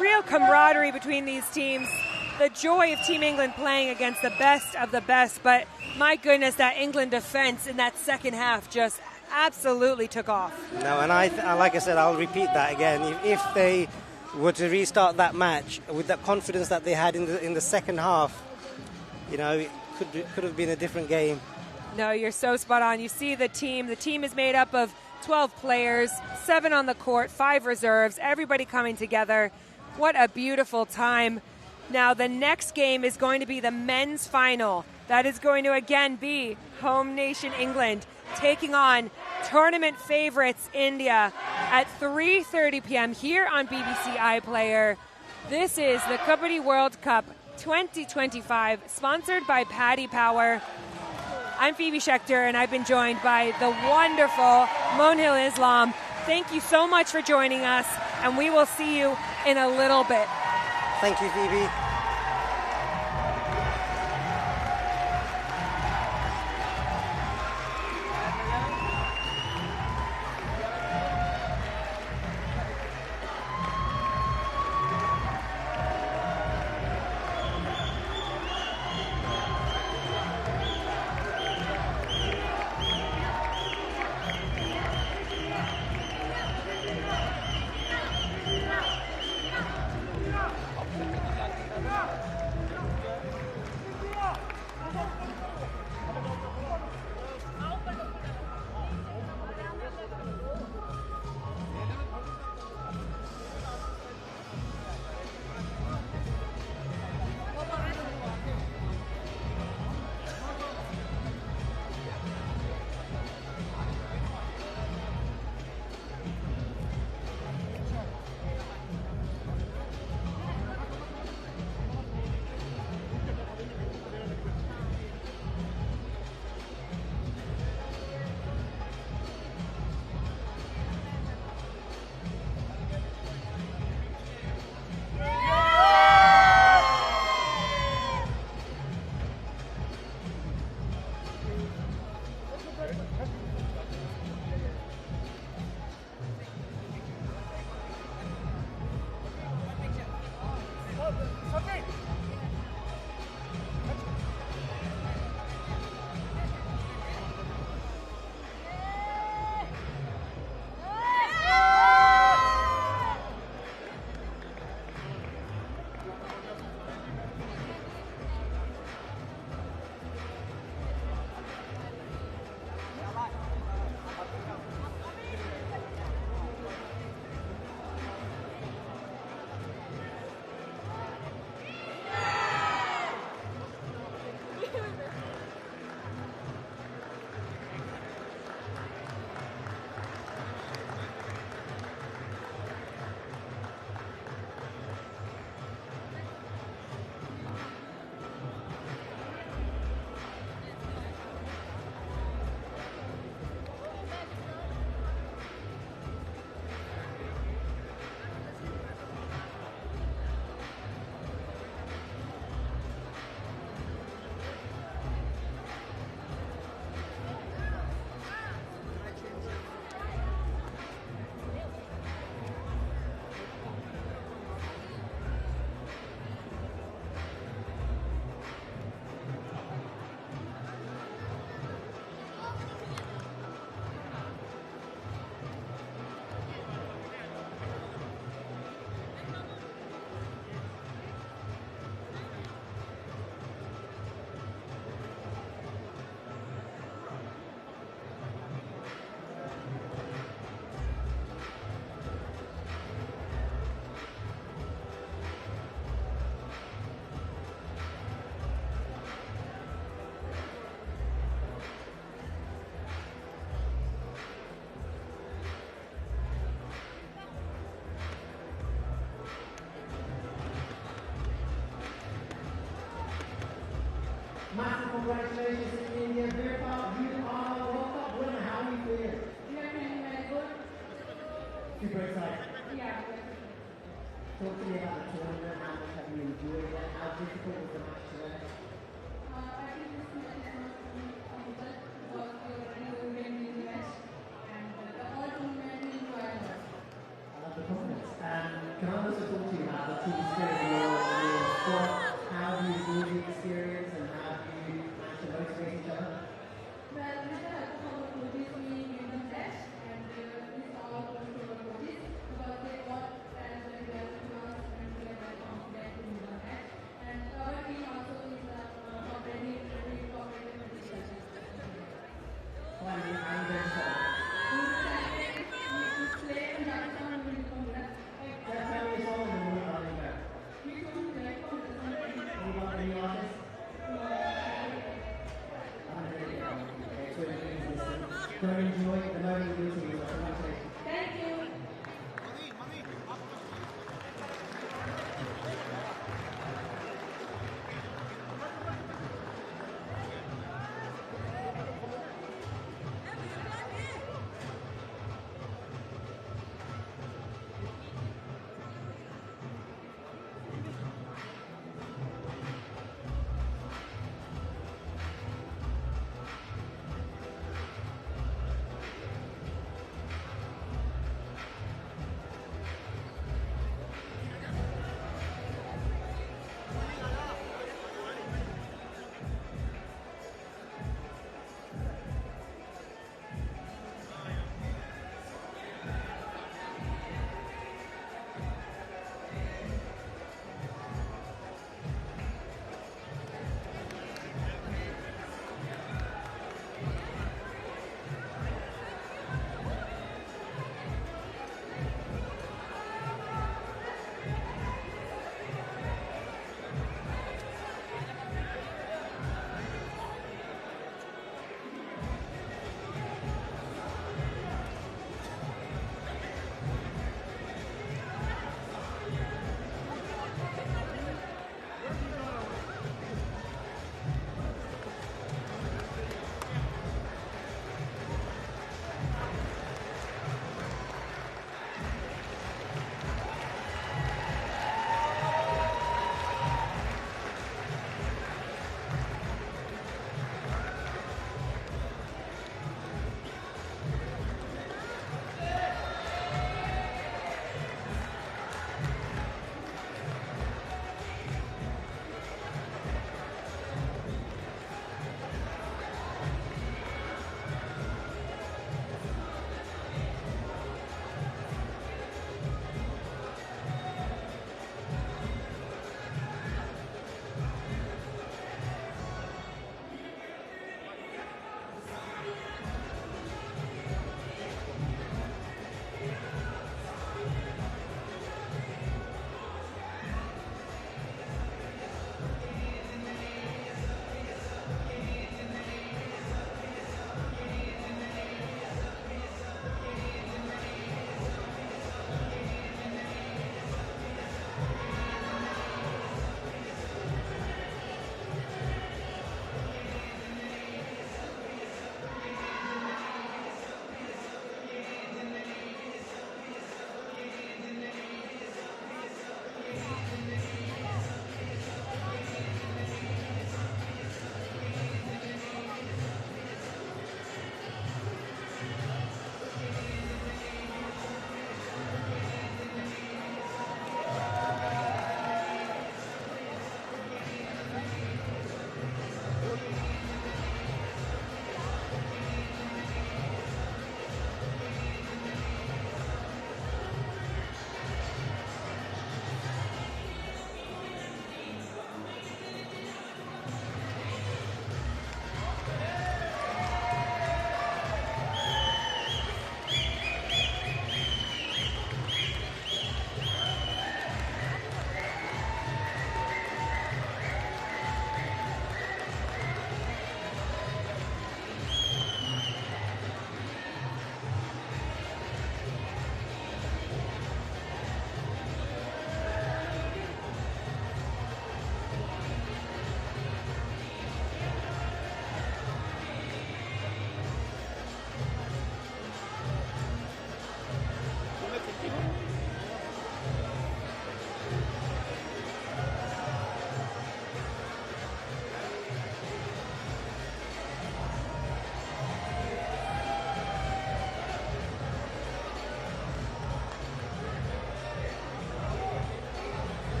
real camaraderie between these teams. The joy of Team England playing against the best of the best. But my goodness, that England defense in that second half just absolutely took off. No, and like I said, I'll repeat that again. If they were to restart that match with that confidence that they had in the second half, you know, it could have been a different game. No, you're so spot on. You see the team. The team is made up of 12 players, 7 on the court, 5 reserves, everybody coming together. What a beautiful time. Now, the next game is going to be the men's final. That is going to again be home nation England taking on tournament favorites India at 3:30 p.m. here on BBC iPlayer. This is the Kabaddi World Cup 2025, sponsored by Paddy Power. I'm Phoebe Schechter, and I've been joined by the wonderful Monhil Islam. Thank you so much for joining us, and we will see you in a little bit. Thank you, Phoebe. congratulations to India. Virpa, you are a World Cup winner. How are you feeling? We are feeling very good. Super excited. Yeah. Talk to me about the tournament. How much have you enjoyed it? How difficult was the match today? I think this match is not difficult because we already win the match and the whole tournament we enjoyed it. I love the confidence. Can I also talk to you about the team spirit in your sport? How do you view the experience and how do you manage to motivate each other? Well, we have to follow coaches, we win the match and it's all going to our coaches because they got and they are to us and we are very confident in the match. And our team also is cooperative, very cooperative with each other. Finally, how are you going to start? We play and that's how we will do that. Tell me a song and then we'll go.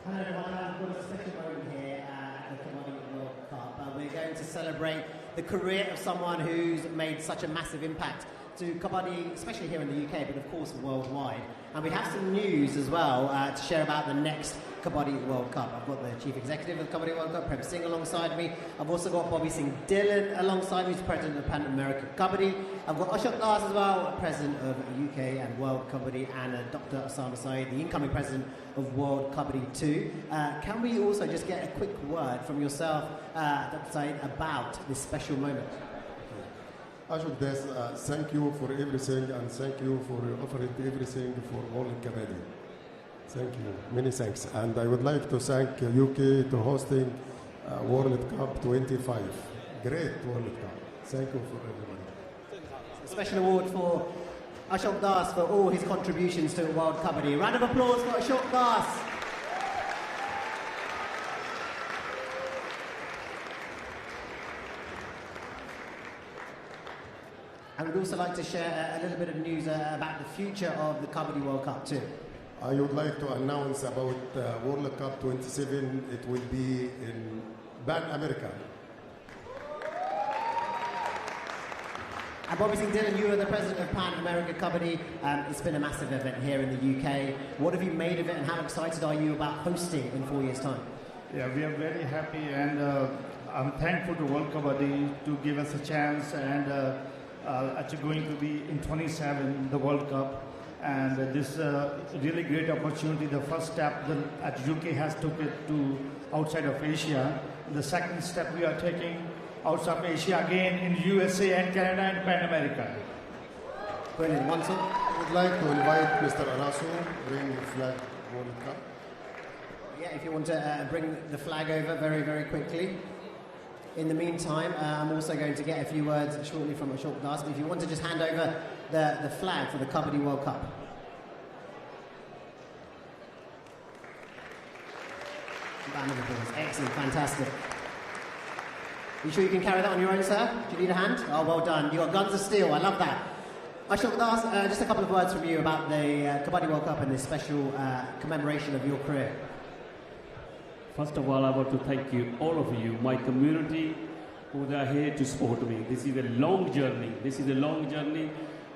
Hello everyone, we've got a special moment here at the Kabaddi World Cup. We're going to celebrate the career of someone who's made such a massive impact to Kabaddi, especially here in the UK, but of course worldwide. And we have some news as well to share about the next Kabaddi World Cup. I've got the Chief Executive of the Kabaddi World Cup, Prem Singh, alongside me. I've also got Bobby Singh Dillon alongside me, who's President of Pan American Kabaddi. I've got Ashok Das as well, President of UK and World Kabaddi, and Dr. Osama Saeed, the incoming President of World Kabaddi 2. Can we also just get a quick word from yourself, Dr. Saeed, about this special moment? Ashok Das, thank you for everything, and thank you for offering everything for World Kabaddi. Thank you, many thanks. And I would like to thank UK to hosting World Cup 25. Great World Cup. Thank you for everybody. A special award for Ashok Das for all his contributions to World Kabaddi. Round of applause for Ashok Das. I would also like to share a little bit of news about the future of the Kabaddi World Cup too. I would like to announce about World Cup 27. It will be in Pan America. And Bobby Singh Dillon, you are the president of Pan America Kabaddi. It's been a massive event here in the UK. What have you made of it, and how excited are you about hosting in 4 years' time? Yeah, we are very happy, and I'm thankful to World Kabaddi to give us a chance, and actually going to be in 27, the World Cup. And this really great opportunity. The first step that UK has took it to outside of Asia. The second step we are taking outside of Asia again in USA and Canada and Pan America. Brilliant. One song. I would like to invite Mr. Arasu bring the flag World Cup. Yeah, if you want to bring the flag over very, very quickly. In the meantime, I'm also going to get a few words shortly from Ashok Das. If you want to just hand over the flag for the Kabaddi World Cup. Round of applause. Excellent, fantastic. You sure you can carry that on your own, sir? Do you need a hand? Oh, well done. You got guns of steel. I love that. Ashok Das, just a couple of words from you about the Kabaddi World Cup and this special commemoration of your career. First of all, I want to thank you, all of you, my community, who are here to support me. This is a long journey. This is a long journey,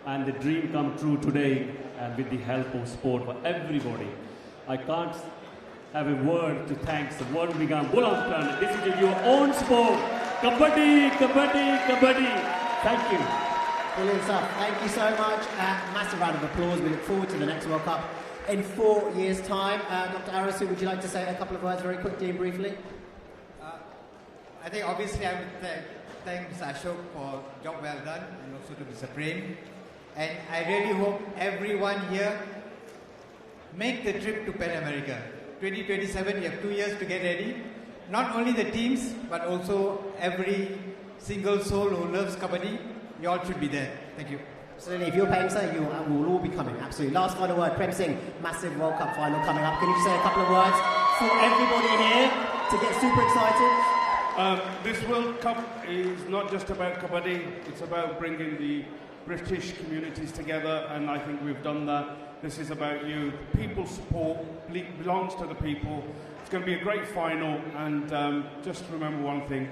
and the dream come true today, and with the help of sport for everybody. I can't have a word to thank the world began Wolverhampton. This is your own sport. Kabaddi, Kabaddi, Kabaddi. Thank you. Brilliant stuff. Thank you so much. Massive round of applause. We look forward to the next World Cup in 4 years' time. Dr. Arasu, would you like to say a couple of words very quickly and briefly? I think obviously I would thank Mr. Ashok for job well done, and also to Mr. Prem. And I really hope everyone here make the trip to Pan America. 2027, you have 2 years to get ready. Not only the teams, but also every single soul who loves Kabaddi. You all should be there. Thank you. Absolutely. If you're paying, sir, you will all be coming. Absolutely. Last final word. Prem Singh, massive World Cup final coming up. Can you say a couple of words for everybody in here to get super excited? This World Cup is not just about Kabaddi. It's about bringing the British communities together, and I think we've done that. This is about you. People support belongs to the people. It's going to be a great final, and just remember one thing.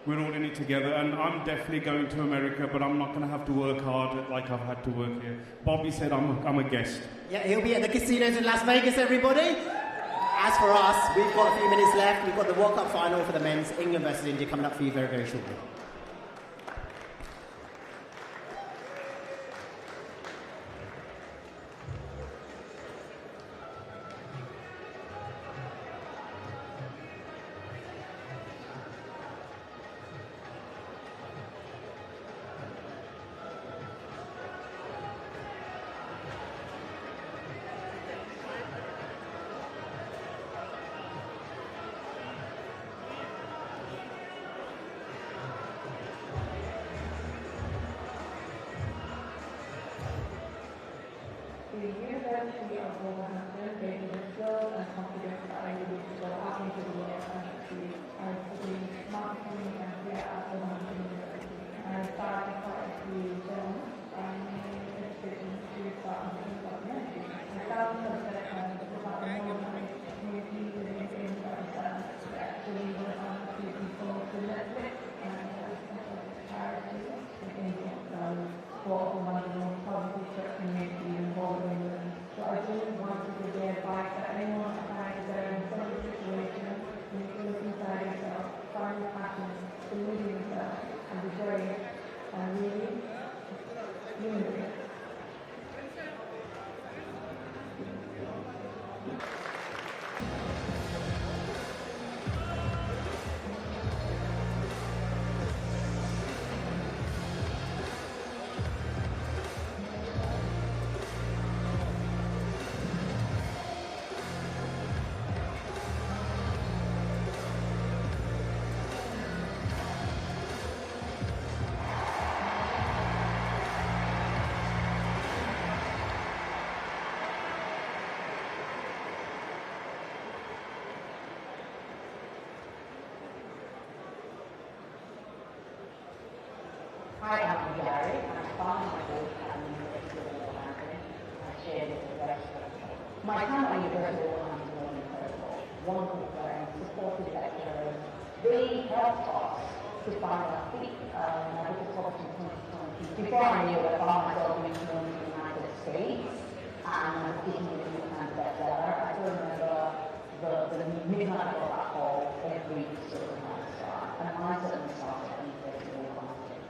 We're all in it together, and I'm definitely going to America, but I'm not going to have to work hard like I've had to work here. Bobby said I'm a guest. Yeah, he'll be at the casinos in Las Vegas, everybody. As for us, we've got a few minutes left. We've got the World Cup final for the men's, England versus India, coming up for you very, very shortly. The University of Wolverhampton gave me the skills and confidence that I needed to go out into the world and succeed. I studied marketing and theatre at Wolverhampton University, and I started quite a few films and mainly interested in street art and documentaries. I started from the community diary and I found my voice at the University of Wolverhampton and I shared it with the rest of the people. My time at the University of Wolverhampton was incredible. Wonderful friends, supportive lecturers. They helped us to find our feet. I was taught in 2020. Before I knew it, I found myself in the United States and I was teaching in the New York bestseller. I still remember the midnight of that call every single night. And I certainly started at the University of Wolverhampton.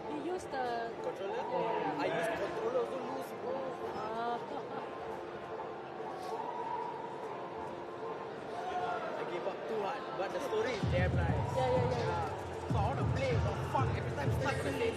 You use the controller? I use controller to lose. I gave up too hard, but the story is damn nice. Yeah. So I want to play, but fuck, every time stuck the same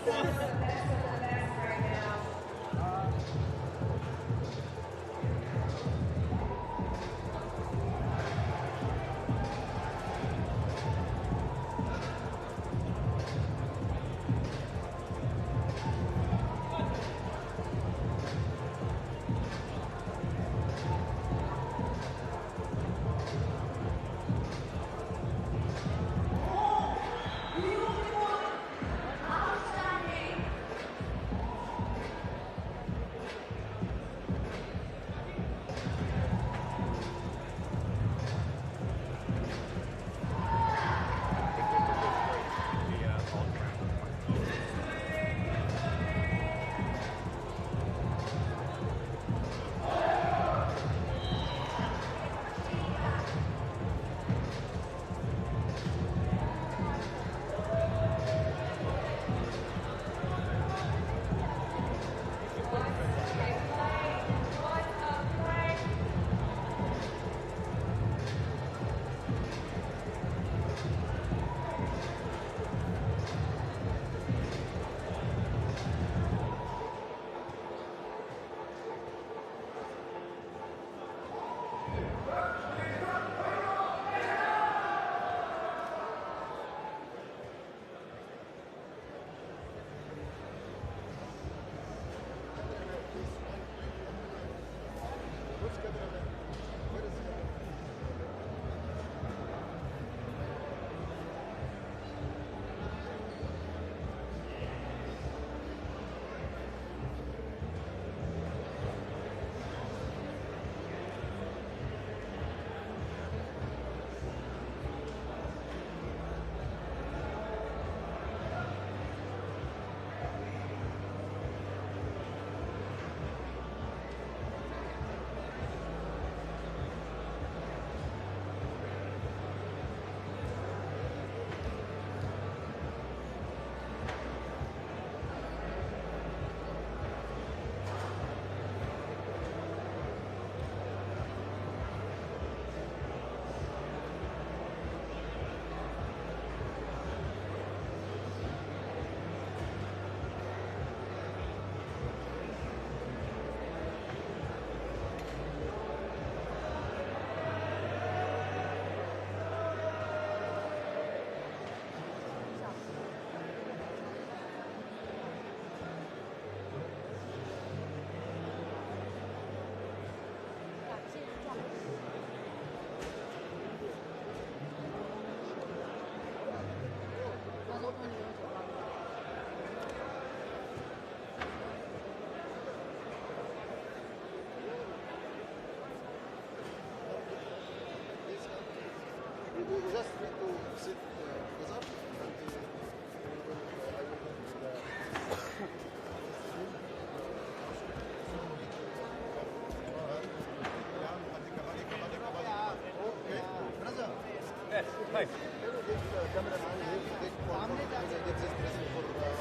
Hey.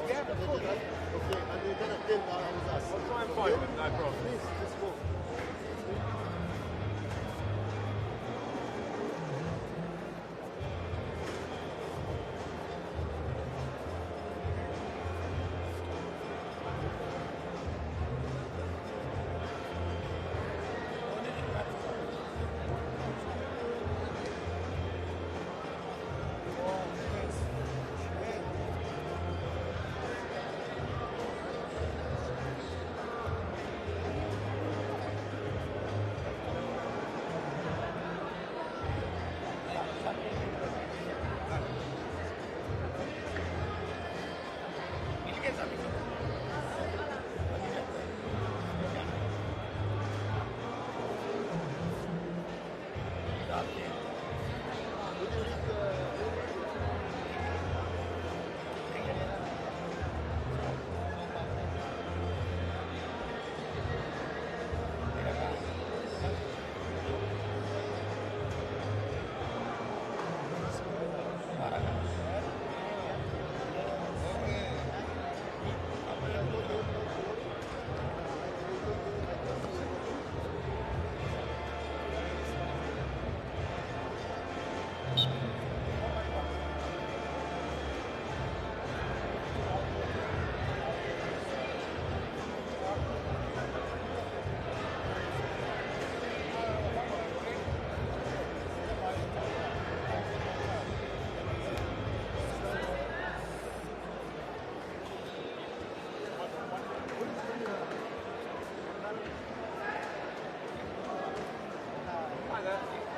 Yeah, of course. Okay, and you're gonna kill us. I'll try and find them, no problem. Please, let's go.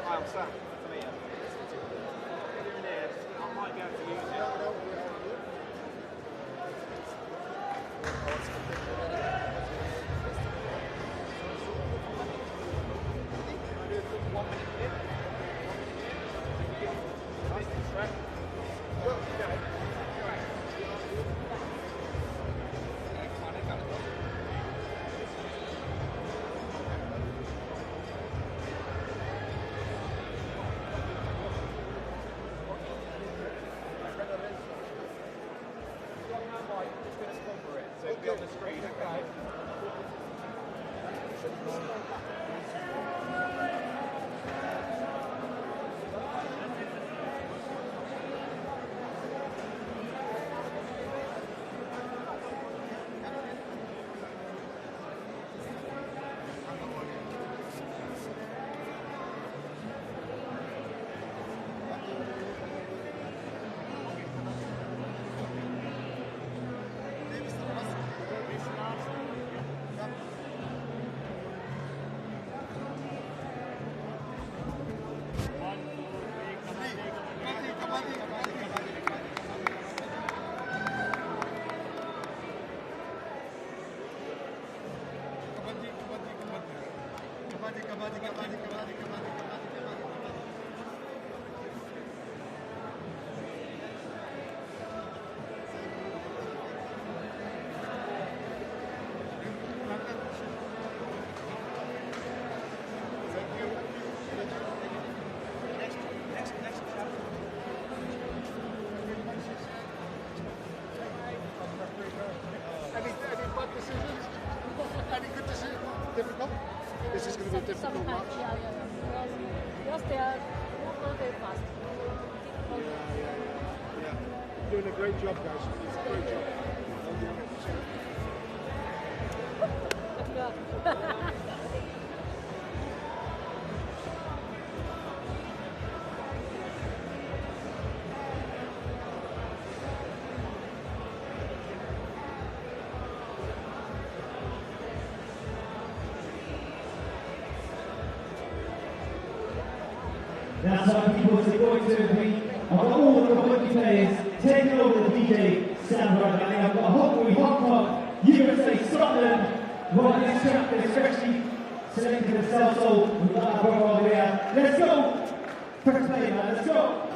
I'm Sam. I might be able to use it. On the screen, okay? Difficult? This is going to be a difficult match. Yeah. Because they are not very fast. Yeah. You're doing a great job, guys. It's a great job. That's how people are going to be. I've got all the Kabaddi players taking over the DJ stand right now. I've got Hungary, Hong Kong, USA, Scotland, running this track, especially selecting themselves. So we've got our brother over there. Let's go! First play, man, let's go!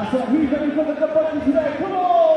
That's what he's ready for the Kabaddi today. Come on!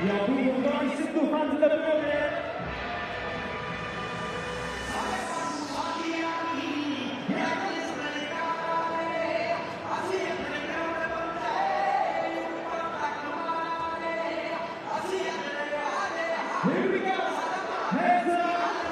Yo, people, guys, sit to hands in the building. Here we go. Hands up.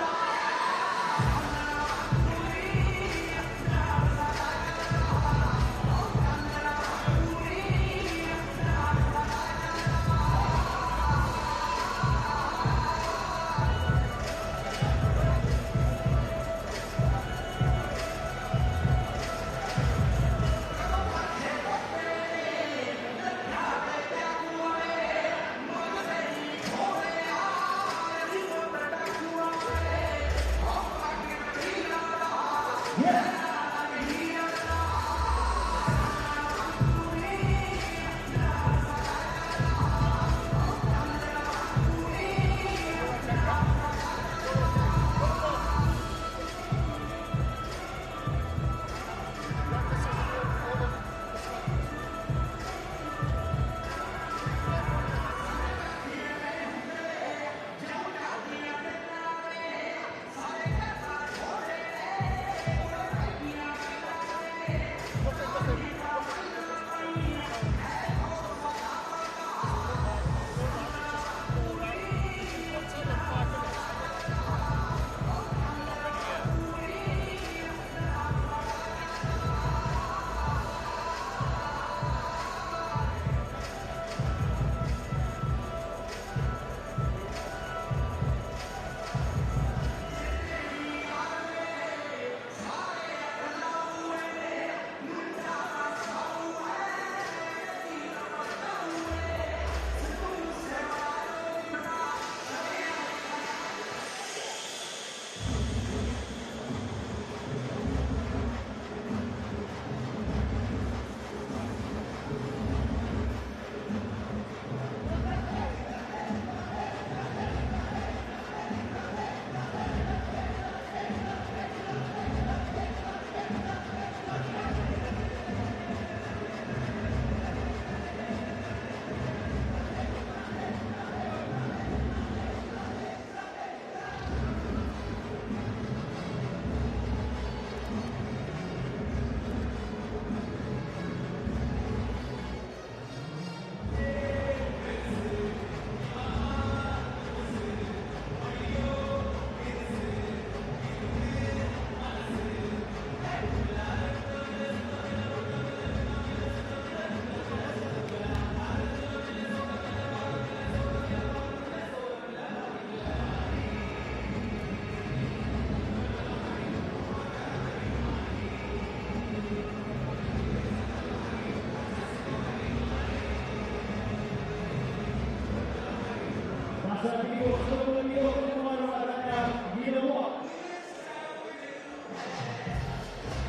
So people, someone you're going to find out right now, you know what?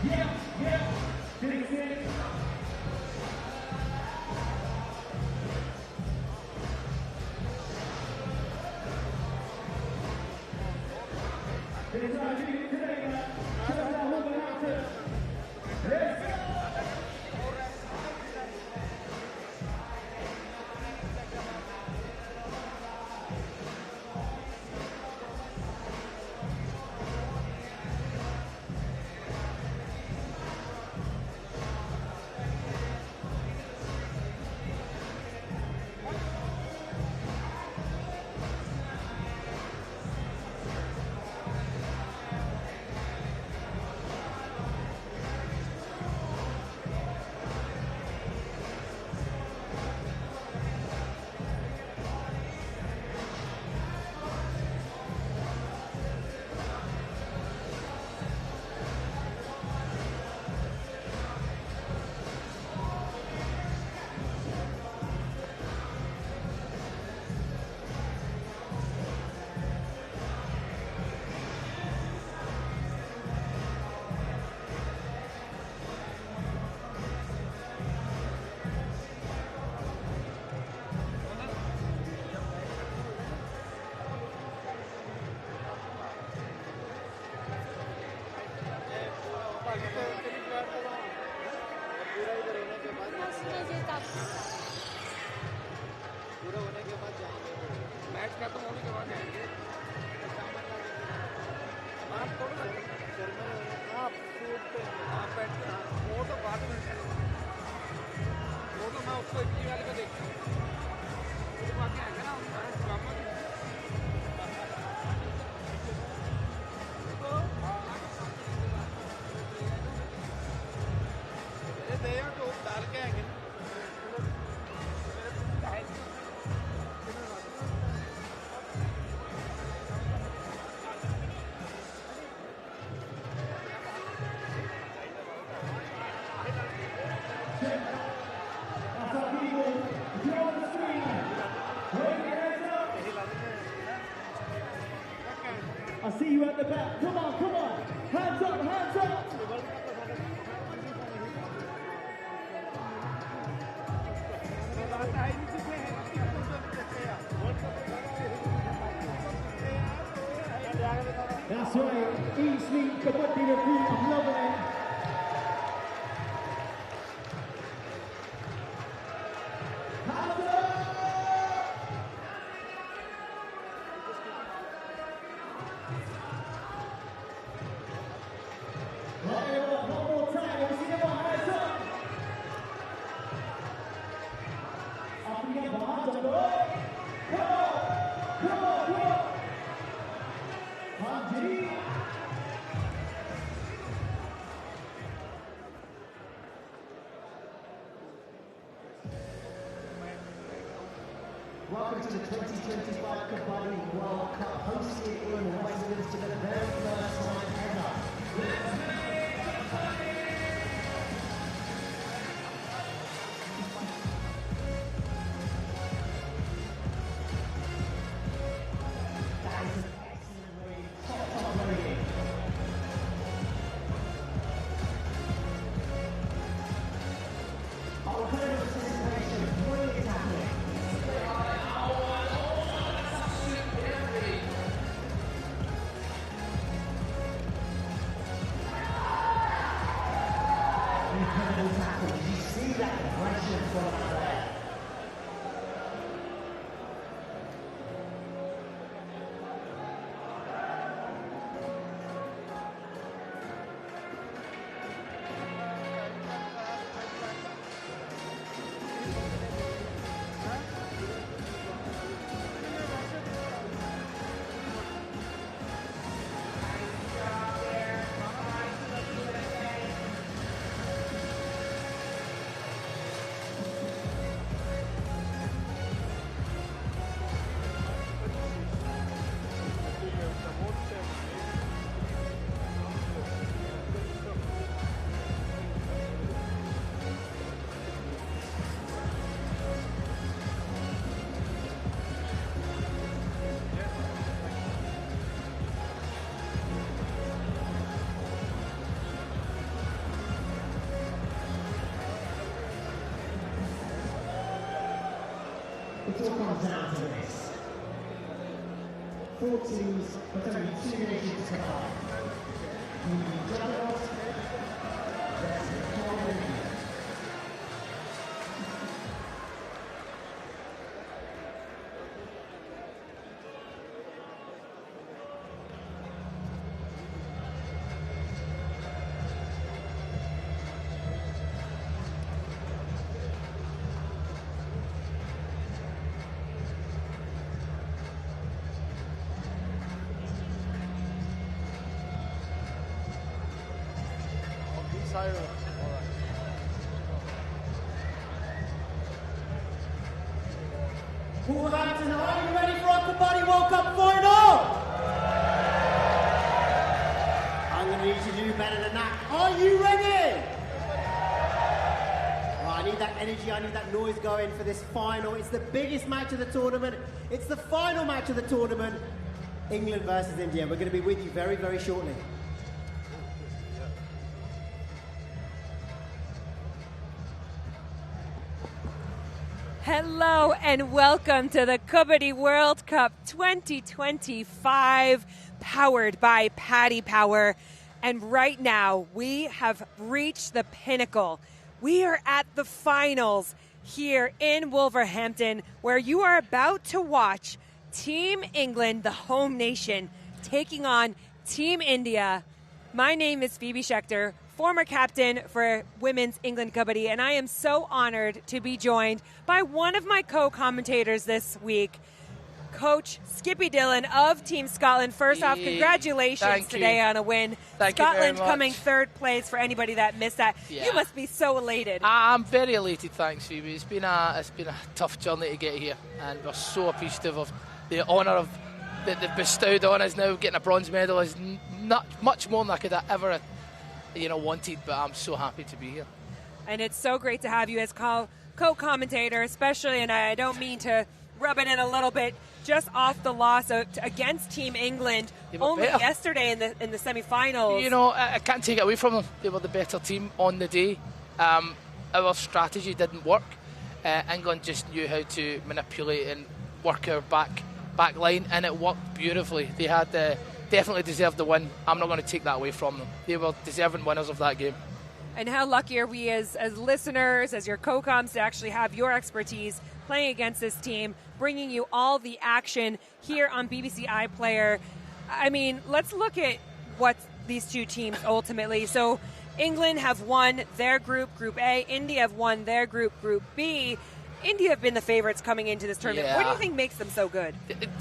Yeah, this is it. This is our team today, man. Shout out to Wolverhampton. Let's go! पूरा होने के बाद जाएंगे match खत्म होने के बाद जाएंगे आप थोड़ा आप शूट पे आप बैठते हैं वो तो बाद में वो तो मैं उसको इतनी वाले को देखता हूँ वो बाकी आएगा ना ड्रामा तो डाल के आएंगे I see you at the back. Come on, come on. Hands up, hands up. That's right. East League Kabaddi recruit. I'm loving it. Welcome to the 2025 Kabaddi World Cup, hosted in West Midlands for the very first time ever. Let's make Kabaddi! That is an excellent rating, top rating. Our kind of participation, brilliant happening. Incredible tackle. Did you see that aggression from out there? it all comes down to this. 4 teams, but only 2 nations to come. The juggernaut versus the Harmony. Wolverhampton, are you ready for our Kabaddi World Cup final? I'm going to need you to do better than that. Are you ready? Right, I need that energy, I need that noise going for this final. It's the biggest match of the tournament. It's the final match of the tournament. England versus India. We're going to be with you very, very shortly. Hello and welcome to the Kabaddi World Cup 2025, powered by Paddy Power. And right now, we have reached the pinnacle. We are at the finals here in Wolverhampton, where you are about to watch Team England, the home nation, taking on Team India. My name is Phoebe Schechter, former captain for Women's England Kabaddi, and I am so honored to be joined by one of my co-commentators this week, Coach Skippy Dillon of Team Scotland. First off, congratulations today on a win. Thank you very Scotland much. coming third place for anybody that missed that. Yeah. You must be so elated. I'm very elated, thanks, Phoebe. It's been a tough journey to get here, and we're so appreciative of the honour of that they've bestowed on us. Now getting a bronze medal is not much more than I could have ever wanted, but I'm so happy to be here. And it's so great to have you as co-commentator, especially, and I don't mean to rub it in a little bit, just off the loss against Team England only yesterday in the semi-finals. I can't take it away from them. They were the better team on the day. Our strategy didn't work. England just knew how to manipulate and work our back line, and it worked beautifully. They had definitely deserved the win. I'm not going to take that away from them. They were deserving winners of that game. And how lucky are we as listeners, as your co-coms, to actually have your expertise playing against this team, bringing you all the action here on BBC iPlayer. I mean, let's look at what these two teams ultimately. So England have won their group, Group A. India have won their group, Group B. India have been the favourites coming into this tournament. Yeah. What do you think makes them so good?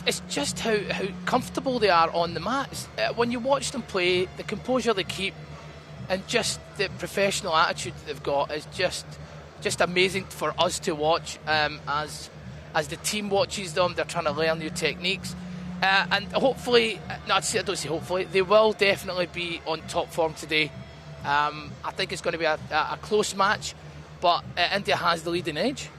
It's just how comfortable they are on the mats. When you watch them play, the composure they keep, and just the professional attitude that they've got is just amazing for us to watch. As the team watches them, they're trying to learn new techniques. And hopefully, I don't say hopefully, they will definitely be on top form today. I think it's going to be a close match, but India has the leading edge.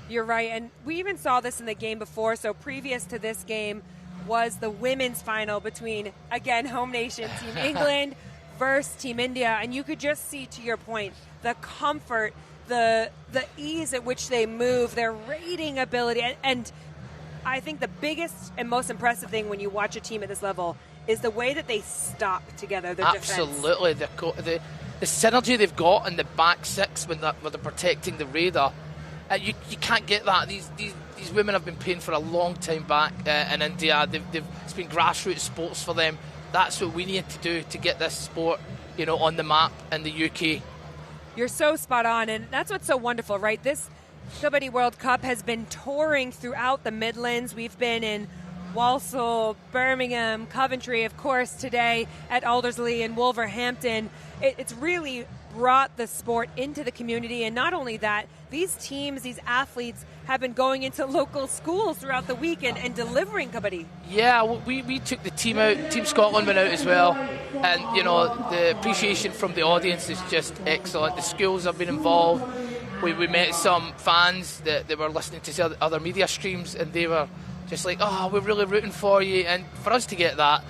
You're right, and we even saw this in the game before. So previous to this game was the women's final between, again, home nation Team England versus Team India, and you could just see, to your point, the comfort, the ease at which they move, their rating ability, and I think the biggest and most impressive thing when you watch a team at this level is the way that they stop together, their Absolutely. The synergy they've got in the back six when they're protecting the radar. You can't get that. These women have been playing for a long time back in India. It's been grassroots sports for them. That's what we need to do to get this sport, on the map in the UK. You're so spot on, and that's what's so wonderful, right? This Kabaddi World Cup has been touring throughout the Midlands. We've been in Walsall, Birmingham, Coventry, of course, today at Aldersley and Wolverhampton. It's really brought the sport into the community, and not only that, these teams, these athletes have been going into local schools throughout the week and delivering kabaddi. Yeah, we took the team out. Team Scotland went out as well, and the appreciation from the audience is just excellent. The schools have been involved. We met some fans that they were listening to other media streams, and they were just like, "Oh, we're really rooting for you." And for us to get that,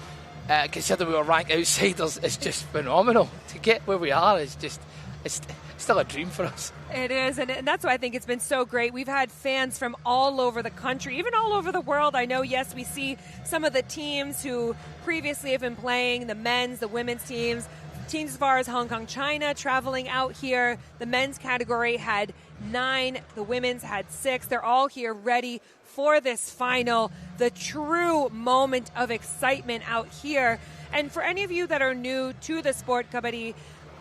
considering we were ranked outsiders, is just phenomenal. To get where we are is just it's still a dream for us. It is, and that's why I think it's been so great. We've had fans from all over the country, even all over the world. I know, yes, we see some of the teams who previously have been playing, the men's, the women's teams as far as Hong Kong, China, traveling out here. The men's category had 9, the women's had 6. They're all here ready for this final, the true moment of excitement out here. And for any of you that are new to the sport, Kabaddi,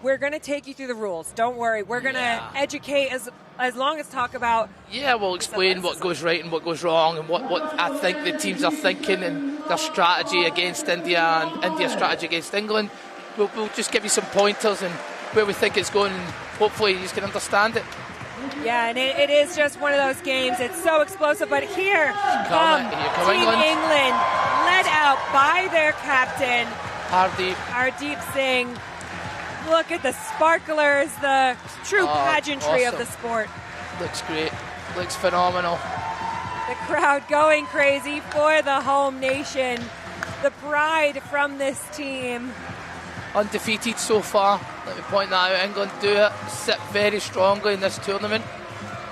we're going to take you through the rules. Don't worry. We're going to educate as long as talk about... Yeah, we'll explain what goes right and what goes wrong and what I think the teams are thinking and their strategy against India and India's strategy against England. We'll just give you some pointers and where we think it's going, and hopefully you can understand it. Yeah, and it is just one of those games. It's so explosive. But here come Team England, led out by their captain, Hardeep Singh. Look at the sparklers, the true pageantry of the sport. Looks great. Looks phenomenal. The crowd going crazy for the home nation. The pride from this team. Undefeated so far. Let me point that out. England sit very strongly in this tournament.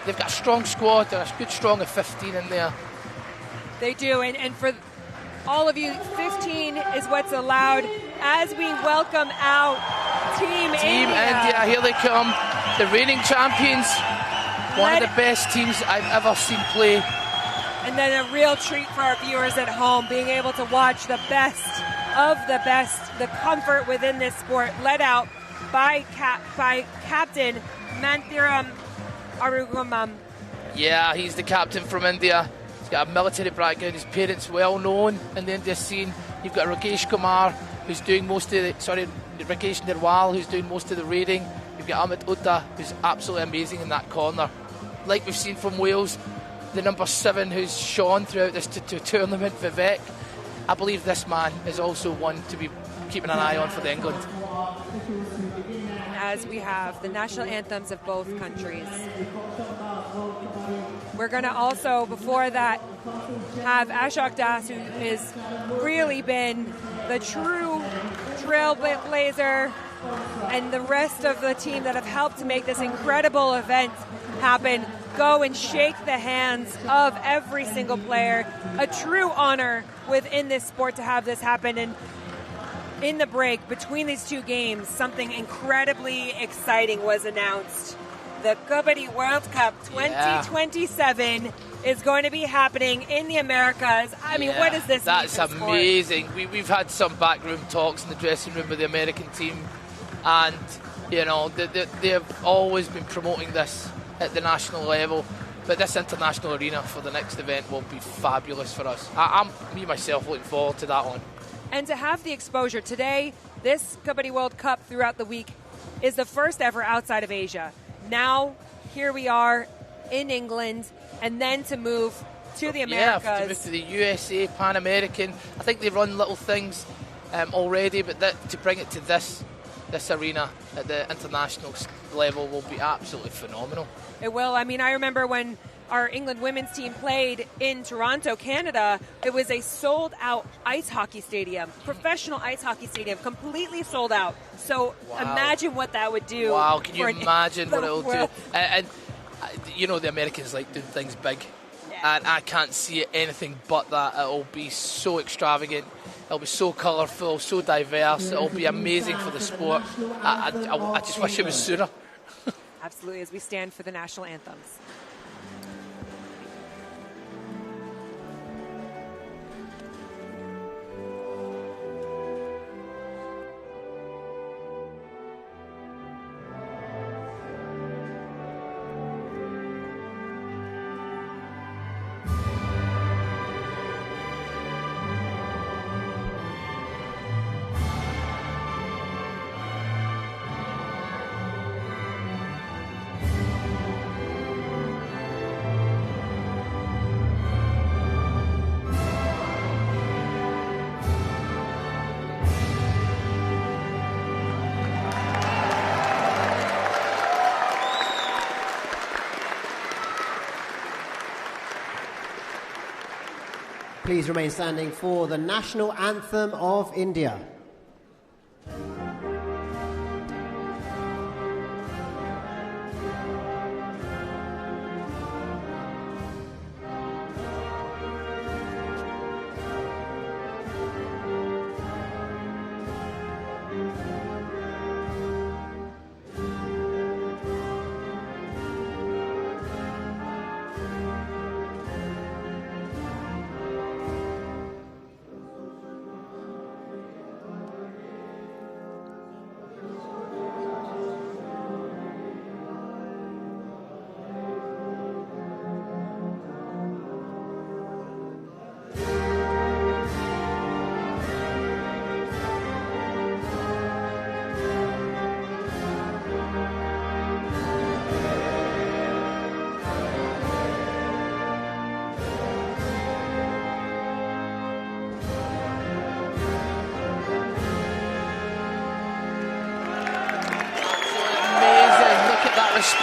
They've got a strong squad. They're a good strong of 15 in there. They do, and for all of you, 15 is what's allowed as we welcome out Team India. Here they come, the reigning champions. One of the best teams I've ever seen play. And then a real treat for our viewers at home, being able to watch the best of the best, the comfort within this sport, led out by Captain Manthiram Arugumam. Yeah, he's the captain from India. He's got a military background. His parents well known in the India scene. You've got Rakesh Kumar, who's doing most of Rakesh Nirwal, who's doing most of the raiding. You've got Amit Utta, who's absolutely amazing in that corner. Like we've seen from Wales, the number 7 who's shone throughout this tournament, Vivek. I believe this man is also one to be keeping an eye on for the England. As we have the national anthems of both countries. We're going to also, before that, have Ashok Das, who has really been the true trailblazer, and the rest of the team that have helped to make this incredible event happen, go and shake the hands of every single player. A true honor within this sport to have this happen. And in the break between these two games, something incredibly exciting was announced. The Kabaddi World Cup 2027 is going to be happening in the Americas. I mean, what does this mean? That's amazing. We've had some backroom talks in the dressing room with the American team, and you know they have always been promoting this at the national level. But this international arena for the next event will be fabulous for us. I'm myself looking forward to that one. And to have the exposure today, this Kabaddi World Cup throughout the week is the first ever outside of Asia. Now, here we are in England, and then to move to the Americas. Yeah, to move to the USA, Pan American. I think they run little things already, but to bring it to this arena at the international level will be absolutely phenomenal. It will. I mean, I remember when our England women's team played in Toronto, Canada, it was a sold-out ice hockey stadium, professional ice hockey stadium, completely sold out. So imagine what that would do. Wow, can you imagine what it will do? And you know the Americans like doing things big, and I can't see it anything but that. It'll be so extravagant. It'll be so colourful, so diverse. It'll be amazing for the sport. I just wish it was sooner. Absolutely, as we stand for the national anthems. Please remain standing for the national anthem of India.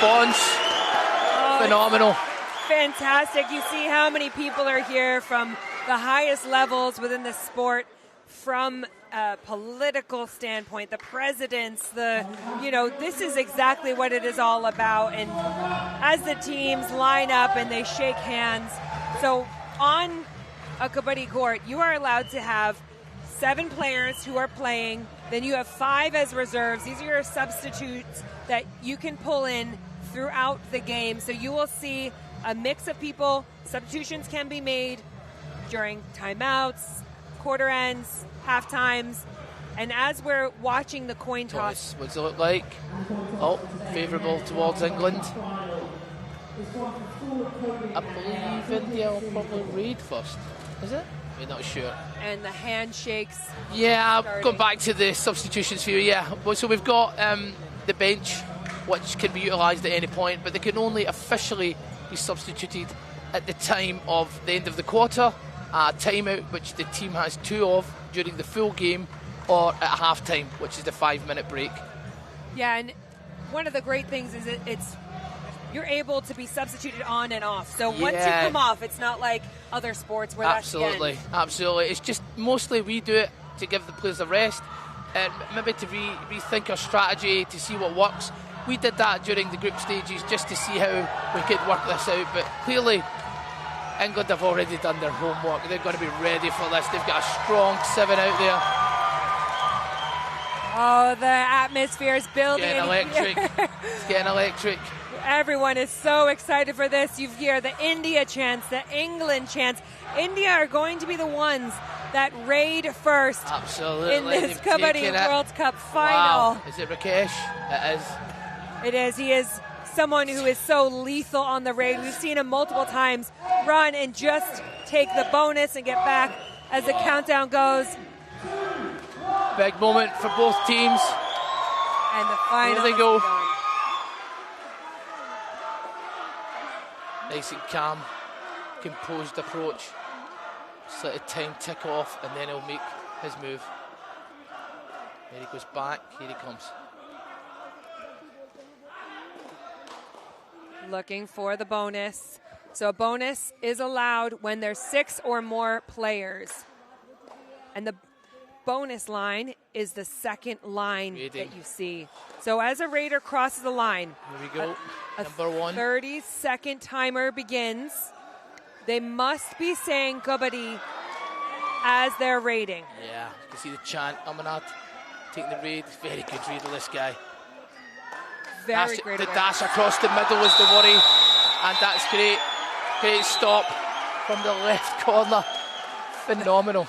response. Phenomenal. Fantastic. You see how many people are here from the highest levels within the sport, from a political standpoint, the presidents, this is exactly what it is all about. And as the teams line up and they shake hands, so on a Kabaddi court, you are allowed to have 7 players who are playing, then you have 5 as reserves. These are your substitutes that you can pull in throughout the game. So you will see a mix of people. Substitutions can be made during timeouts, quarter ends, half times. And as we're watching the coin toss, what's it look like? Oh, favourable towards England. I believe India will probably read first. Is it? We're not sure. And the handshakes. Yeah, I'll go back to the substitutions for you. Yeah, so we've got the bench, which can be utilised at any point, but they can only officially be substituted at the time of the end of the quarter, timeout, which the team has 2 of during the full game, or at half time, which is the 5-minute break. Yeah, and one of the great things is you're able to be substituted on and off. So once you come off, it's not like other sports where that's the end. Absolutely. It's just mostly we do it to give the players a rest and maybe to rethink our strategy to see what works. We did that during the group stages just to see how we could work this out, but clearly England have already done their homework. They're going to be ready for this. They've got a strong 7 out there. Oh, the atmosphere is building. Getting electric. It's getting electric. Everyone is so excited for this. You hear the India chants, the England chants. India are going to be the ones that raid first. Absolutely. In this Kabaddi World Cup final. Wow. Is it Rakesh? It is. It is. He is someone who is so lethal on the raid. We've seen him multiple times run and just take the bonus and get back as the countdown goes. Big moment for both teams. And the final. Here they go. Nice and calm, composed approach. Just let the time tick off and then he'll make his move. There he goes back, here he comes. Looking for the bonus. So a bonus is allowed when there's 6 or more players. And the bonus line is the second line that you see. So as a raider crosses the line, here we go. Number 1. 30-second timer begins. They must be saying Kabaddi as they're raiding. Yeah, you can see the chant. Amanat taking the raid. Very good read of this guy. Very great. The dash across the middle was the worry, and that's great. Great stop from the left corner. Phenomenal.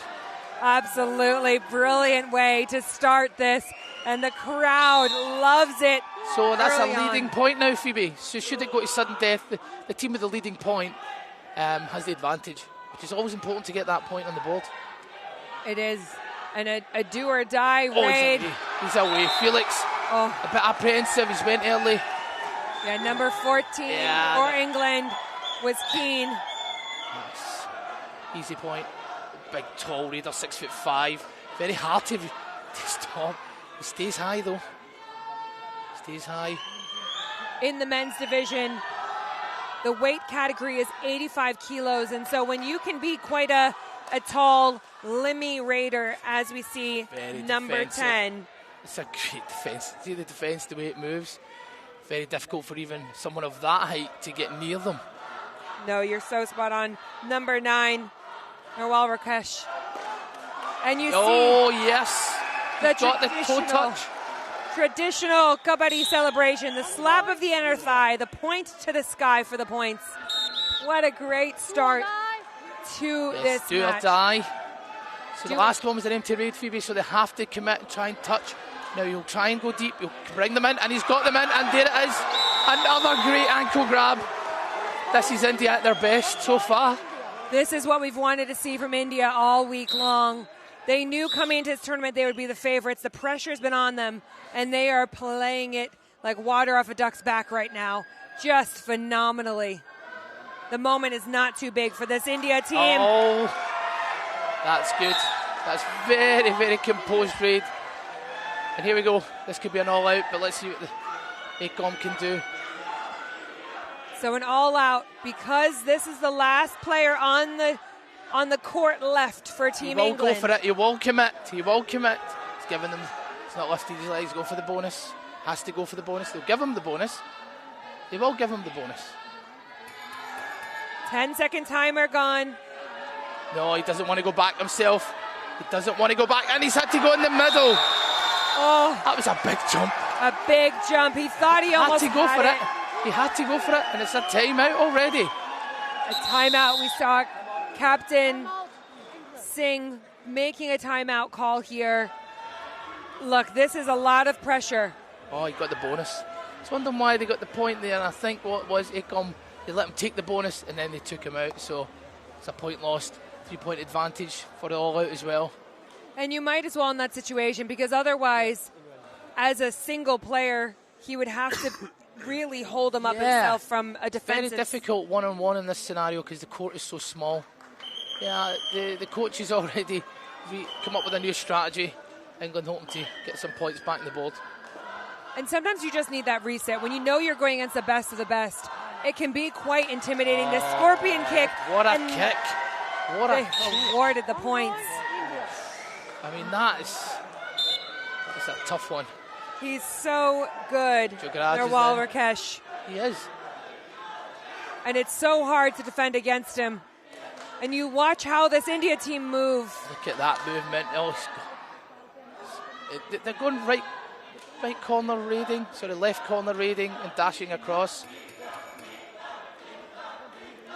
Absolutely brilliant way to start this, and the crowd loves it. So that's a leading point now, Phoebe. So should it go to sudden death, the team with the leading point has the advantage, which is always important to get that point on the board. It is, and a do or die raid. He's away. Felix, a bit apprehensive. He's went early. Yeah, number 14 for England was keen. Nice. Easy point. Big tall raider, 6'5". Very hard to stop. He stays high though. Stays high. In the men's division, the weight category is 85 kilos, and so when you can be quite a tall, limmy raider, as we see number 10. It's a great defence. See the defence, the way it moves. Very difficult for even someone of that height to get near them. No, you're so spot on. Number 9. Nawal Rakesh. And you see yes, the toe touch. Traditional Kabaddi celebration, the slap of the inner thigh, the point to the sky for the points. What a great start to this do match. Or die. So the last one was an empty raid, Phoebe, so they have to commit and try and touch. Now you'll try and go deep, you'll bring them in, and he's got them in, and there it is. Another great ankle grab. This is India at their best so far. This is what we've wanted to see from India all week long. They knew coming into this tournament they would be the favorites. The pressure's been on them, and they are playing it like water off a duck's back right now. Just phenomenally. The moment is not too big for this India team. Oh, that's good. That's very, very composed raid. And here we go. This could be an all-out, but let's see what the ACOM can do. So an all-out, because this is the last player on the court left for Team England. He will go for it. He will commit. He will commit. He's giving them. He's not lifted his legs. Go for the bonus. Has to go for the bonus. They'll give him the bonus. They will give him the bonus. 10-second timer gone. No, he doesn't want to go back himself. He doesn't want to go back, and he's had to go in the middle. Oh, that was a big jump. A big jump. He thought he almost had to go had for it. He had to go for it, and it's a timeout already. A timeout. We saw Captain Singh making a timeout call here. Look, this is a lot of pressure. Oh, he got the bonus. I was wondering why they got the point there, and I think what it was, they let him take the bonus, and then they took him out, so it's a point lost. 3-point advantage for the all-out as well. And you might as well in that situation, because otherwise, as a single player, he would have to really hold him up himself from a defensive. Very difficult one-on-one in this scenario because the court is so small. Yeah, the coach has already come up with a new strategy. England hoping to get some points back on the board. And sometimes you just need that reset. When you know you're going against the best of the best, it can be quite intimidating. The scorpion kick. What a kick. What a kick. Awarded the points. I mean, that's a tough one. He's so good, Nawal Rakesh. He is. And it's so hard to defend against him. And you watch how this India team move. Look at that movement. Oh, they're going right corner raiding, left corner raiding and dashing across.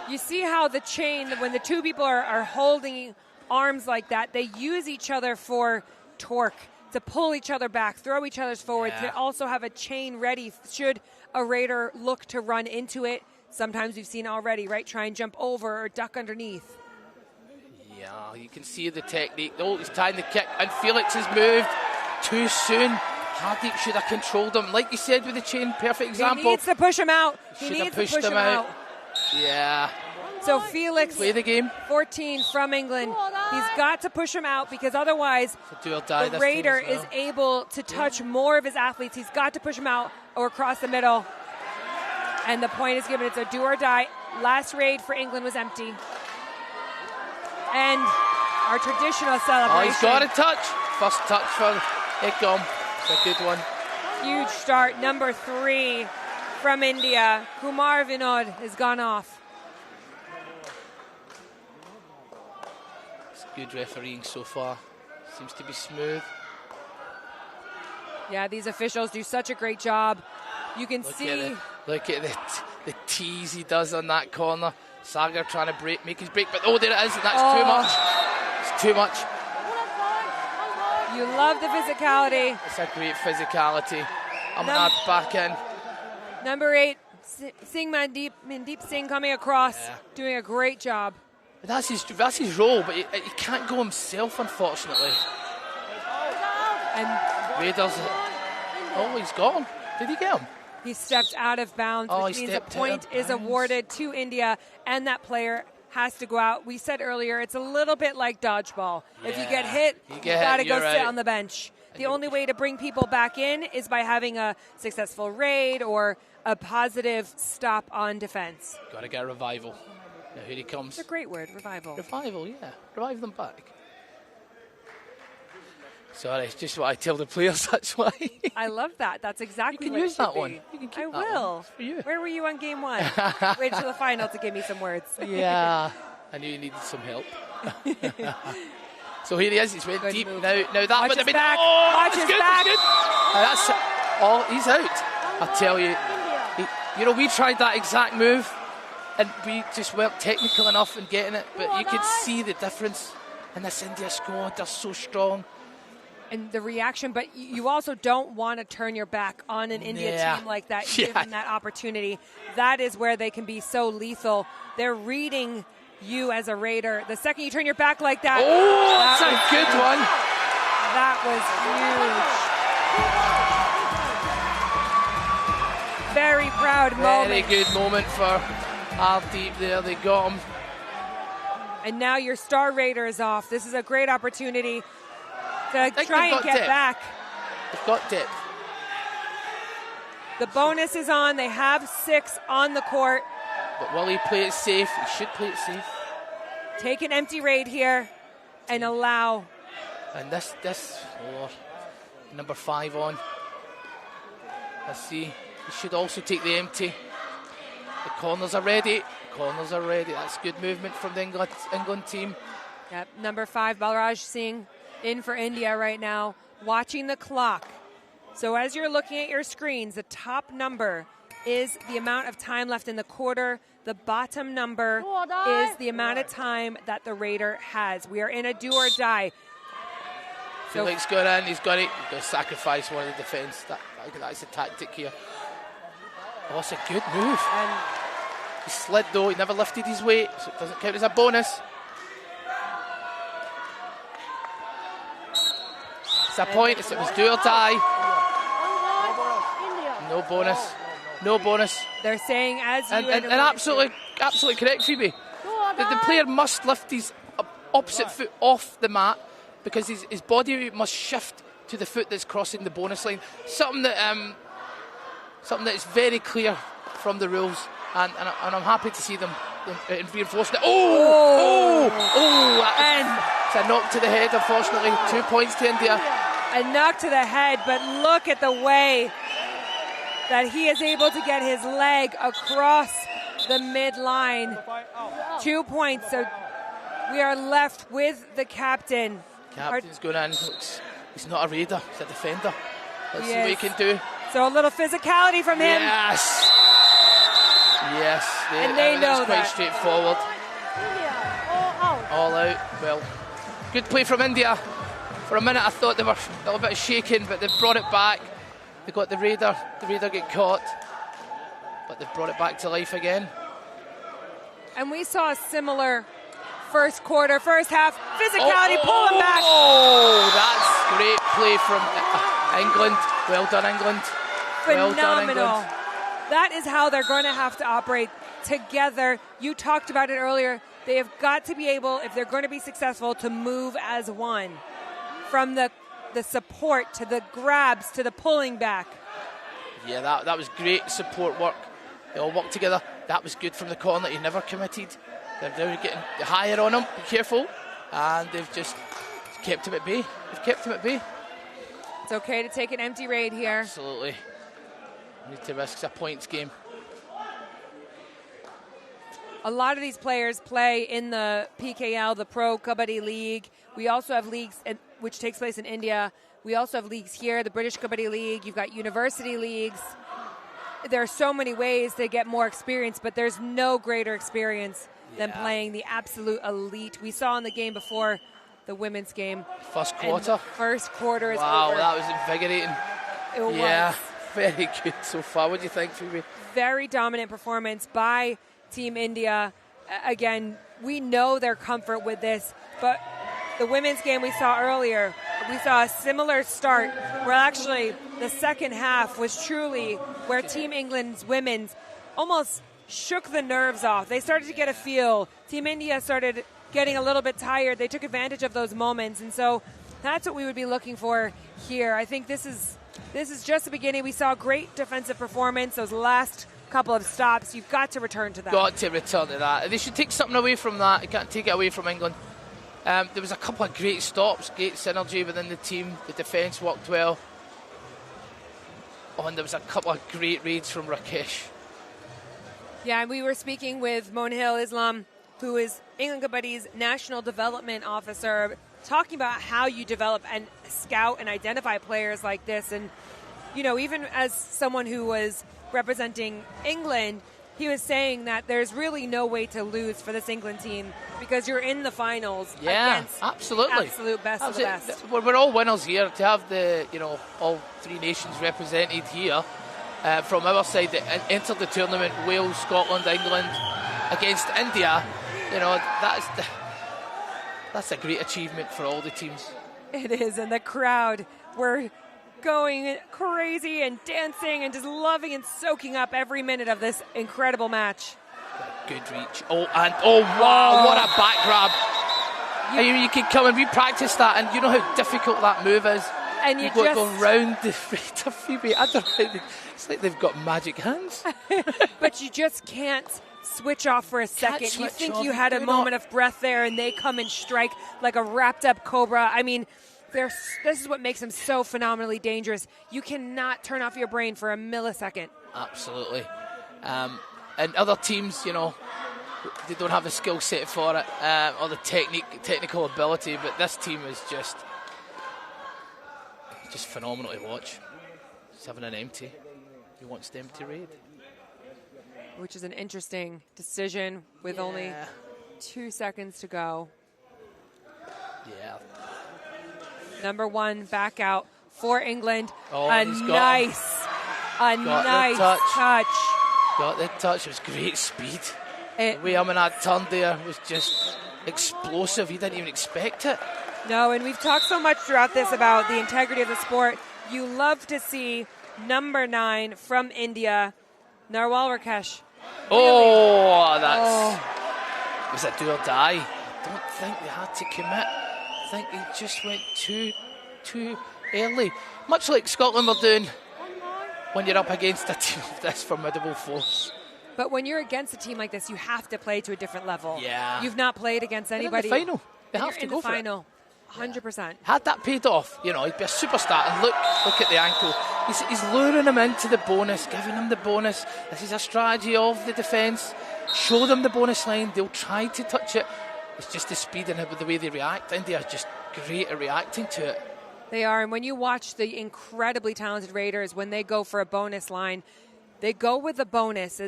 You see how the chain, when the two people are holding arms like that, they use each other for torque, to pull each other back, throw each other's forward, to also have a chain ready should a raider look to run into it. Sometimes we've seen already, right? Try and jump over or duck underneath. Yeah, you can see the technique. Oh, he's tying the kick, and Felix has moved too soon. Hardik should have controlled him. Like you said with the chain, perfect example. He needs to push him out. He needs to push him out. Yeah. So Felix, play the game. 14 from England. He's got to push him out because otherwise the raider is able to touch more of his athletes. He's got to push him out or across the middle. And the point is given. It's a do or die. Last raid for England was empty. And our traditional celebration. Oh, he's got a touch. First touch for Ekam. It's a good one. Huge start. Number 3 from India. Kumar Vinod has gone off. It's good refereeing so far. Seems to be smooth. Yeah, these officials do such a great job. You can see. Look at the tease he does on that corner. Sagar trying to make his break, but oh, there it is, and that's too much. It's too much. You love the physicality. It's a great physicality. Amnad back in. Number 8, Mandeep Singh coming across, doing a great job. That's his role, but he can't go himself, unfortunately. And Raiders. Oh, he's gone. Did he get him? He stepped out of bounds, which means a point is awarded to India, and that player has to go out. We said earlier, it's a little bit like dodgeball. If you get hit, you got to go sit on the bench. The only way to bring people back in is by having a successful raid or a positive stop on defense. Got to get a revival. Now here he comes. It's a great word, revival. Revival, yeah. Revive them back. Sorry, it's just what I tell the players, that's why. I love that. That's exactly you what can use it should that be. one. You can keep I that will. one. For you. Where were you on game 1? Wait till the final to give me some words. Yeah, I knew you needed some help. So here he is. He's went deep. Now that Watch would have his been. back. Oh, Watch that's his good. back. That's good. That's he's out. I tell you. We tried that exact move, and we just weren't technical enough in getting it. But you could see the difference in this India squad. They're so strong. And the reaction, but you also don't want to turn your back on an India team like that, given that opportunity. That is where they can be so lethal. They're reading you as a raider. The second you turn your back like that. Oh, that's a good one. That was huge. Very proud moment. Very good moment for Hardeep there. They got him. And now your star raider is off. This is a great opportunity to try and get back. They've got depth. The bonus is on. They have 6 on the court. But will he play it safe? He should play it safe. Take an empty raid here and allow. And this number 5 on. Let's see. He should also take the empty. The corners are ready. Corners are ready. That's good movement from the England team. Yep, number 5, Balraj Singh, in for India right now, watching the clock. So as you're looking at your screens, the top number is the amount of time left in the quarter. The bottom number is the amount of time that the raider has. We are in a do or die. Felix got in, he's got it. He's got to sacrifice one of the defence. That's the tactic here. Oh, it's a good move. And he slid though, he never lifted his weight, so it doesn't count as a bonus. It's a point, it was do or die. No bonus. No bonus. They're saying as you... And absolutely correct, Phoebe. The player must lift his opposite foot off the mat because his body must shift to the foot that's crossing the bonus line. Something that is very clear from the rules, and I'm happy to see them reinforcing it. It's a knock to the head, unfortunately. 2 points to India. A knock to the head, but look at the way that he is able to get his leg across the midline. 2 points, so we are left with the captain. Captain's going in. He's not a raider, he's a defender. Let's see what he can do. So a little physicality from him. Yes. And they know quite straightforward. All out. Well, good play from India. For a minute I thought they were a little bit shaken, but they brought it back. They got the raider get caught, but they brought it back to life again. And we saw a similar first half physicality, pulling back. Oh, that's great play from England. Well done, England. Phenomenal. Well done, England. That is how they're going to have to operate together. You talked about it earlier. They have got to be able, if they're going to be successful, to move as one. From the support to the grabs to the pulling back. Yeah, that was great support work. They all worked together. That was good from the corner. He never committed. They're getting higher on him. Be careful. And they've just kept him at bay. It's okay to take an empty raid here. Absolutely. Need to risk a points game. A lot of these players play in the PKL, the Pro Kabaddi League. We also have leagues which takes place in India. We also have leagues here, the British Kabaddi League. You've got university leagues. There are so many ways to get more experience, but there's no greater experience than playing the absolute elite. We saw in the game before the women's game. First quarter. First quarter is over. Wow, that was invigorating. It was. Yeah, very good so far. What do you think, Phoebe? Very dominant performance by Team India. Again, we know their comfort with this, but the women's game we saw earlier, we saw a similar start where actually the second half was truly where Team England's women's almost shook the nerves off. They started to get a feel. Team India started getting a little bit tired. They took advantage of those moments, and so that's what we would be looking for here. I think this is just the beginning. We saw great defensive performance. Those last couple of stops, you've got to return to that. Got to return to that. They should take something away from that. You can't take it away from England. There was a couple of great stops, great synergy within the team. The defence worked well. Oh, and there was a couple of great raids from Rakesh. Yeah, and we were speaking with Monhil Islam, who is England Kabaddi's National Development Officer, talking about how you develop and scout and identify players like this. And, you know, even as someone who was representing England, he was saying that there's really no way to lose for this England team because you're in the finals against absolutely. Absolute best of the best. We're all winners here. To have the, all three nations represented here from our side that entered the tournament, Wales, Scotland, England, against India, that's a great achievement for all the teams. It is, and the crowd were going crazy and dancing and just loving and soaking up every minute of this incredible match. Good reach. Wow, what a back grab. You can come and we practice that, and you know how difficult that move is. And you go round the Phoebe. I don't know. It's like they've got magic hands. But you just can't switch off for a second. You switch think off. you had a Do moment not. of breath there, and they come and strike like a wrapped-up cobra. I mean, this is what makes them so phenomenally dangerous. You cannot turn off your brain for a millisecond. Absolutely. And other teams, you know, they don't have the skill set for it or the technical ability, but this team is just phenomenal to watch. Just having an empty. He wants the empty raid. Which is an interesting decision with only 2 seconds to go. Yeah. Number 1 back out for England. Oh, a he's got nice touch. Got the touch. It was great speed. The way Amanat turned there was just explosive. He didn't even expect it. No, and we've talked so much throughout this about the integrity of the sport. You love to see number 9 from India, Narwal Rakesh. Was it do or die? I don't think they had to commit. I think he just went too early. Much like Scotland were doing when you're up against a team of this formidable force. But when you're against a team like this, you have to play to a different level. Yeah. You've not played against anybody. They're in the final. They have You're to in go the for it. final. 100%. Had that paid off, you know, he'd be a superstar. And look at the ankle. He's luring him into the bonus, giving him the bonus. This is a strategy of the defence. Show them the bonus line. They'll try to touch it. It's just the speed and the way they react. India are just great at reacting to it. They are, and when you watch the incredibly talented Raiders, when they go for a bonus line, they go with the bonus.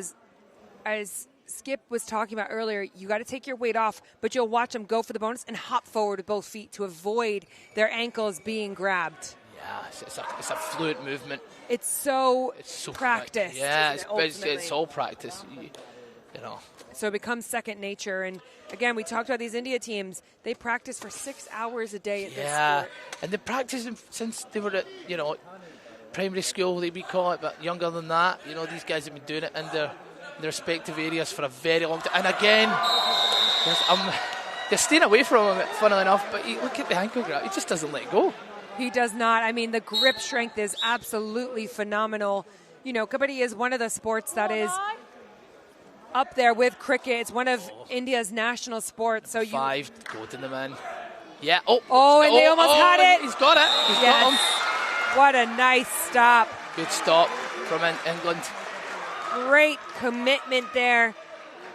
As Skip was talking about earlier, you got to take your weight off, but you'll watch them go for the bonus and hop forward with both feet to avoid their ankles being grabbed. Yeah, it's a fluid movement. It's so practiced. Yeah, isn't it, it's all practice. You know. So it becomes second nature. And again, we talked about these India teams. They practice for 6 hours a day at this sport. And they practiced since they were at, you know, primary school, we call it, but younger than that. You know, these guys have been doing it in their respective areas for a very long time. And again, they're staying away from him, funnily enough, but look at the ankle grab. He just doesn't let go. He does not. I mean, the grip strength is absolutely phenomenal. You know, Kabaddi is one of the sports that is up there with cricket. It's one of India's national sports. So 5, go to the man. Yeah. And they almost had it. He's got it. He's got him. What a nice stop. Good stop from England. Great commitment there.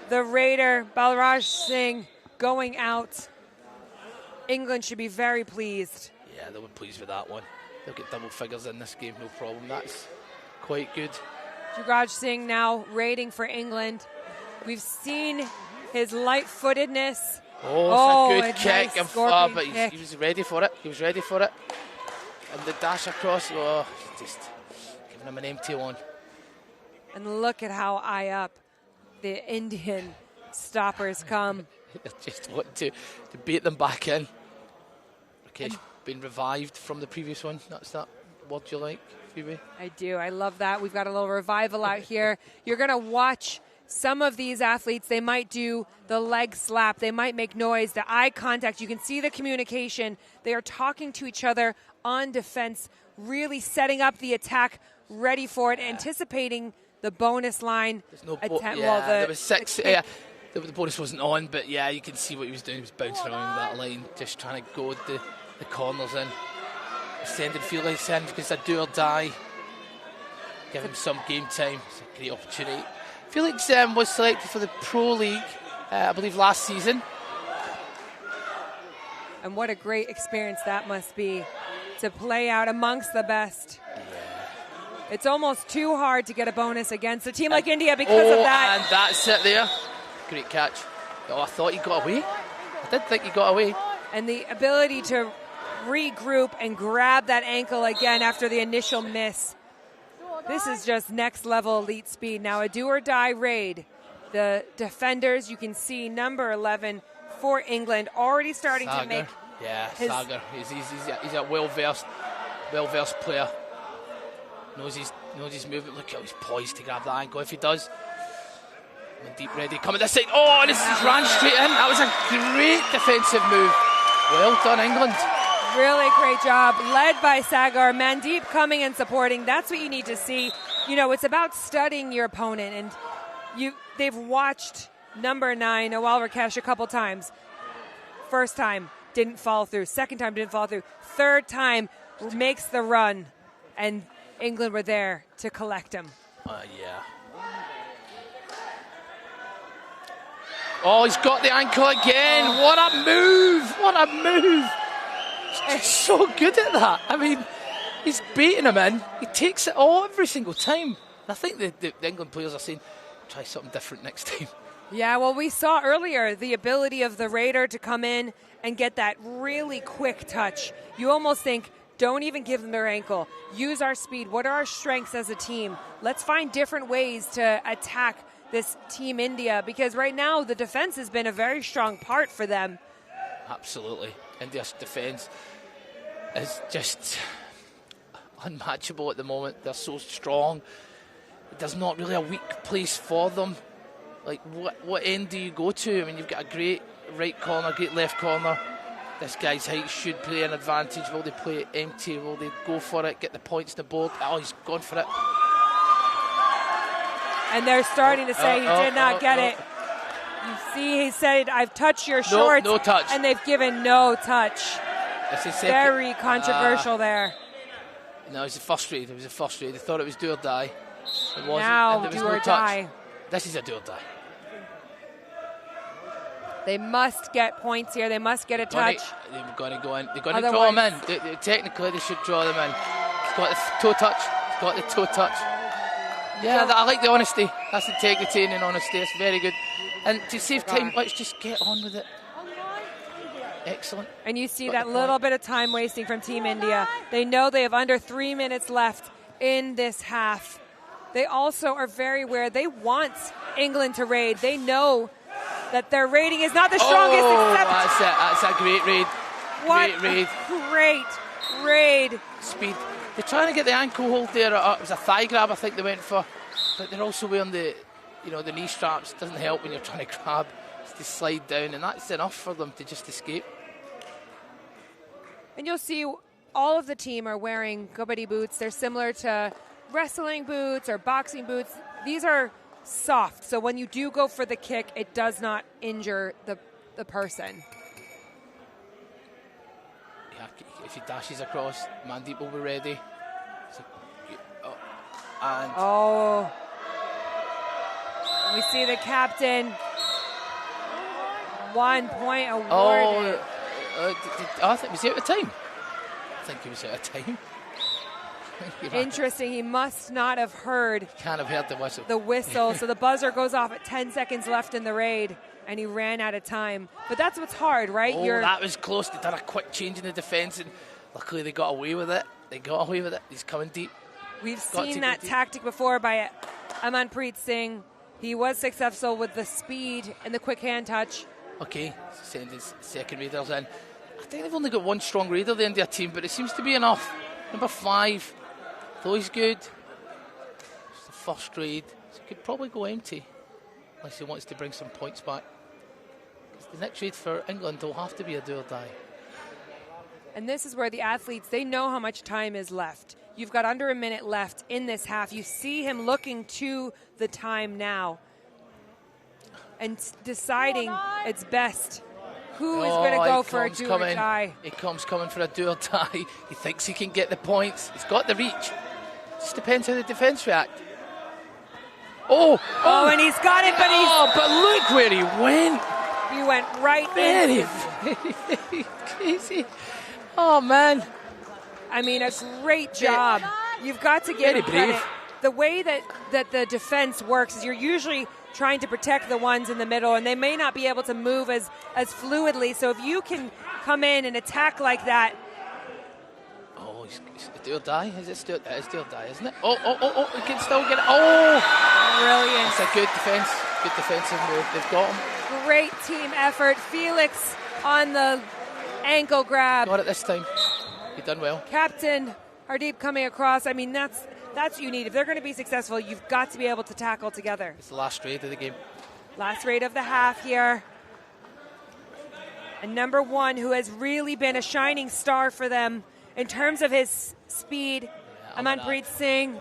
The Raider, Balraj Singh, going out. England should be very pleased. Yeah, they'll be pleased with that one. They'll get double figures in this game, no problem. That's quite good. Jugraj Singh now raiding for England. We've seen his light-footedness. It's a good kick. Nice But kick. he was ready for it. And the dash across, just giving him an empty one. And look at how high up the Indian stoppers come. Just want to beat them back in. Okay, been revived from the previous one. That's that word you like, Phoebe? I do. I love that. We've got a little revival out here. You're going to watch some of these athletes. They might do the leg slap. They might make noise, the eye contact. You can see the communication. They are talking to each other on defense, really setting up the attack, ready for it, anticipating the bonus line attempt. There was 6. The bonus wasn't on, but yeah, you can see what he was doing. He was bouncing around that line, just trying to go the corners in. Extended field line send because a do or die. Give him some game time. It's a great opportunity. Felix was selected for the Pro League, I believe, last season. And what a great experience that must be to play out amongst the best. It's almost too hard to get a bonus against a team like India because of that. And that's it there. Great catch. I thought he got away. I did think he got away. And the ability to regroup and grab that ankle again after the initial miss. This is just next level elite speed. Now a do or die raid. The defenders, you can see number 11 for England already starting Sagar. to make. Yeah, Sagar. He's a well-versed player. Knows his movement. Look how he's poised to grab that ankle. If he does, deep ready. Coming this side. And this is ran straight in. That was a great defensive move. Well done, England. Really great job, led by Sagar. Mandeep coming and supporting. That's what you need to see. You know, it's about studying your opponent, and they've watched number 9, Awal Rakesh, a couple times. First time, didn't fall through. Second time, didn't fall through. Third time, makes the run, and England were there to collect him. Yeah. Oh, he's got the ankle again. Oh. What a move. What a move. He's just so good at that. I mean, he's beating him in. He takes it all every single time. I think the England players are saying, try something different next time. Yeah, well, we saw earlier the ability of the Raider to come in and get that really quick touch. You almost think, don't even give them their ankle. Use our speed. What are our strengths as a team? Let's find different ways to attack this Team India, because right now the defense has been a very strong part for them. Absolutely. India's defense is just unmatchable at the moment. They're so strong. There's not really a weak place for them. Like, what end do you go to? I mean, you've got a great right corner, great left corner. This guy's height should play an advantage. Will they play it empty? Will they go for it, get the points on the board? Oh, he's gone for it. And they're starting to say he did not get it. You see, he said, I've touched your shorts. No touch. And they've given no touch. Very controversial there. No, it was a first read. It was a first read. They thought it was do or die. It wasn't. Now, and there was do no or touch. die. This is a do or die. They must get points here. They must get a touch. They're going to go in. They're going to draw them in. Technically, they should draw them in. He's got the toe touch. He's got the toe touch. Yeah, I like the honesty. That's integrity and honesty. It's very good. And to save time, let's just get on with it. Excellent. And you see that little bit of time wasting from Team India. They know they have under 3 minutes left in this half. They also are very aware. They want England to raid. They know that their raiding is not the strongest. That's a great raid. Great raid. Speed. They're trying to get the ankle hold there. It was a thigh grab, I think they went for. But they're also wearing the knee straps. It doesn't help when you're trying to grab. It's to slide down, and that's enough for them to just escape. And you'll see all of the team are wearing Kabaddi boots. They're similar to wrestling boots or boxing boots. These are soft, so when you do go for the kick, it does not injure the person. Yeah, if he dashes across, Mandeep will be ready. We see the captain. 1 point awarded. I think was he out of time? I think he was out of time. Interesting. He must not have heard. Can't have heard the whistle. The whistle. So the buzzer goes off at 10 seconds left in the raid, and he ran out of time. But that's what's hard, right? That was close. They did a quick change in the defence, and luckily they got away with it. He's coming deep. We've seen that tactic before by Amanpreet Singh. He was successful with the speed and the quick hand touch. Okay, send his second raiders in. I think they've only got one strong raider, the India team, but it seems to be enough. Number 5, though he's good. It's the first raid, so he could probably go empty, unless he wants to bring some points back. Because the next raid for England will have to be a do or die. And this is where the athletes, they know how much time is left. You've got under a minute left in this half. You see him looking to the time now and deciding it's best. Who is going to go for a do or die? He comes coming for a do or die. He thinks he can get the points. He's got the reach. Just depends how the defence react. And he's got it, but look where he went. He went right very crazy. Oh, man. I mean, a great job. You've got to give him credit. The way that the defense works is you're usually trying to protect the ones in the middle, and they may not be able to move as fluidly. So if you can come in and attack like that. He's do or die. It's do or die, isn't it? He can still get it. Brilliant. It's a good defense. Good defensive move. They've got him. Great team effort. Felix on the ankle grab. Got it this time. He done well. Captain Hardeep coming across. I mean, that's what you need. If they're going to be successful, you've got to be able to tackle together. It's the last raid of the game. Last raid of the half here. And number 1, who has really been a shining star for them in terms of his speed, Amanpreet Singh.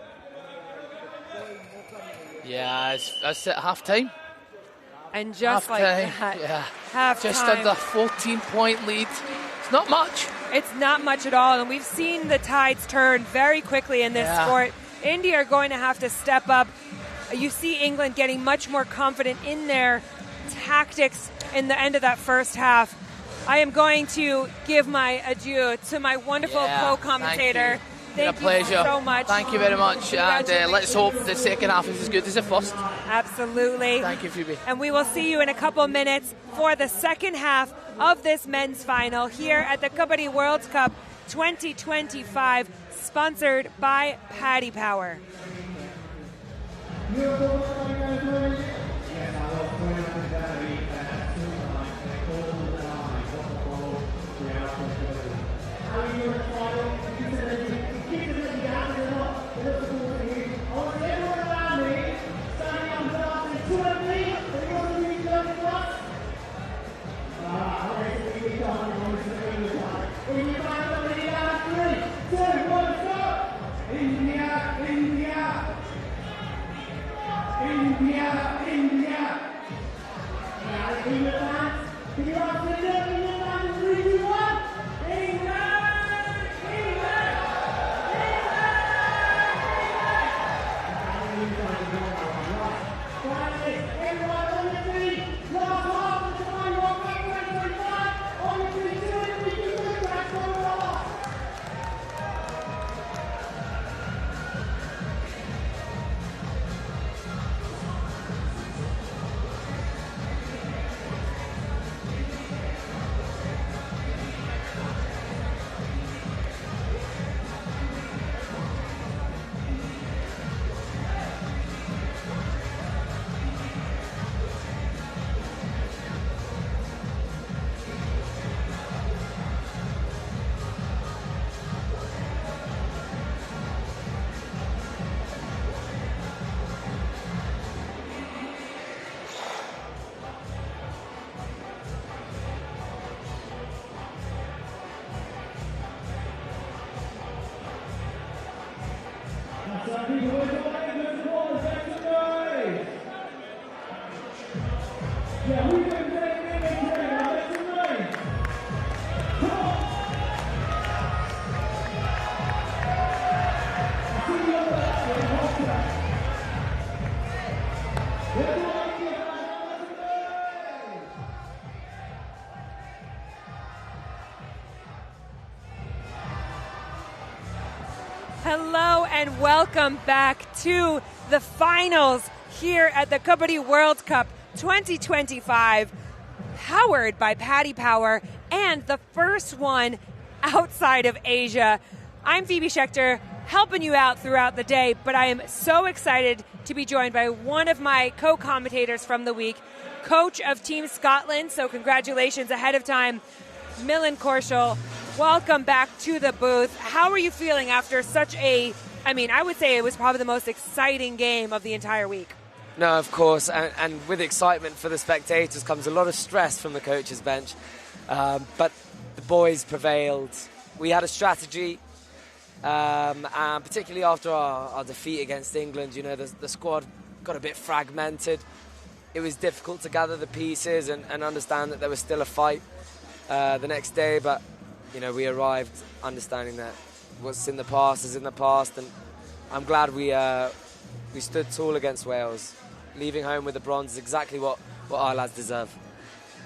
Yeah, that's at half-time. And just like that, yeah. half just time. under 14-point lead. It's not much. It's not much at all, and we've seen the tides turn very quickly in this sport. India are going to have to step up. You see England getting much more confident in their tactics in the end of that first half. I am going to give my adieu to my wonderful co-commentator. Thank you. Thank you so much. Thank you very much. And let's hope the second half is as good as the first. Absolutely. Thank you, Phoebe. And we will see you in a couple of minutes for the second half of this men's final here at the Kabaddi World Cup 2025, sponsored by Paddy Power. Hello and welcome back to the finals here at the Kabaddi World Cup 2025, powered by Paddy Power, and the first one outside of Asia. I'm Phoebe Schechter, helping you out throughout the day, but I am so excited to be joined by one of my co-commentators from the week, coach of Team Scotland, so congratulations ahead of time, Milan Korshal. Welcome back to the booth. How are you feeling after such I would say it was probably the most exciting game of the entire week. No, of course, and with excitement for the spectators comes a lot of stress from the coach's bench. But the boys prevailed. We had a strategy, and particularly after our defeat against England, the squad got a bit fragmented. It was difficult to gather the pieces and understand that there was still a fight the next day, but we arrived understanding that what's in the past is in the past, and I'm glad we stood tall against Wales. Leaving home with the bronze is exactly what our lads deserve.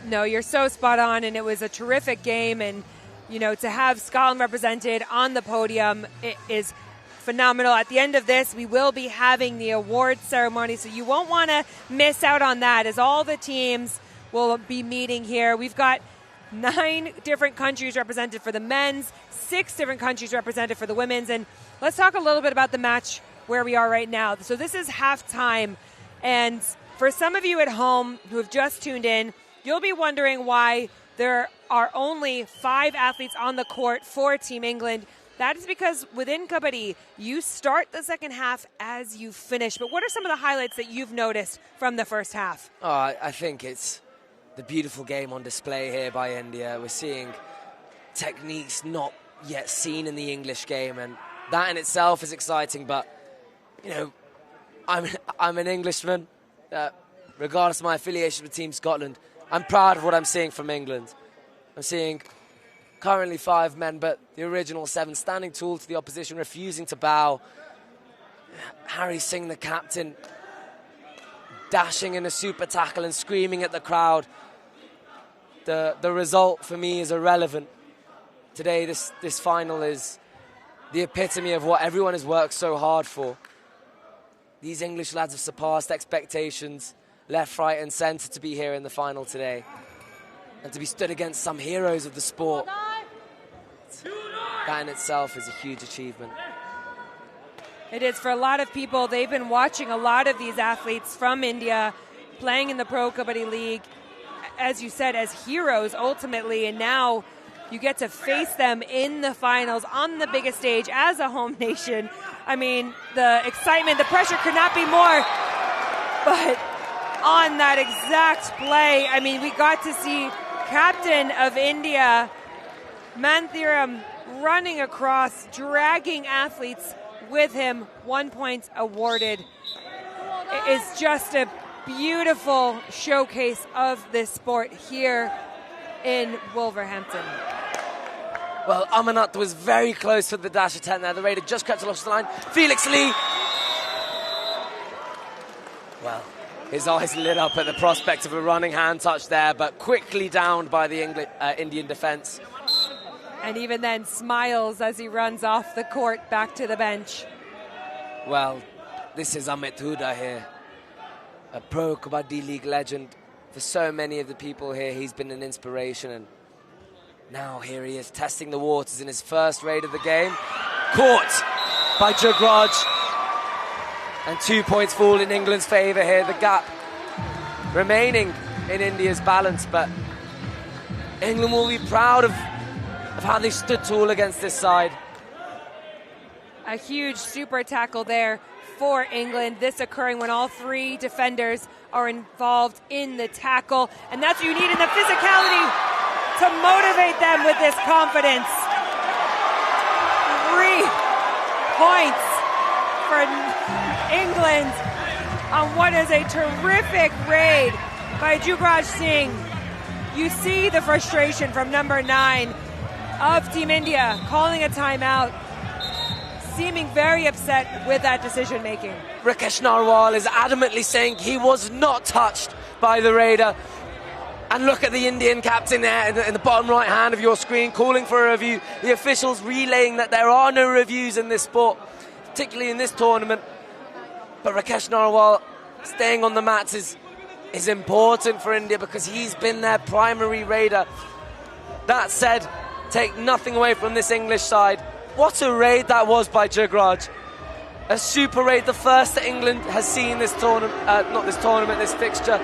No, you're so spot on, and it was a terrific game, and to have Scotland represented on the podium, it is phenomenal. At the end of this, we will be having the awards ceremony, so you won't want to miss out on that, as all the teams will be meeting here. We've got 9 different countries represented for the men's, 6 different countries represented for the women's. And let's talk a little bit about the match where we are right now. So this is halftime. And for some of you at home who have just tuned in, you'll be wondering why there are only 5 athletes on the court for Team England. That is because within Kabaddi, you start the second half as you finish. But what are some of the highlights that you've noticed from the first half? I think it's the beautiful game on display here by India. We're seeing techniques not yet seen in the English game, and that in itself is exciting. But I'm an Englishman, regardless of my affiliation with Team Scotland. I'm proud of what I'm seeing from England. I'm seeing currently 5 men, but the original 7 standing tall to the opposition, refusing to bow. Harry Singh, the captain, dashing in a super tackle and screaming at the crowd. The result for me is irrelevant. Today, this final is the epitome of what everyone has worked so hard for. These English lads have surpassed expectations, left, right and centre to be here in the final today. And to be stood against some heroes of the sport. That in itself is a huge achievement. It is for a lot of people. They've been watching a lot of these athletes from India playing in the Pro Kabaddi League, as you said, as heroes ultimately, and now you get to face them in the finals on the biggest stage as a home nation. I mean, the excitement, the pressure could not be more. But on that exact play, I mean, we got to see captain of India, Manthiram, running across, dragging athletes with him. 1 point awarded. It is just a beautiful showcase of this sport here in Wolverhampton. Well, Amanat was very close to the dash attempt there. The Raider just crept along the line. Felix Lee. Well, his eyes lit up at the prospect of a running hand touch there, but quickly downed by the Indian defence. And even then smiles as he runs off the court back to the bench. Well, this is Amit Huda here, a Pro Kabaddi League legend. For so many of the people here, he's been an inspiration, and now here he is testing the waters in his first raid of the game. Caught by Jugraj. And 2 points fall in England's favour here. The gap remaining in India's balance, but England will be proud of how they stood tall against this side. A huge super tackle there for England. This occurring when all 3 defenders are involved in the tackle. And that's what you need in the physicality to motivate them with this confidence. 3 points for England on what is a terrific raid by Jugraj Singh. You see the frustration from number 9 of Team India, calling a timeout, seeming very upset with that decision making. Rakesh Narwal is adamantly saying he was not touched by the Raider. And look at the Indian captain there in the bottom right hand of your screen, calling for a review. The officials relaying that there are no reviews in this sport, particularly in this tournament. But Rakesh Narwal staying on the mats is important for India because he's been their primary raider. That said, take nothing away from this English side. What a raid that was by Jugraj. A super raid, the first that England has seen this tournament, this fixture.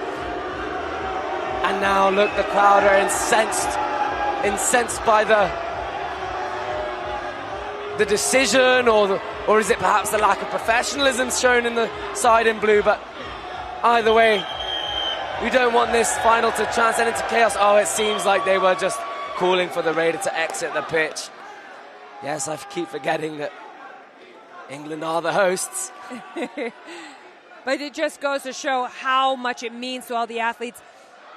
And now look, the crowd are incensed by the decision, or is it perhaps the lack of professionalism shown in the side in blue? But either way, we don't want this final to transcend into chaos. Oh, it seems like they were just calling for the Raider to exit the pitch. Yes, I keep forgetting that England are the hosts. But it just goes to show how much it means to all the athletes,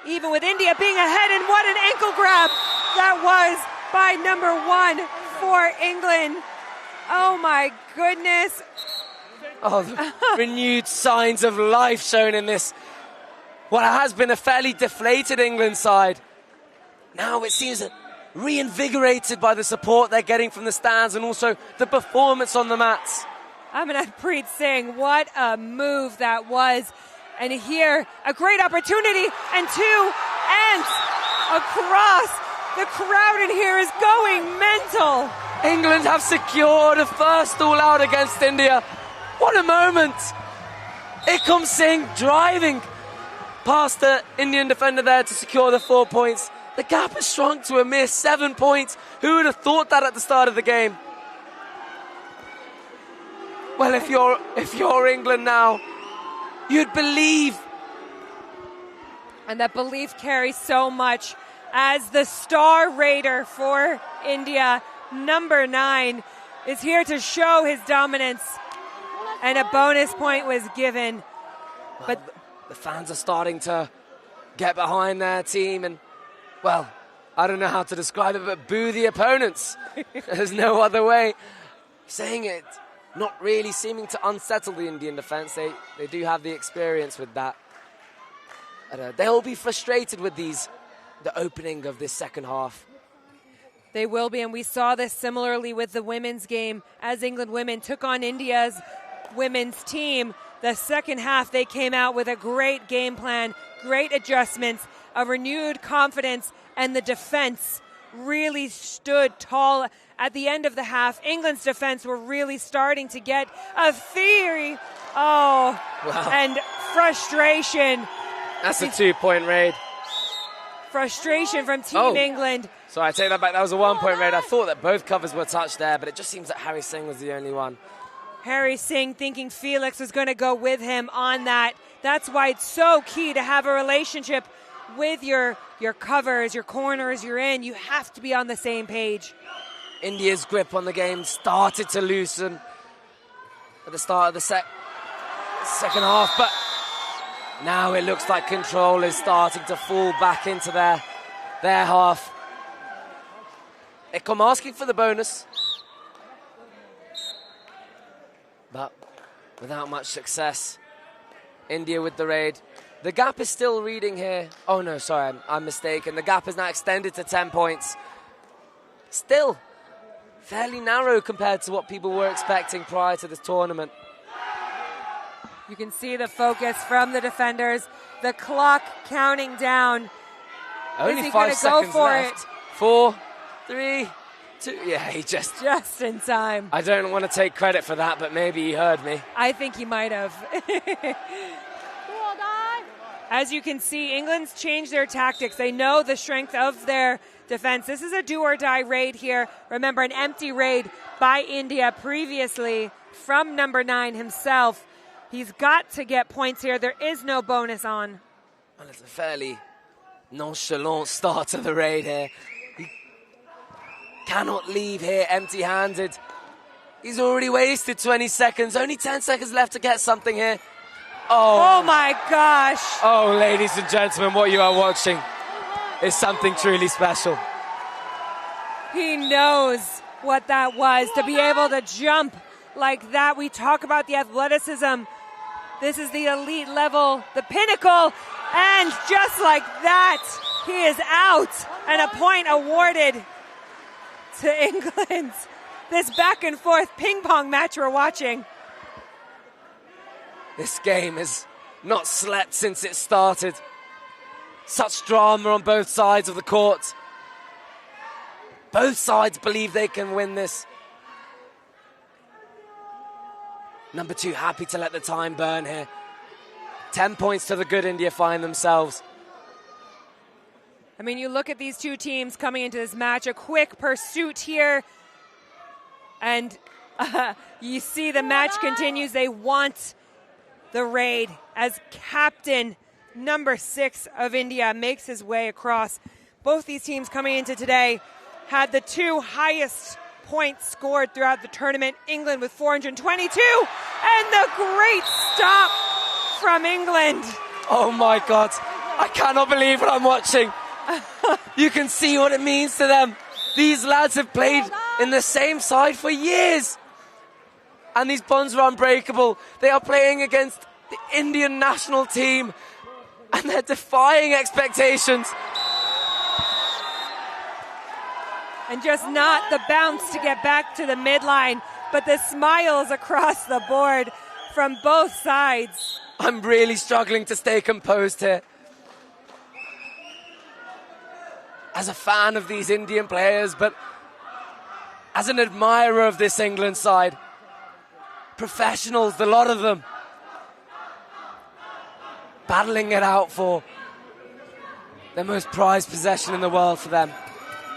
even with India being ahead. And what an ankle grab that was by number 1 for England. Oh my goodness. Oh, the renewed signs of life shown in this, what has been a fairly deflated England side. Now it seems that reinvigorated by the support they're getting from the stands and also the performance on the mats. Amanatpreet Singh, what a move that was. And here, a great opportunity, and 2 ends across. The crowd in here is going mental. England have secured a first all-out against India. What a moment. Ikram Singh driving past the Indian defender there to secure the 4 points. The gap has shrunk to a mere 7 points. Who would have thought that at the start of the game? Well, if you're England now, you'd believe. And that belief carries so much as the star raider for India, number 9, is here to show his dominance. And a bonus point was given But the fans are starting to get behind their team and, well, I don't know how to describe it, but boo the opponents. There's no other way. Saying it, not really seeming to unsettle the Indian defence. They do have the experience with that. They'll be frustrated with the opening of this second half. They will be, and we saw this similarly with the women's game as England women took on India's women's team. The second half, they came out with a great game plan, great adjustments, a renewed confidence, and the defense really stood tall at the end of the half. England's defense were really starting to get a theory. Oh, wow. And frustration. That's a 2-point raid. Frustration from Team England. Sorry, I take that back. That was a 1-point raid. I thought that both covers were touched there, but it just seems that Harry Singh was the only one. Harry Singh thinking Felix was going to go with him on that. That's why it's so key to have a relationship with your covers, your corners you're in. You have to be on the same page. India's grip on the game started to loosen at the start of the second half, but now it looks like control is starting to fall back into their half. Ekom asking for the bonus, but without much success. India with the raid. The gap is still reading here. Oh no, sorry, I'm mistaken. The gap is now extended to 10 points. Still fairly narrow compared to what people were expecting prior to this tournament. You can see the focus from the defenders. The clock counting down. Only Is he 5 seconds go for left. it? 4, 3, 2. Yeah, he just in time. I don't want to take credit for that, but maybe he heard me. I think he might have. As you can see, England's changed their tactics. They know the strength of their defense. This is a do-or-die raid here. Remember, an empty raid by India previously from number 9 himself. He's got to get points here. There is no bonus on. Well, it's a fairly nonchalant start to the raid here. He cannot leave here empty-handed. He's already wasted 20 seconds. Only 10 seconds left to get something here. Oh my gosh. Oh, ladies and gentlemen, what you are watching is something truly special. He knows what that was, to be able to jump like that. We talk about the athleticism. This is the elite level, the pinnacle, and just like that, he is out, and a point awarded to England. This back and forth ping pong match we're watching. This game has not slept since it started. Such drama on both sides of the court. Both sides believe they can win this. Number 2 happy to let the time burn here. 10 points to the good India find themselves. I mean, you look at these two teams coming into this match, a quick pursuit here. And you see the match continues. They want the raid as captain number 6 of India makes his way across. Both these teams coming into today had the 2 highest points scored throughout the tournament. England with 422, and the great stop from England. Oh my God, I cannot believe what I'm watching. You can see what it means to them. These lads have played in the same side for years, and these bonds are unbreakable. They are playing against the Indian national team, and they're defying expectations. And just not the bounce to get back to the midline, but the smiles across the board from both sides. I'm really struggling to stay composed here. As a fan of these Indian players, but as an admirer of this England side. Professionals, the lot of them. Battling it out for the most prized possession in the world for them.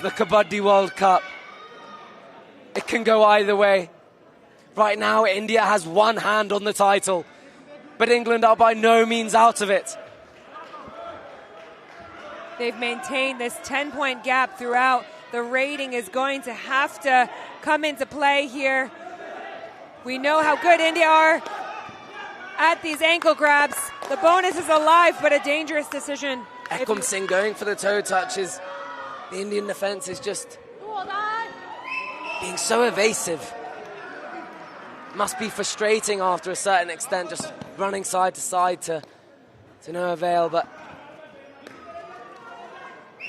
The Kabaddi World Cup. It can go either way. Right now, India has one hand on the title, but England are by no means out of it. They've maintained this 10-point gap throughout. The rating is going to have to come into play here. We know how good India are at these ankle grabs. The bonus is alive, but a dangerous decision. Ekam Singh going for the toe touches. The Indian defence is just being so evasive. Must be frustrating after a certain extent, just running side to side to no avail. But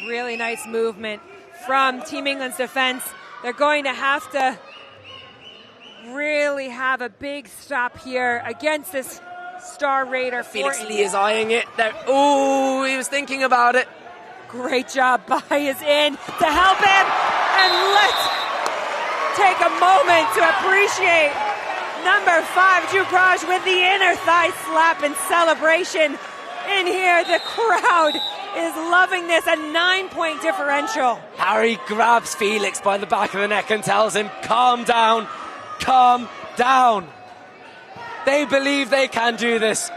really nice movement from Team England's defence. They're going to have to really have a big stop here against this star raider. Felix Lee is eyeing it. Oh, he was thinking about it. Great job. Bai is in to help him. And let's take a moment to appreciate number 5, Jukraj, with the inner thigh slap in celebration. In here, the crowd is loving this. A 9-point differential. Harry grabs Felix by the back of the neck and tells him, calm down, calm down. They believe they can do this,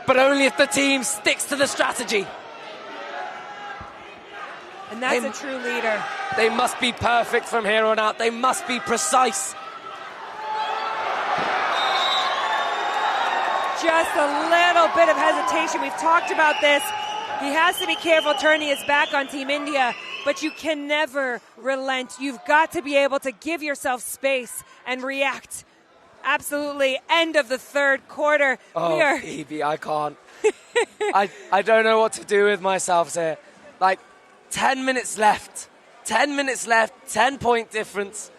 but only if the team sticks to the strategy. And that's a true leader. They must be perfect from here on out. They must be precise. Just a little bit of hesitation. We've talked about this. He has to be careful turning his back on Team India, but you can never relent. You've got to be able to give yourself space and react. Absolutely. End of the third quarter. Oh, Phoebe, I can't. I don't know what to do with myself here. Like, 10 minutes left. 10 minutes left. 10-point difference.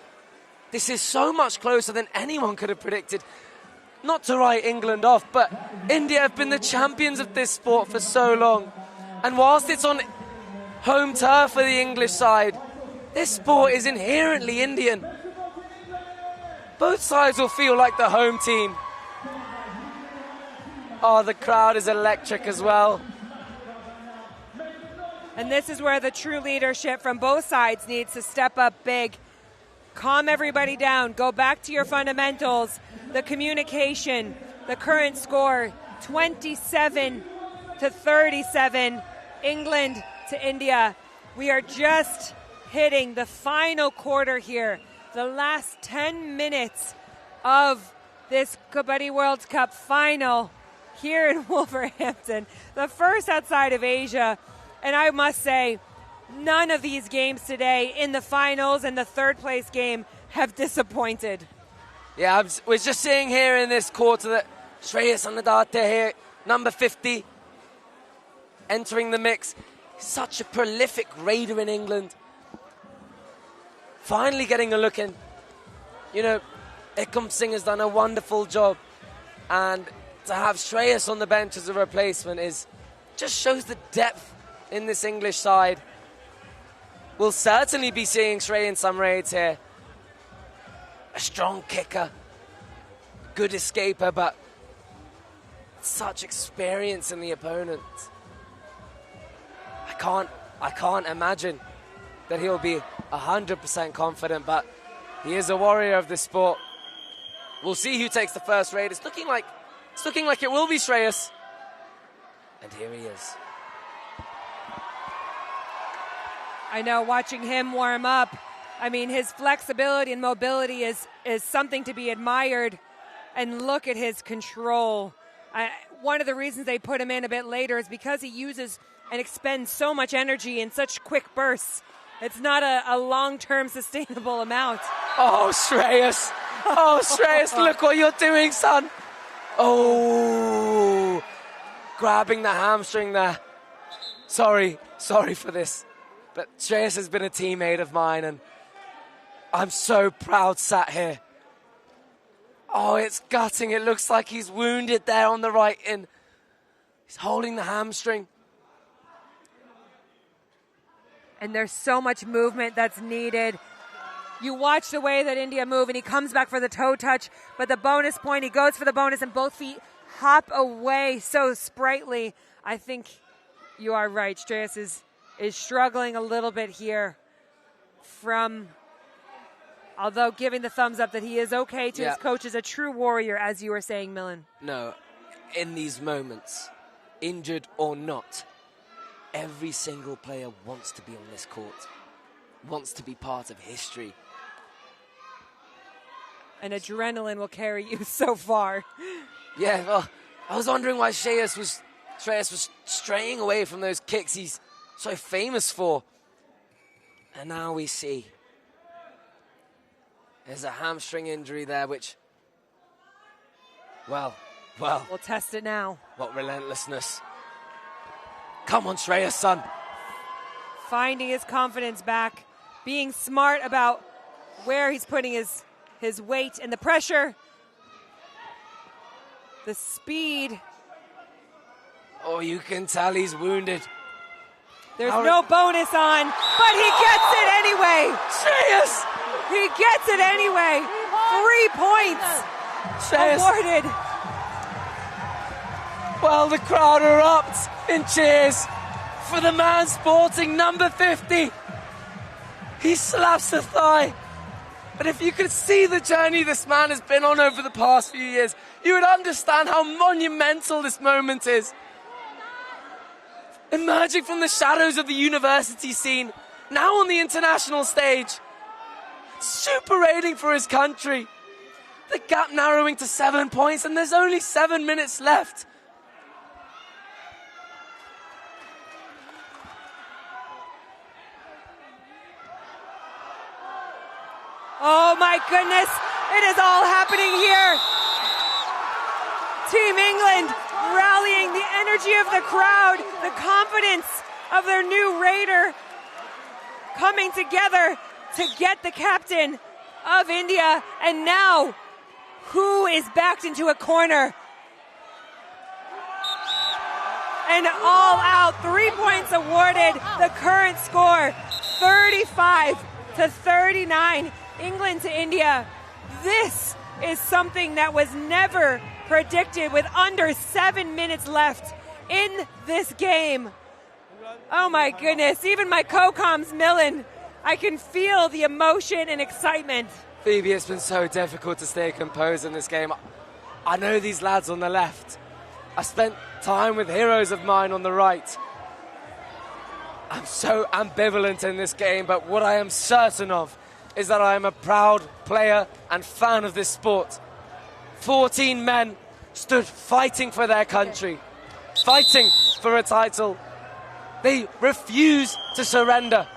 This is so much closer than anyone could have predicted. Not to write England off, but India have been the champions of this sport for so long. And whilst it's on home turf for the English side, this sport is inherently Indian. Both sides will feel like the home team. Oh, the crowd is electric as well. And this is where the true leadership from both sides needs to step up big. Calm everybody down. Go back to your fundamentals. The communication, the current score, 27-37, England to India. We are just hitting the final quarter here. The last 10 minutes of this Kabaddi World Cup final here in Wolverhampton. The first outside of Asia. And I must say, none of these games today in the finals and the third place game have disappointed. Yeah, I was just seeing here in this quarter that Shreyas Anadate here, number 50, entering the mix. Such a prolific raider in England. Finally getting a look in. You know, Ekam Singh has done a wonderful job. And to have Shreyas on the bench as a replacement just shows the depth in this English side. We'll certainly be seeing Shrey in some raids here. A strong kicker, good escaper, but such experience in the opponent. I can't imagine that he'll be 100% confident, but he is a warrior of this sport. We'll see who takes the first raid. It's looking like it will be Shreyas. And here he is. I know, watching him warm up, I mean, his flexibility and mobility is something to be admired. And look at his control. One of the reasons they put him in a bit later is because he uses and expends so much energy in such quick bursts. It's not a long-term sustainable amount. Oh, Shreyas. Oh, Shreyas, look what you're doing, son. Oh, grabbing the hamstring there. Sorry for this. But Shreyas has been a teammate of mine, and I'm so proud sat here. Oh, it's gutting. It looks like he's wounded there on the right in. He's holding the hamstring. And there's so much movement that's needed. You watch the way that India move, and he comes back for the toe touch, but the bonus point, he goes for the bonus, and both feet hop away so sprightly. I think you are right. Shreyas is struggling a little bit here although giving the thumbs up that he is okay to his coach, is a true warrior, as you were saying, Millen. No, in these moments, injured or not, every single player wants to be on this court, wants to be part of history. And adrenaline will carry you so far. Yeah, well, I was wondering why Shreyas was straying away from those kicks he's so famous for. And now we see there's a hamstring injury there, which, well. We'll test it now. What relentlessness. Come on, Shreyas, son. Finding his confidence back, being smart about where he's putting his weight and the pressure, the speed. Oh, you can tell he's wounded. There's no bonus on, but he gets it anyway. Shreyas! He gets it anyway. 3 points awarded. Well, the crowd erupts in cheers for the man sporting number 50. He slaps the thigh. But if you could see the journey this man has been on over the past few years, you would understand how monumental this moment is. Emerging from the shadows of the university scene, now on the international stage, superating for his country. The gap narrowing to 7 points, and there's only 7 minutes left. Oh my goodness, it is all happening here. Team England rallying the energy of the crowd, the confidence of their new Raider coming together to get the captain of India. And now, who is backed into a corner? And all out, 3 points awarded. The current score, 35-39. England to India. This is something that was never predicted with under 7 minutes left in this game. Oh my goodness, even my co-com's Millen, I can feel the emotion and excitement. Phoebe, it's been so difficult to stay composed in this game. I know these lads on the left. I spent time with heroes of mine on the right. I'm so ambivalent in this game, but what I am certain of is that I am a proud player and fan of this sport. 14 men stood fighting for their country, fighting for a title. They refuse to surrender.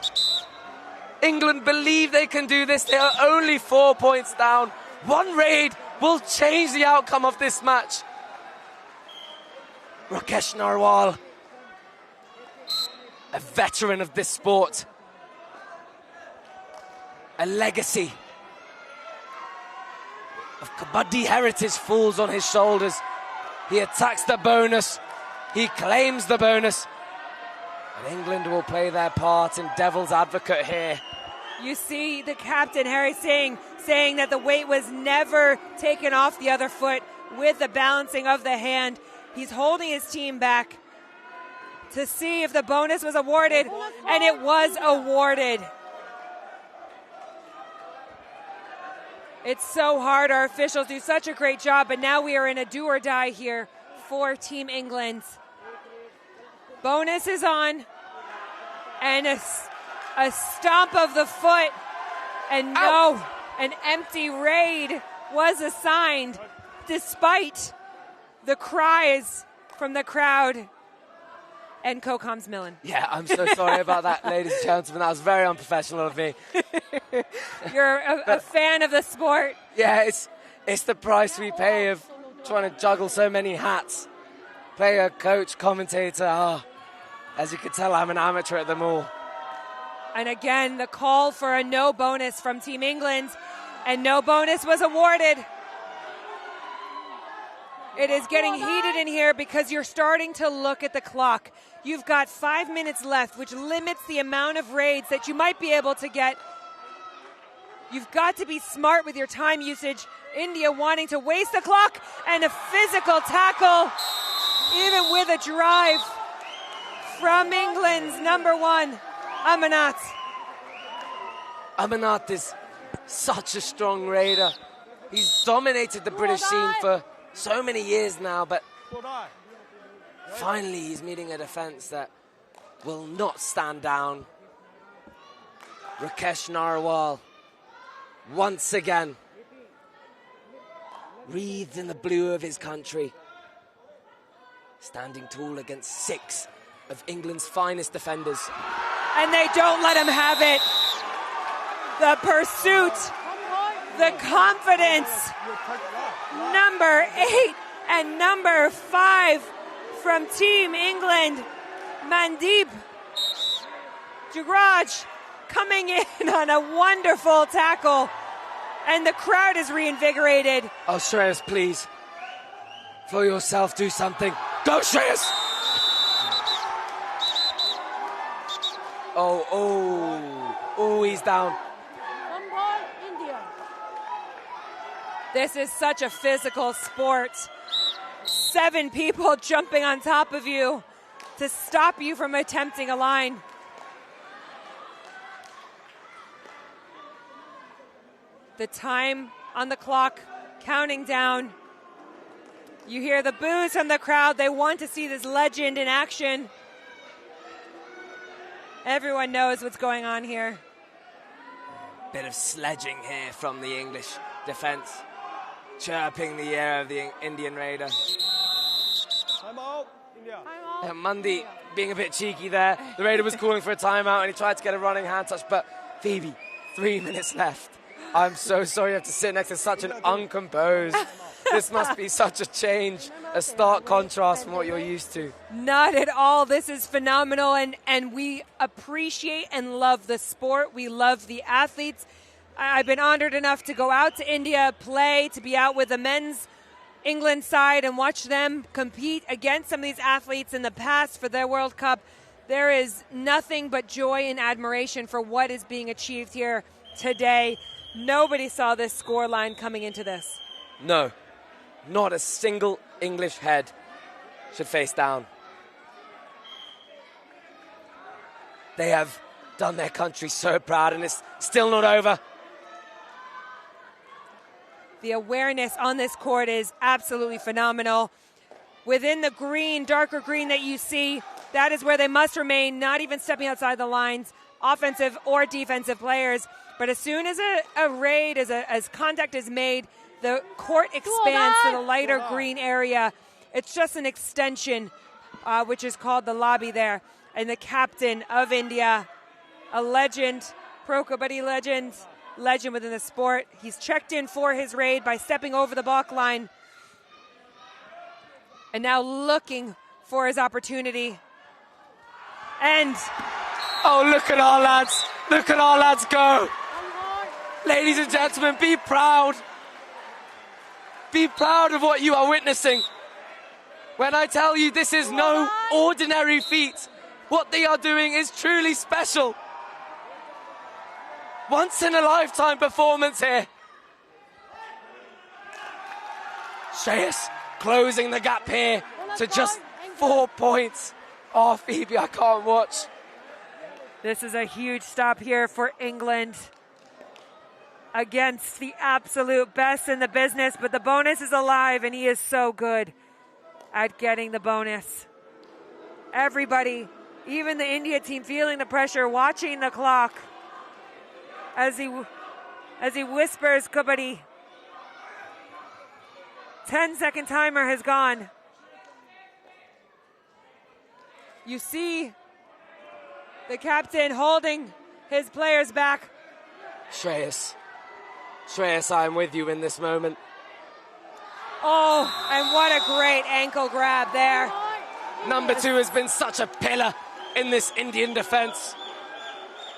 England believe they can do this. They are only 4 points down. One raid will change the outcome of this match. Rakesh Narwal, a veteran of this sport, a legacy of Kabaddi heritage falls on his shoulders. He attacks the bonus. He claims the bonus. And England will play their part in devil's advocate here. You see the captain, Harry Singh, saying that the weight was never taken off the other foot with the balancing of the hand. He's holding his team back to see if the bonus was awarded, and it was awarded. It's so hard. Our officials do such a great job, but now we are in a do or die here for Team England. Bonus is on, and a stomp of the foot, and no, an empty raid was assigned despite the cries from the crowd and co-com's Millen. Yeah, I'm so sorry about that, ladies and gentlemen. That was very unprofessional of me. You're a fan of the sport. Yeah, it's the price we pay of trying to juggle so many hats. Player, coach, commentator. As you can tell, I'm an amateur at them all. And again, the call for a no bonus from Team England, and no bonus was awarded. It is getting heated in here because you're starting to look at the clock. You've got 5 minutes left, which limits the amount of raids that you might be able to get. You've got to be smart with your time usage. India wanting to waste the clock, and a physical tackle, even with a drive from England's number one, Amanat. Amanat is such a strong raider. He's dominated the British scene for so many years now, but finally he's meeting a defense that will not stand down. Rakesh Narwal, once again, wreathed in the blue of his country. standing tall against 6 of England's finest defenders. And they don't let him have it. The pursuit, the confidence. Number 8 and number 5 from Team England, Mandeep Jagraj, coming in on a wonderful tackle. And the crowd is reinvigorated. Oh, Shreyas, please. For yourself, do something. Go, Shreyas! Oh, he's down. One ball, India. This is such a physical sport. 7 people jumping on top of you to stop you from attempting a line. The time on the clock counting down. You hear the boos from the crowd. They want to see this legend in action. Everyone knows what's going on here. Bit of sledging here from the English defence, chirping the ear of the Indian raider. Mundy being a bit cheeky there. The raider was calling for a timeout and he tried to get a running hand touch, but Phoebe, 3 minutes left. I'm so sorry you have to sit next to such an uncomposed. This must be such a change, a stark contrast from what you're used to. Not at all. This is phenomenal, and we appreciate and love the sport. We love the athletes. I've been honored enough to go out to India, play, to be out with the men's England side and watch them compete against some of these athletes in the past for their World Cup. There is nothing but joy and admiration for what is being achieved here today. Nobody saw this scoreline coming into this. No, not a single English head should face down. They have done their country so proud, and it's still not over. The awareness on this court is absolutely phenomenal. Within the green, darker green that you see, that is where they must remain, not even stepping outside the lines, offensive or defensive players. But as soon as a raid, as contact is made, the court expands to the lighter green area. It's just an extension, which is called the lobby there. And the captain of India, a legend, pro Kabaddi legend within the sport. He's checked in for his raid by stepping over the balk line. And now looking for his opportunity. And oh, look at our lads. Look at our lads go. Ladies and gentlemen, be proud. Be proud of what you are witnessing. When I tell you this is no ordinary feat, what they are doing is truly special. Once in a lifetime performance here. Shreyas closing the gap here to just 4 points. Oh, Phoebe, I can't watch. This is a huge stop here for England against the absolute best in the business, but the bonus is alive, and he is so good at getting the bonus. Everybody, even the India team, feeling the pressure, watching the clock as he whispers Kabaddi. 10-second timer has gone. You see the captain holding his players back. Shreyas, I'm with you in this moment. Oh, and what a great ankle grab there. Number 2 has been such a pillar in this Indian defence.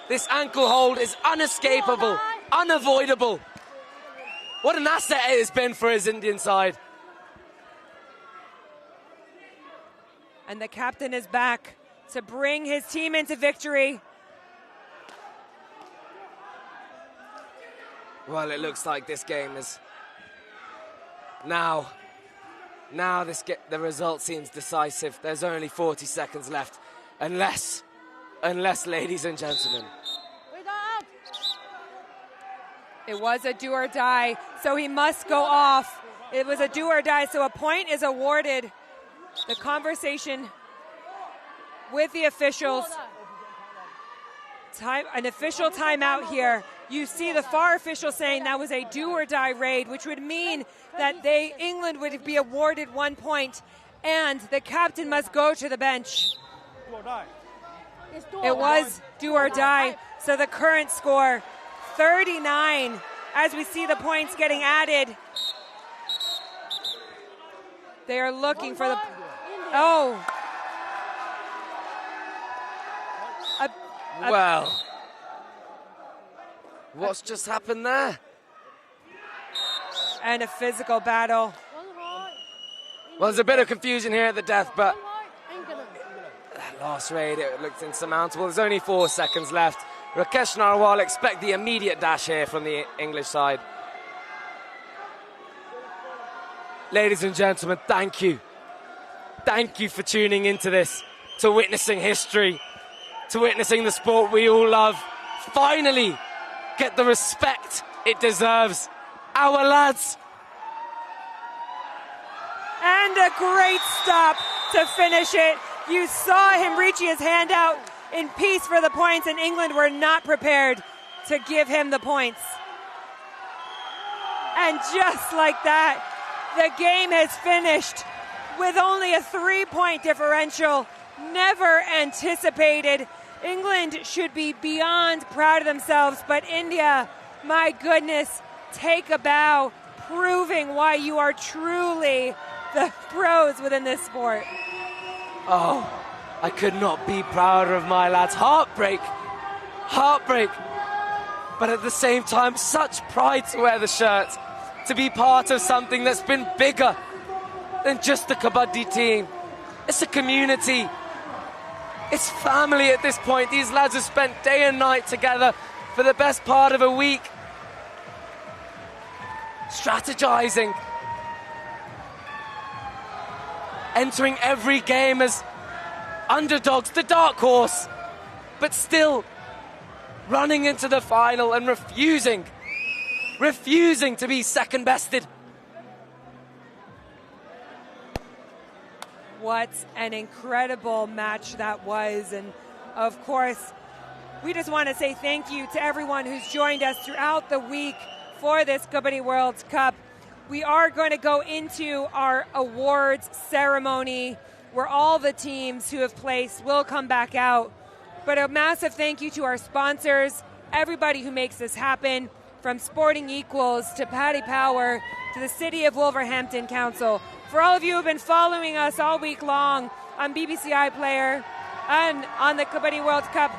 This ankle hold is unescapable, unavoidable. What an asset it has been for his Indian side. And the captain is back to bring his team into victory. Well, it looks like this game is now the result seems decisive. There's only 40 seconds left, unless, ladies and gentlemen. It was a do or die, so he must go off. It was a do or die, so a point is awarded. The conversation with the officials. An official timeout here. You see the FAR official saying that was a do or die raid, which would mean that England would be awarded 1 point. and the captain must go to the bench. It was do or die. So the current score, 39, as we see the points getting added. They are looking for the... Oh. Well, what's just happened there? And a physical battle. Well, there's a bit of confusion here at the death, but that last raid, it looked insurmountable. There's only 4 seconds left. Rakesh Narwal expect the immediate dash here from the English side. Ladies and gentlemen, thank you. Thank you for tuning into this, to witnessing history, to witnessing the sport we all love finally get the respect it deserves. Our lads. And a great stop to finish it. You saw him reaching his hand out in peace for the points, and England were not prepared to give him the points. And just like that, the game has finished with only a 3-point differential. Never anticipated. England should be beyond proud of themselves, but India, my goodness, take a bow, proving why you are truly the pros within this sport. Oh, I could not be prouder of my lads. Heartbreak. Heartbreak. But at the same time, such pride to wear the shirt, to be part of something that's been bigger than just the Kabaddi team. It's a community. It's family at this point. These lads have spent day and night together for the best part of a week, strategizing, entering every game as underdogs, the dark horse, but still running into the final and refusing to be second bested. What an incredible match that was. And of course, we just want to say thank you to everyone who's joined us throughout the week for this Kabaddi World Cup. We are going to go into our awards ceremony where all the teams who have placed will come back out. But a massive thank you to our sponsors, everybody who makes this happen, from Sporting Equals to Paddy Power to the City of Wolverhampton Council. For all of you who have been following us all week long on BBC iPlayer and on the Kabaddi World Cup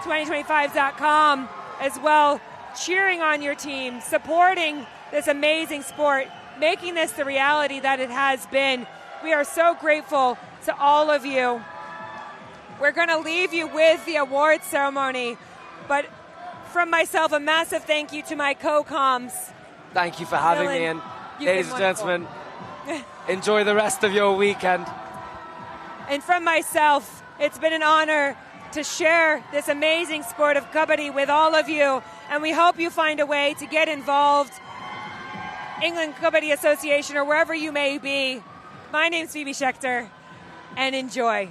2025.com as well, cheering on your team, supporting this amazing sport, making this the reality that it has been. We are so grateful to all of you. We're going to leave you with the awards ceremony, but from myself, a massive thank you to my co-coms. Thank you for having me, and ladies and gentlemen, enjoy the rest of your weekend. And from myself, it's been an honor to share this amazing sport of Kabaddi with all of you, and we hope you find a way to get involved, England Kabaddi Association or wherever you may be. My name's Phoebe Schechter, and enjoy.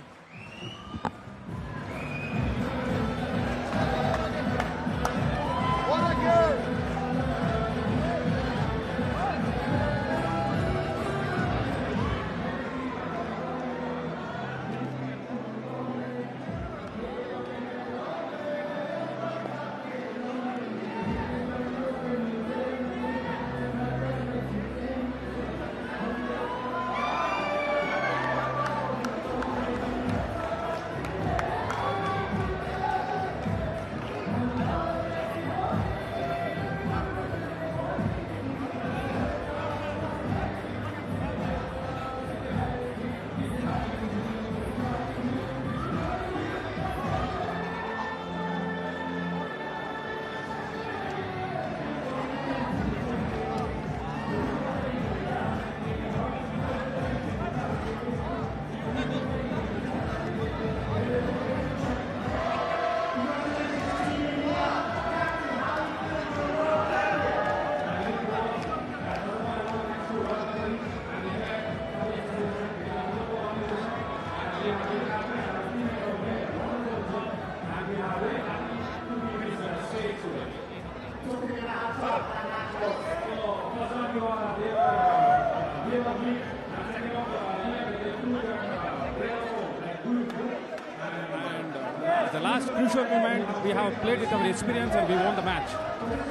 last crucial moment, we have played with our experience and we won the match.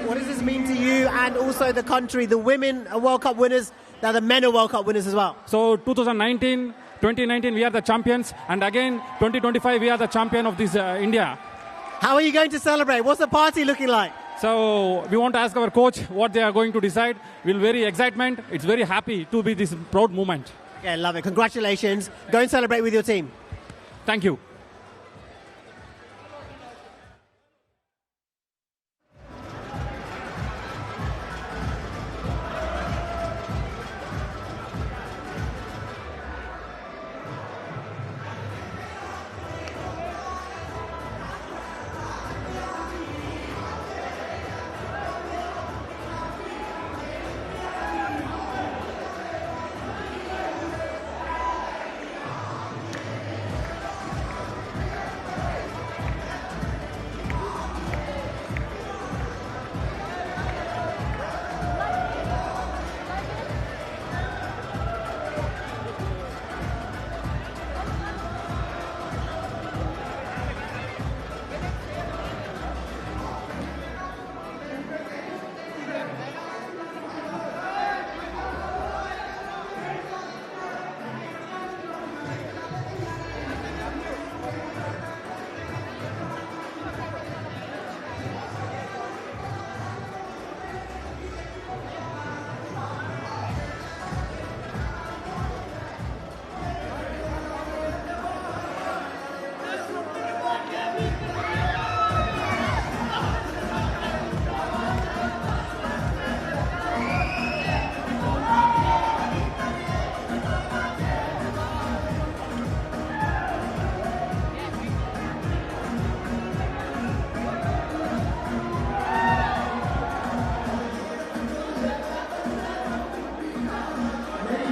What does this mean to you and also the country? The women are World Cup winners, now the men are World Cup winners as well. So 2019, we are the champions, and again 2025 we are the champion of this India. How are you going to celebrate? What's the party looking like? So we want to ask our coach what they are going to decide. We're very excitement. It's very happy to be this proud moment. Yeah, love it. Congratulations. Go and celebrate with your team. Thank you.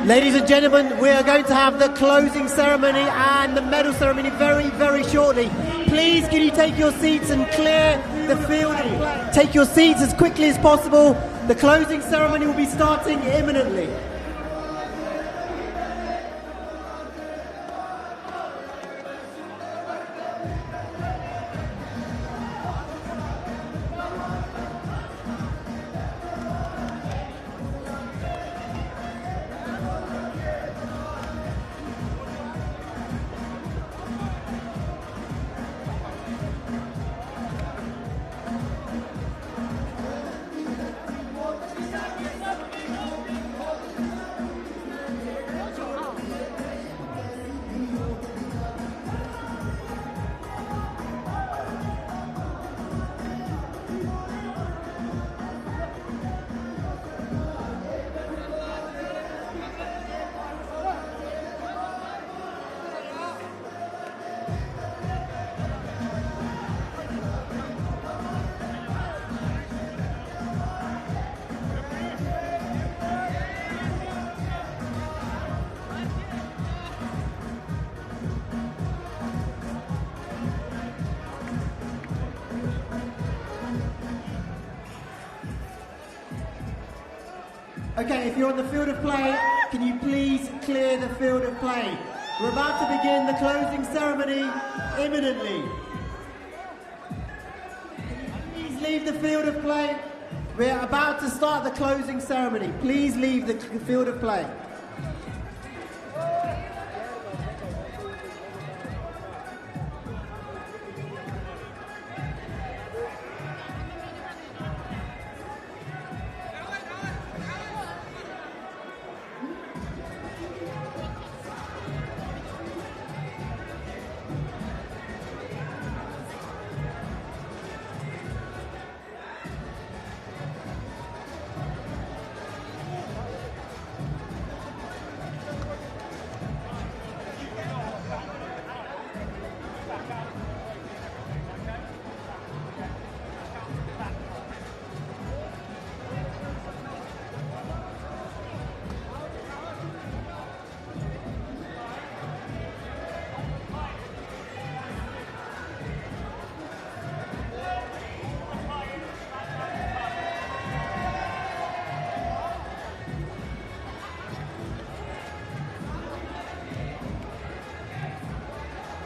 Ladies and gentlemen, we are going to have the closing ceremony and the medal ceremony very, very shortly. Please, can you take your seats and clear the field? Take your seats as quickly as possible. The closing ceremony will be starting imminently. Okay, if you're on the field of play, can you please clear the field of play? We're about to begin the closing ceremony imminently. Please leave the field of play. We're about to start the closing ceremony. Please leave the field of play.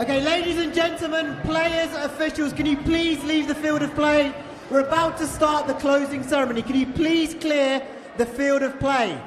Okay, ladies and gentlemen, players, officials, can you please leave the field of play? We're about to start the closing ceremony. Can you please clear the field of play?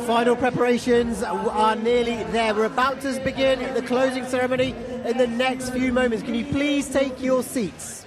Final preparations are nearly there. We're about to begin the closing ceremony in the next few moments. Can you please take your seats?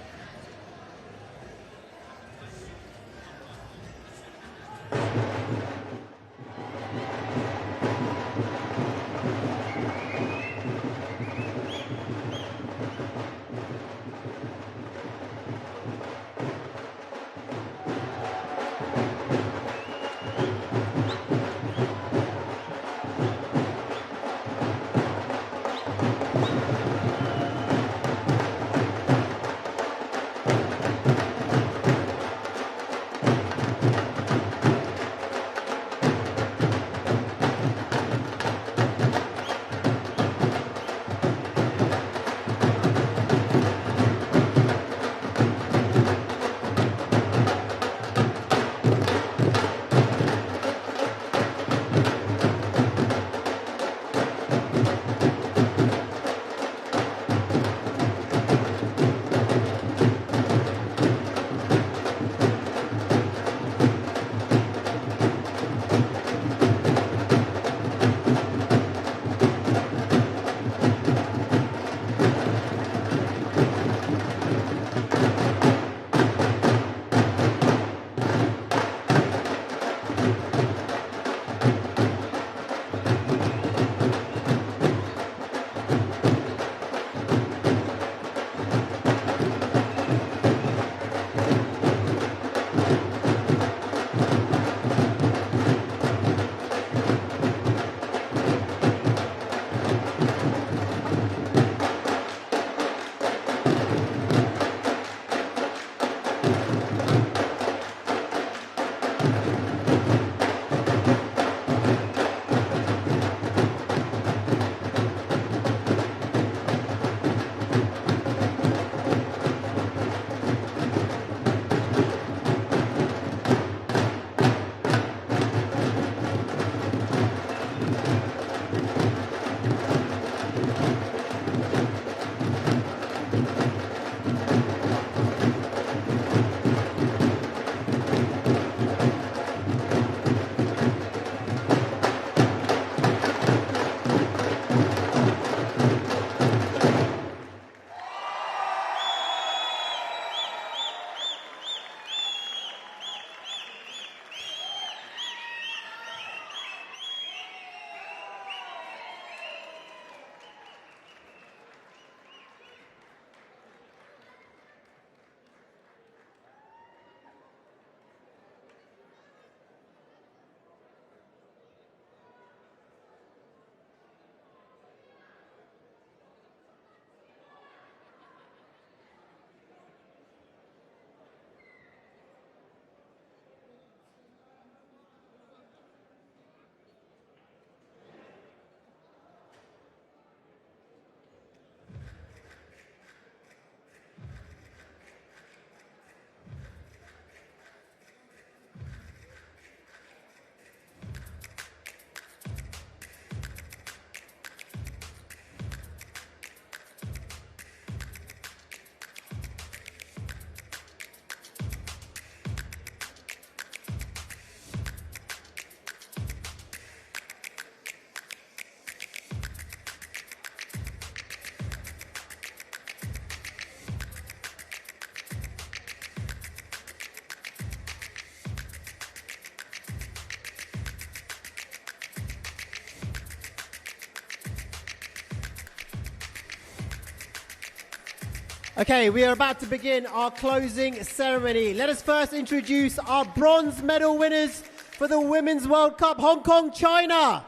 Okay, we are about to begin our closing ceremony. Let us first introduce our bronze medal winners for the Women's World Cup, Hong Kong, China.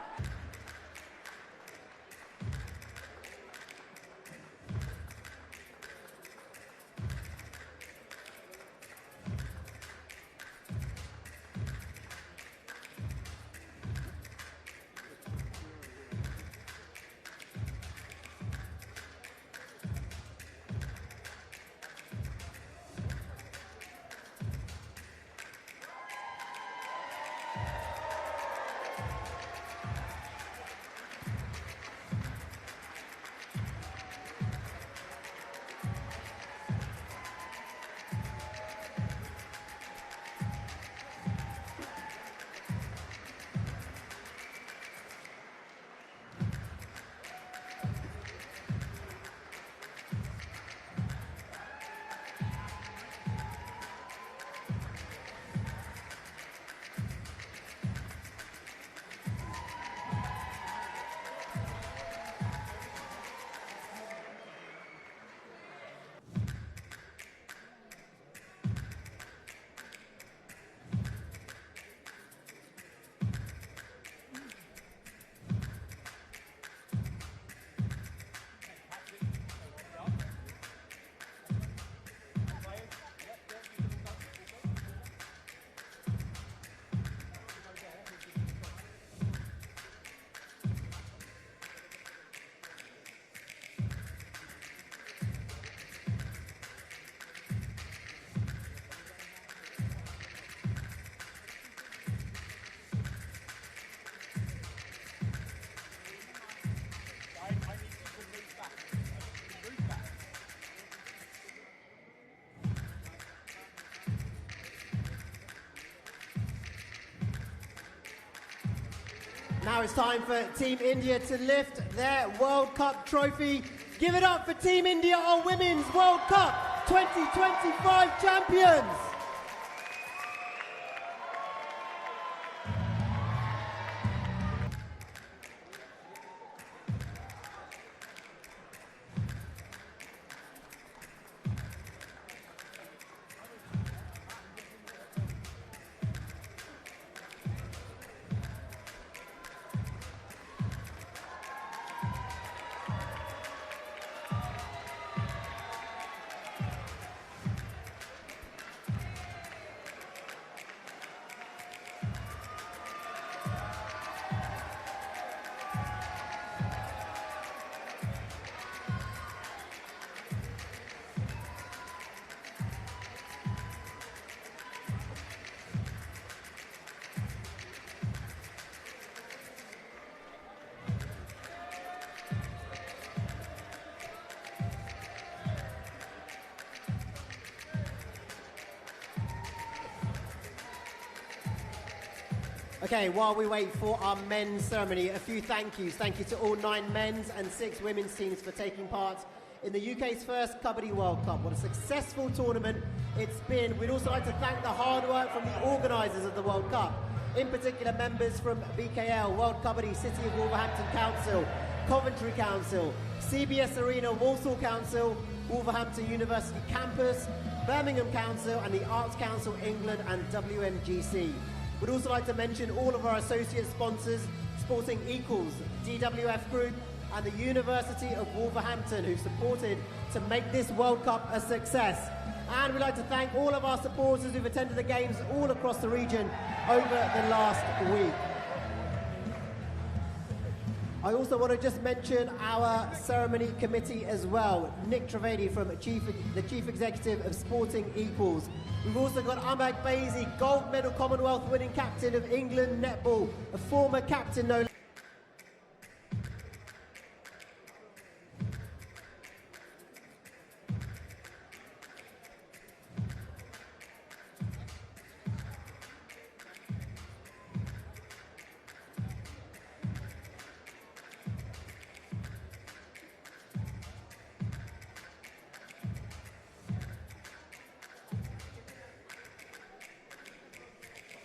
Now it's time for Team India to lift their World Cup trophy. Give it up for Team India, our Women's World Cup 2025 champions. Okay, while we wait for our men's ceremony, a few thank yous. Thank you to all 9 men's and 6 women's teams for taking part in the UK's first Kabaddi World Cup. What a successful tournament it's been. We'd also like to thank the hard work from the organisers of the World Cup, in particular members from BKL, World Kabaddi, City of Wolverhampton Council, Coventry Council, CBS Arena, Walsall Council, Wolverhampton University Campus, Birmingham Council and the Arts Council England and WMGC. We'd also like to mention all of our associate sponsors, Sporting Equals, DWF Group and the University of Wolverhampton, who supported to make this World Cup a success. And we'd like to thank all of our supporters who've attended the games all across the region over the last week. I also want to just mention our ceremony committee as well. Nick Trivedi from the Chief Executive of Sporting Equals. We've also got Ahmed Baizi, gold medal Commonwealth winning captain of England netball, a former captain no less.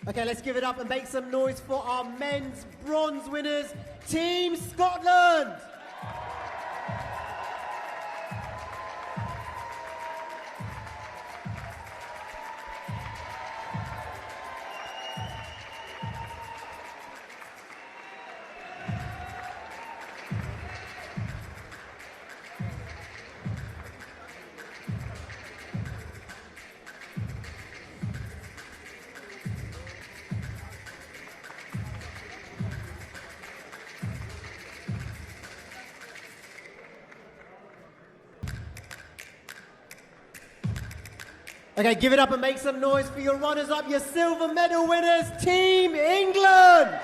Okay, let's give it up and make some noise for our men's bronze winners, Team Scotland! Okay, give it up and make some noise for your runners-up, your silver medal winners, Team England!